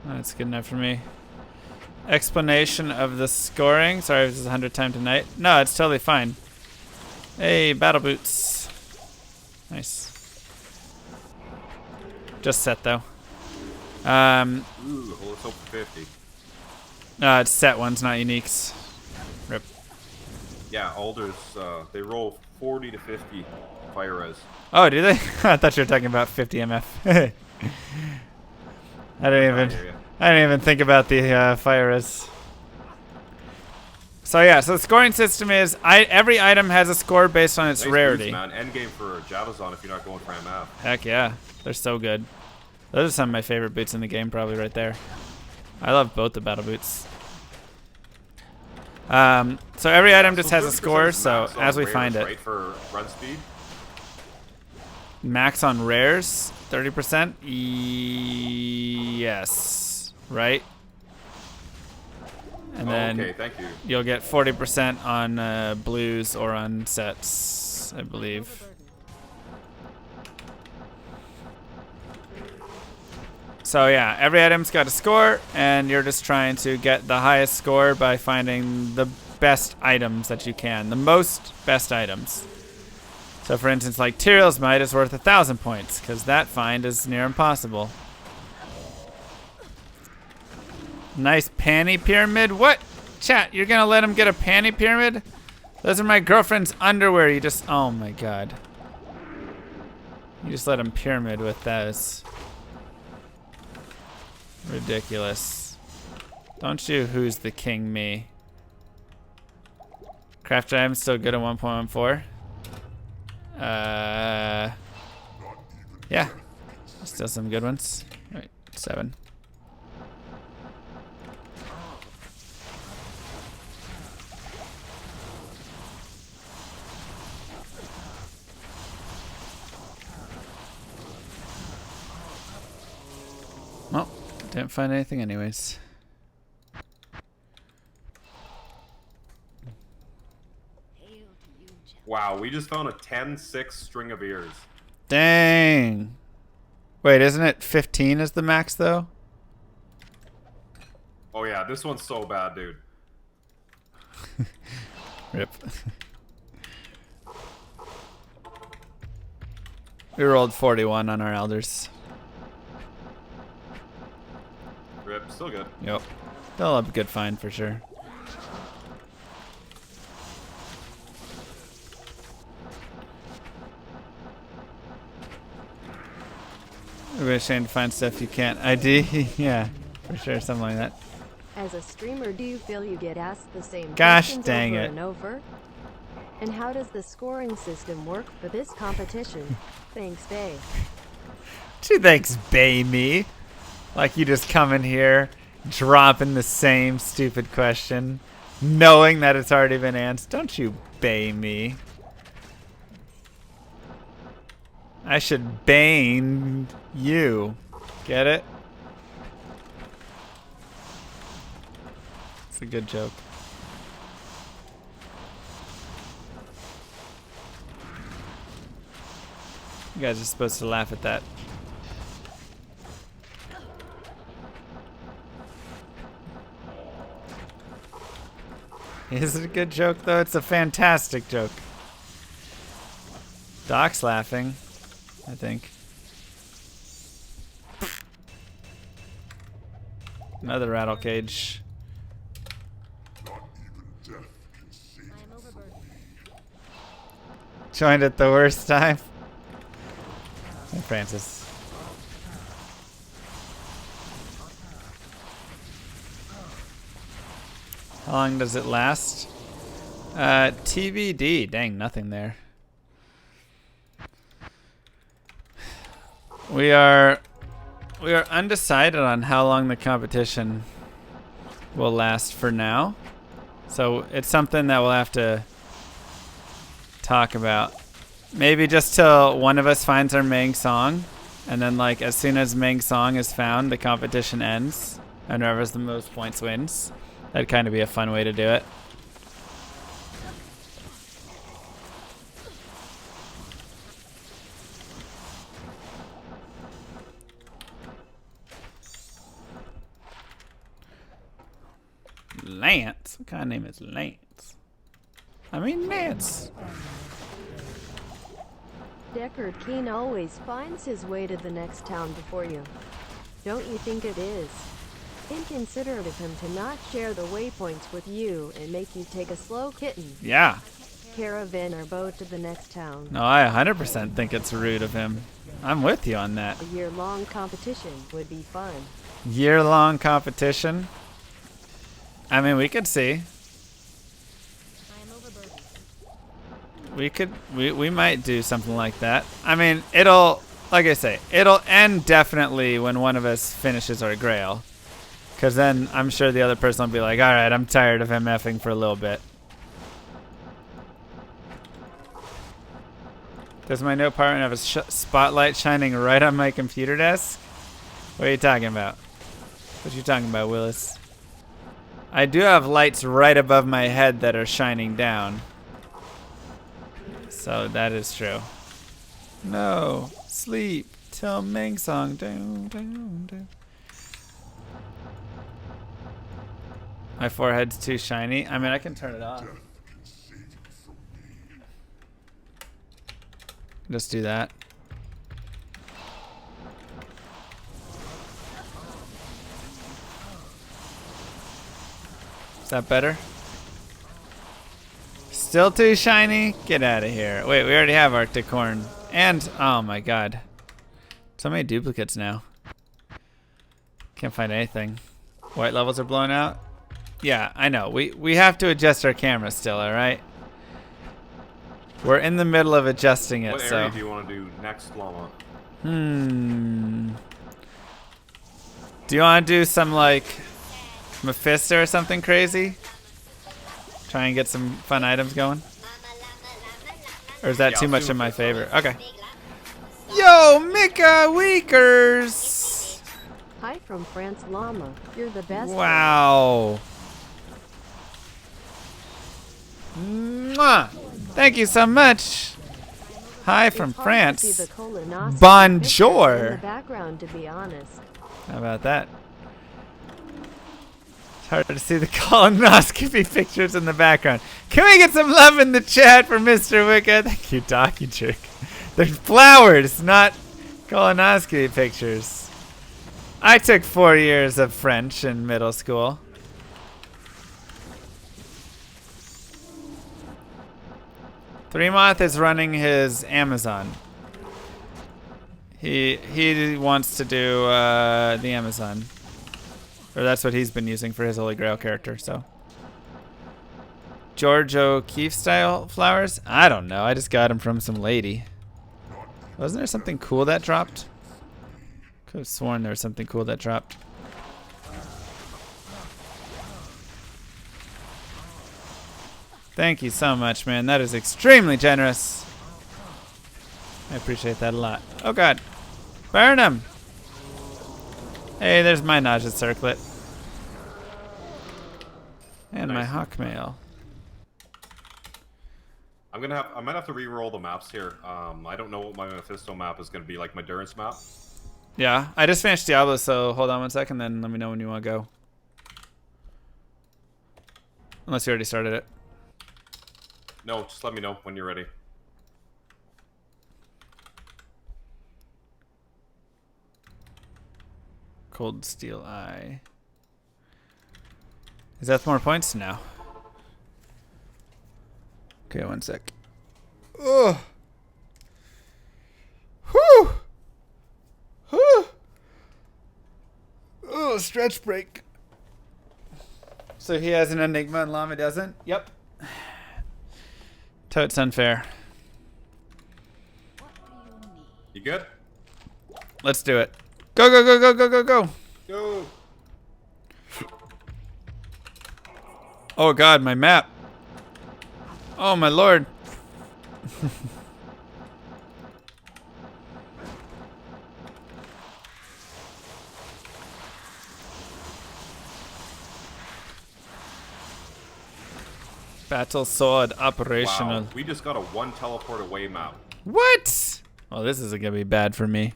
That's good enough for me. Explanation of the scoring. Sorry if this is 100 time tonight. No, it's totally fine. Hey, battle boots. Nice. Just set though. Ooh, let's hope for 50. It's set ones, not uniques. Rip. Yeah, alders, they roll 40 to 50 fire res. Oh, do they? I thought you were talking about 50 MF. I didn't even think about the fire res. So yeah, so the scoring system is every item has a score based on its Nice rarity. boots, man. Endgame for Javazon if you're not going for MF. Heck yeah, they're so good. Those are some of my favorite boots in the game, probably right there. I love both the battle boots. So every item just has a score, so as we find it. Right for run speed. Max on rares, 30%? Yes. Right? And then okay, thank you. you'll get 40% on blues or on sets, I believe. So yeah, every item's got a score, and you're just trying to get the highest score by finding the best items that you can. The most best items. So for instance, like Tyrell's Might is worth 1,000 points, because that find is near impossible. Nice panty pyramid. What? Chat, you're gonna let him get a panty pyramid? Those are my girlfriend's underwear. You just, oh my god. You just let him pyramid with those. Ridiculous. Don't you who's the king me. Craft item still good at 1.14. Yeah. Still some good ones. Wait, 7. Well, didn't find anything anyways. Wow, we just found a 10-6 string of ears. Dang. Wait, isn't it 15 is the max though? Oh yeah, this one's so bad, dude. Rip. We rolled 41 on our elders. Rip, still good. Yep. Still a good find for sure. Everybody's trying to find stuff you can't ID. Yeah, for sure, something like that. As a streamer, do you feel you get asked the same Gosh questions dang over it. and over? And how does the scoring system work for this competition? Thanks, Bay. Gee, thanks, bay me. Like you just come in here, dropping the same stupid question, knowing that it's already been answered. Don't you bay me. I should bane you. Get it? It's a good joke. You guys are supposed to laugh at that. Is it a good joke though? It's a fantastic joke. Doc's laughing, I think. Another rattle cage. I am overburdened. Joined at the worst time. Hey, Francis. How long does it last? TBD. Dang, nothing there. We are undecided on how long the competition will last for now. So it's something that we'll have to talk about. Maybe just till one of us finds our Mang Song, and then like as soon as Mang Song is found, the competition ends, and whoever's the most points wins. That'd kind of be a fun way to do it. Lance? What kind of name is Lance? I mean Nance. Deckard Keen always finds his way to the next town before you. Don't you think it is inconsiderate of him to not share the waypoints with you and make you take a slow kitten Yeah. caravan or boat to the next town? No, I 100% think it's rude of him. I'm with you on that. A year-long competition would be fun. Year-long competition. I mean, we could see. We might do something like that. I mean, it'll, like I say, it'll end definitely when one of us finishes our Grail. Because then I'm sure the other person will be like, all right, I'm tired of him effing for a little bit. Does my new apartment have a spotlight shining right on my computer desk? What are you talking about? What you talking about, Willis? I do have lights right above my head that are shining down. So that is true. No, sleep till Mang Song. Down, down, down. My forehead's too shiny. I mean, I can turn it off. Just do that. Is that better? Still too shiny? Get out of here. Wait, we already have Arctic Horn. And, oh my god. So many duplicates now. Can't find anything. White levels are blown out? Yeah, I know. We have to adjust our camera still, alright? We're in the middle of adjusting it, What so... area do you want to do next, Llama? Do you want to do some, like, Mephisto or something crazy? Try and get some fun items going? Or is that too much in my favor? Okay. Yo, Mika Weakers! Hi from France, Llama. You're the best. Wow. Mwah! Thank you so much. Hi from It's hard to France. see the colonoscopy Bonjour. pictures in the background, to be honest. How about that? It's hard to see the colonoscopy pictures in the background. Can we get some love in the chat for Mr. Wicca? Thank you, Doc, you jerk. They're flowers, not colonoscopy pictures. I took 4 years of French in middle school. Threemoth is running his Amazon. He wants to do the Amazon. Or that's what he's been using for his Holy Grail character, so. George O'Keefe style flowers? I don't know. I just got them from some lady. Wasn't there something cool that dropped? Could have sworn there was something cool that dropped. Thank you so much, man. That is extremely generous. I appreciate that a lot. Oh god. Burn him! Hey, there's my nausea circlet. And my hawkmail. I might have to re-roll the maps here. I don't know what my Mephisto map is going to be, like my Durance map. Yeah, I just finished Diablo, so hold on 1 second, then let me know when you want to go. Unless you already started it. No, just let me know when you're ready. Cold Steel Eye. Is that more points? No. Okay, 1 sec. Ugh. Whew. Whew. Oh, stretch break. So he has an Enigma and Llama doesn't? Yep. Totes unfair. You good? Let's do it. Go, go, go, go, go, go, go. Go. Oh god, my map. Oh my lord. Battle sword operational. Wow, we just got a 1 teleport away map. What? Well, this is gonna be bad for me.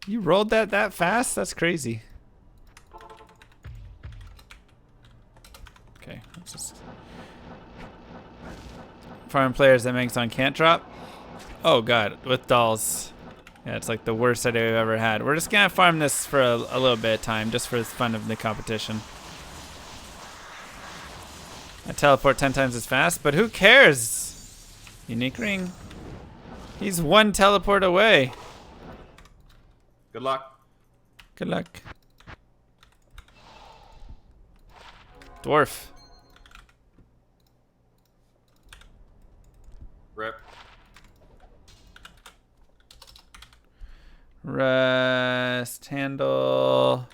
You rolled that fast? That's crazy. Okay, let's just farm players that Mang Songs can't drop. Oh god, with dolls. Yeah, it's like the worst idea we've ever had. We're just gonna farm this for a little bit of time, just for the fun of the competition. I teleport 10 times as fast, but who cares? Unique ring. He's 1 teleport away. Good luck. Good luck. Dwarf. Rip. Rest. Handle.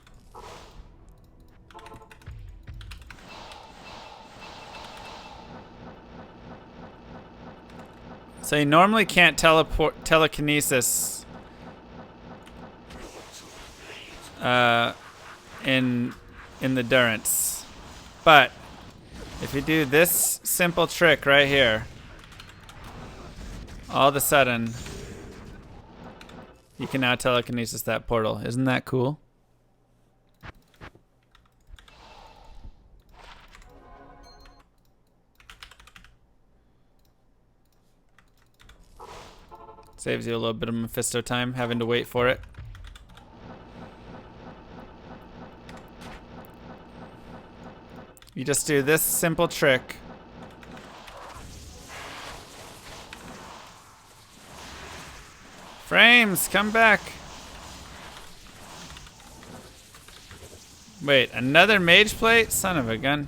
So you normally can't telekinesis in the Durance. But if you do this simple trick right here, all of a sudden you can now telekinesis that portal. Isn't that cool? Saves you a little bit of Mephisto time having to wait for it. You just do this simple trick. Frames, come back. Wait, another mage plate? Son of a gun.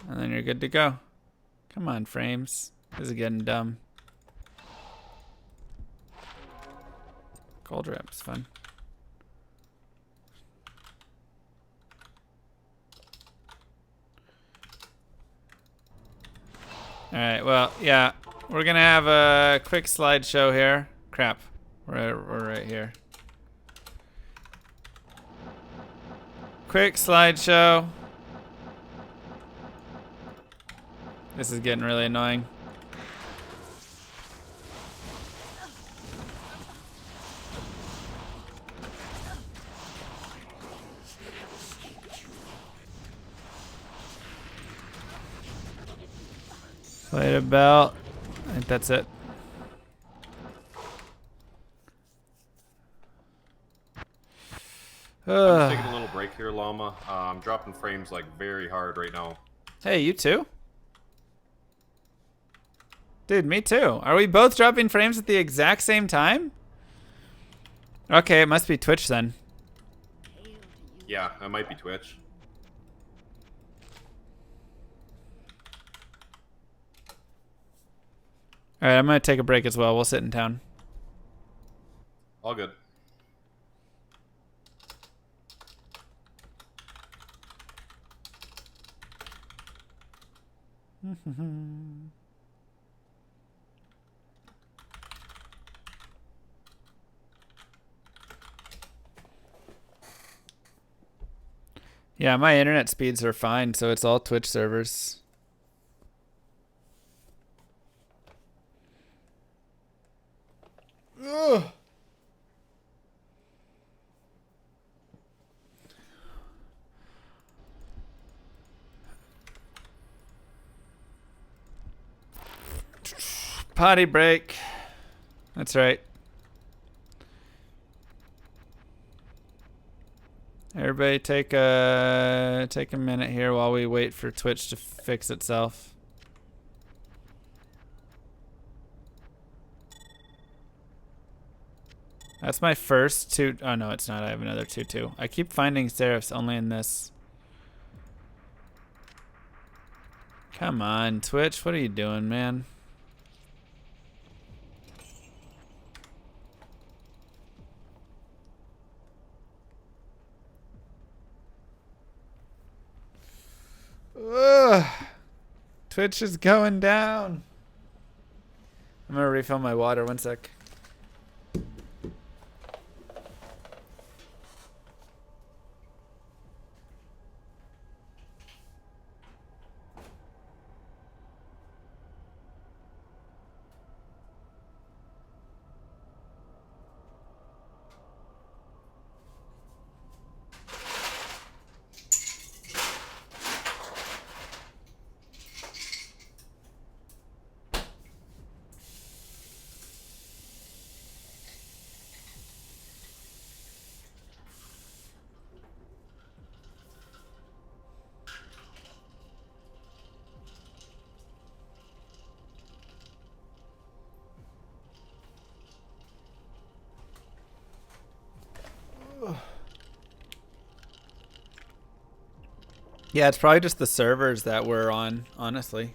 And then you're good to go. Come on, Frames. This is getting dumb. Gold wrap's fun. Alright, well, yeah. We're gonna have a quick slideshow here. Crap. We're right here. Quick slideshow. This is getting really annoying. Play a belt. I think that's it. I'm just taking a little break here, Llama. I'm dropping frames like very hard right now. Hey, you too? Dude, me too. Are we both dropping frames at the exact same time? Okay, it must be Twitch then. Yeah, it might be Twitch. Alright, I'm gonna take a break as well. We'll sit in town. All good. Yeah, my internet speeds are fine, so it's all Twitch servers. Ugh. Potty break. That's right. Everybody take a minute here while we wait for Twitch to fix itself. That's my first two. Oh no, it's not. I have another 2-2. I keep finding serifs only in this. Come on, Twitch. What are you doing, man? Ugh. Twitch is going down. I'm gonna refill my water. 1 sec. Yeah, it's probably just the servers that we're on, honestly.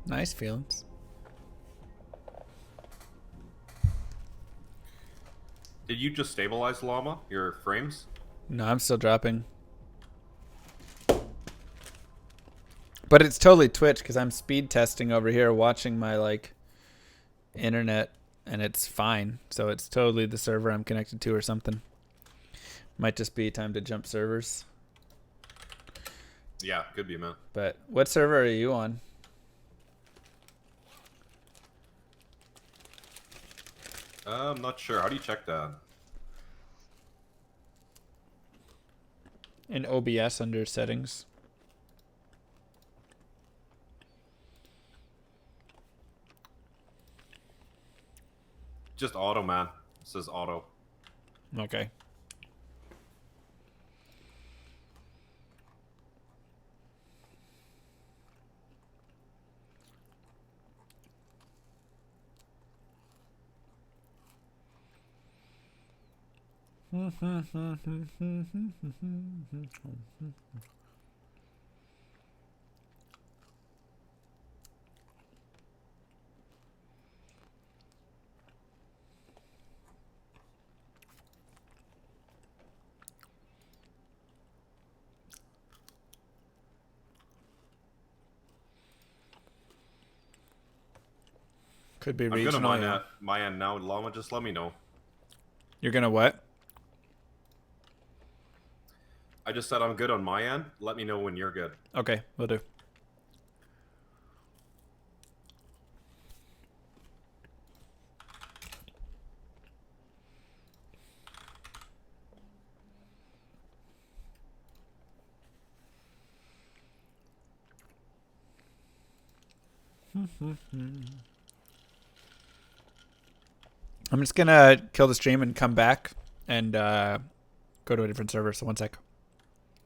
Nice feelings. Did you just stabilize Llama, your frames? No, I'm still dropping. But it's totally Twitch because I'm speed testing over here watching my like internet and it's fine. So it's totally the server I'm connected to or something. Might just be time to jump servers. Yeah, could be, man. But what server are you on? I'm not sure. How do you check that? In OBS under settings. Just auto, man. It says auto. Okay. Could be I'm regional. good on Yeah. my end now. Llama, just let me know. You're gonna what? I just said I'm good on my end. Let me know when you're good. Okay, we'll do. I'm just gonna kill the stream and come back and go to a different server. So 1 sec.